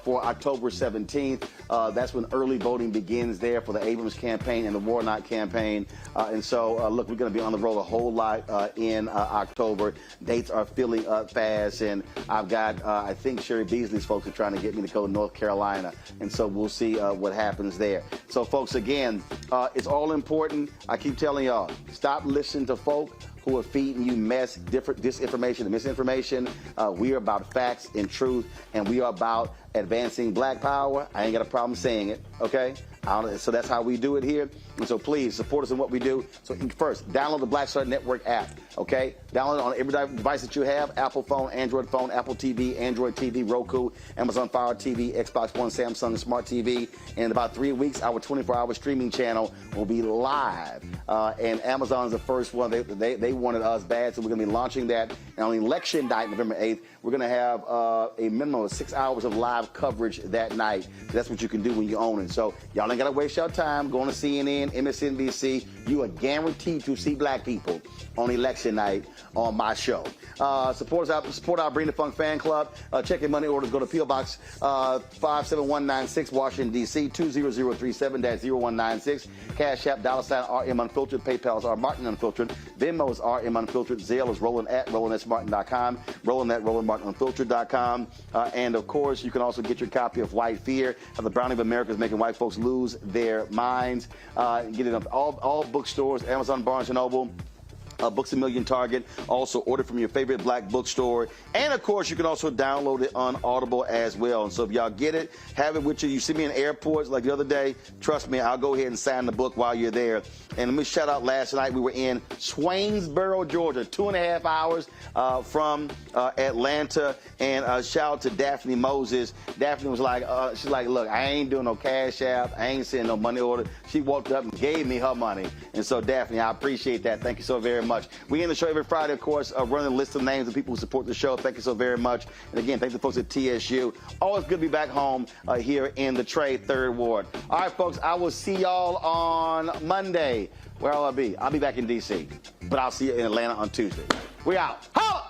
for October 17th. That's when early voting begins there for the Abrams campaign and the Warnock campaign. And so, look, we're going to be on the road a whole lot in October. Dates are filling up fast. And I've got, I think Sherry Beasley's folks are trying to get me to go to North Carolina. And so we'll see what happens there. So, folks, again, it's all important. I keep telling y'all, stop listening to folk who are feeding you disinformation and misinformation. We are about facts and truth, and we are about advancing black power. I ain't got a problem saying it, okay? So that's how we do it here. And so please support us in what we do. So first, download the Black Star Network app, okay? Download it on every device that you have, Apple phone, Android phone, Apple TV, Android TV, Roku, Amazon Fire TV, Xbox One, Samsung Smart TV. In about 3 weeks, our 24-hour streaming channel will be live. And Amazon's the first one. They wanted us bad, so we're going to be launching that. And on election night, November 8th, we're going to have a minimum of 6 hours of live coverage that night. So that's what you can do when you own it. So y'all ain't got to waste your time going to CNN, MSNBC. You are guaranteed to see black people on election night on my show. Support our Bring the Funk fan club. Check your money orders. Go to P.O. Box 57196, Washington, D.C., 20037-0196. Cash App, $RM Unfiltered. PayPal is R Martin Unfiltered. Venmo is RM Unfiltered. Zelle is Roland at RolandSMartin.com. Roland at RolandMartinUnfiltered.com. And, of course, you can also get your copy of White Fear, How the Browning of America is Making White Folks Lose Their Minds. Get it on all bookstores, Amazon, Barnes & Noble. Books A Million, Target. Also order from your favorite black bookstore. And, of course, you can also download it on Audible as well. And so if y'all get it, have it with you. You see me in airports like the other day, trust me, I'll go ahead and sign the book while you're there. And let me shout out last night. We were in Swainsboro, Georgia, 2.5 hours from Atlanta. And shout out to Daphne Moses. Daphne was like, she's like, look, I ain't doing no Cash App. I ain't sending no money order. She walked up and gave me her money. And so, Daphne, I appreciate that. Thank you so very much. We end the show every Friday, of course, running a list of names of people who support the show. Thank you so very much. And again, thank the folks at TSU. Always good to be back home here in the Trade 3rd Ward. All right, folks, I will see y'all on Monday. Where will I be? I'll be back in D.C., but I'll see you in Atlanta on Tuesday. We out. Holla!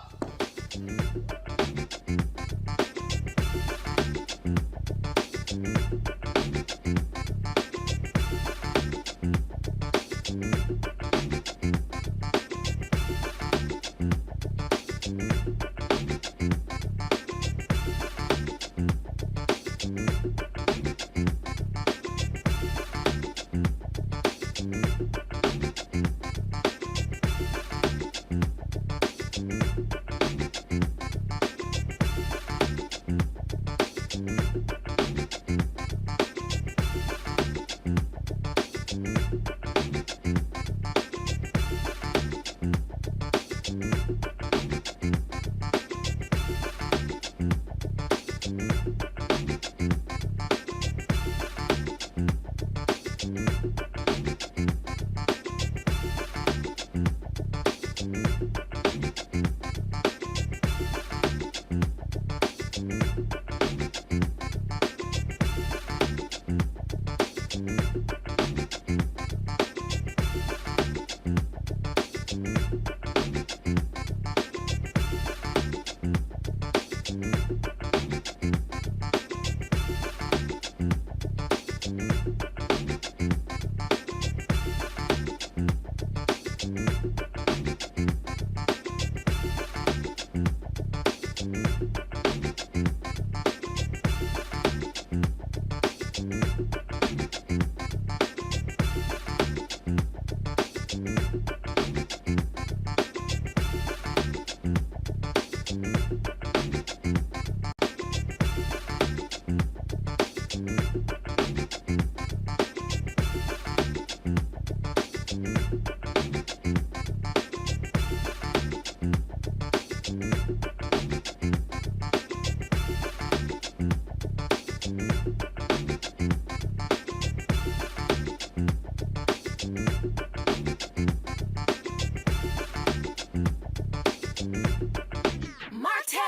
Martin!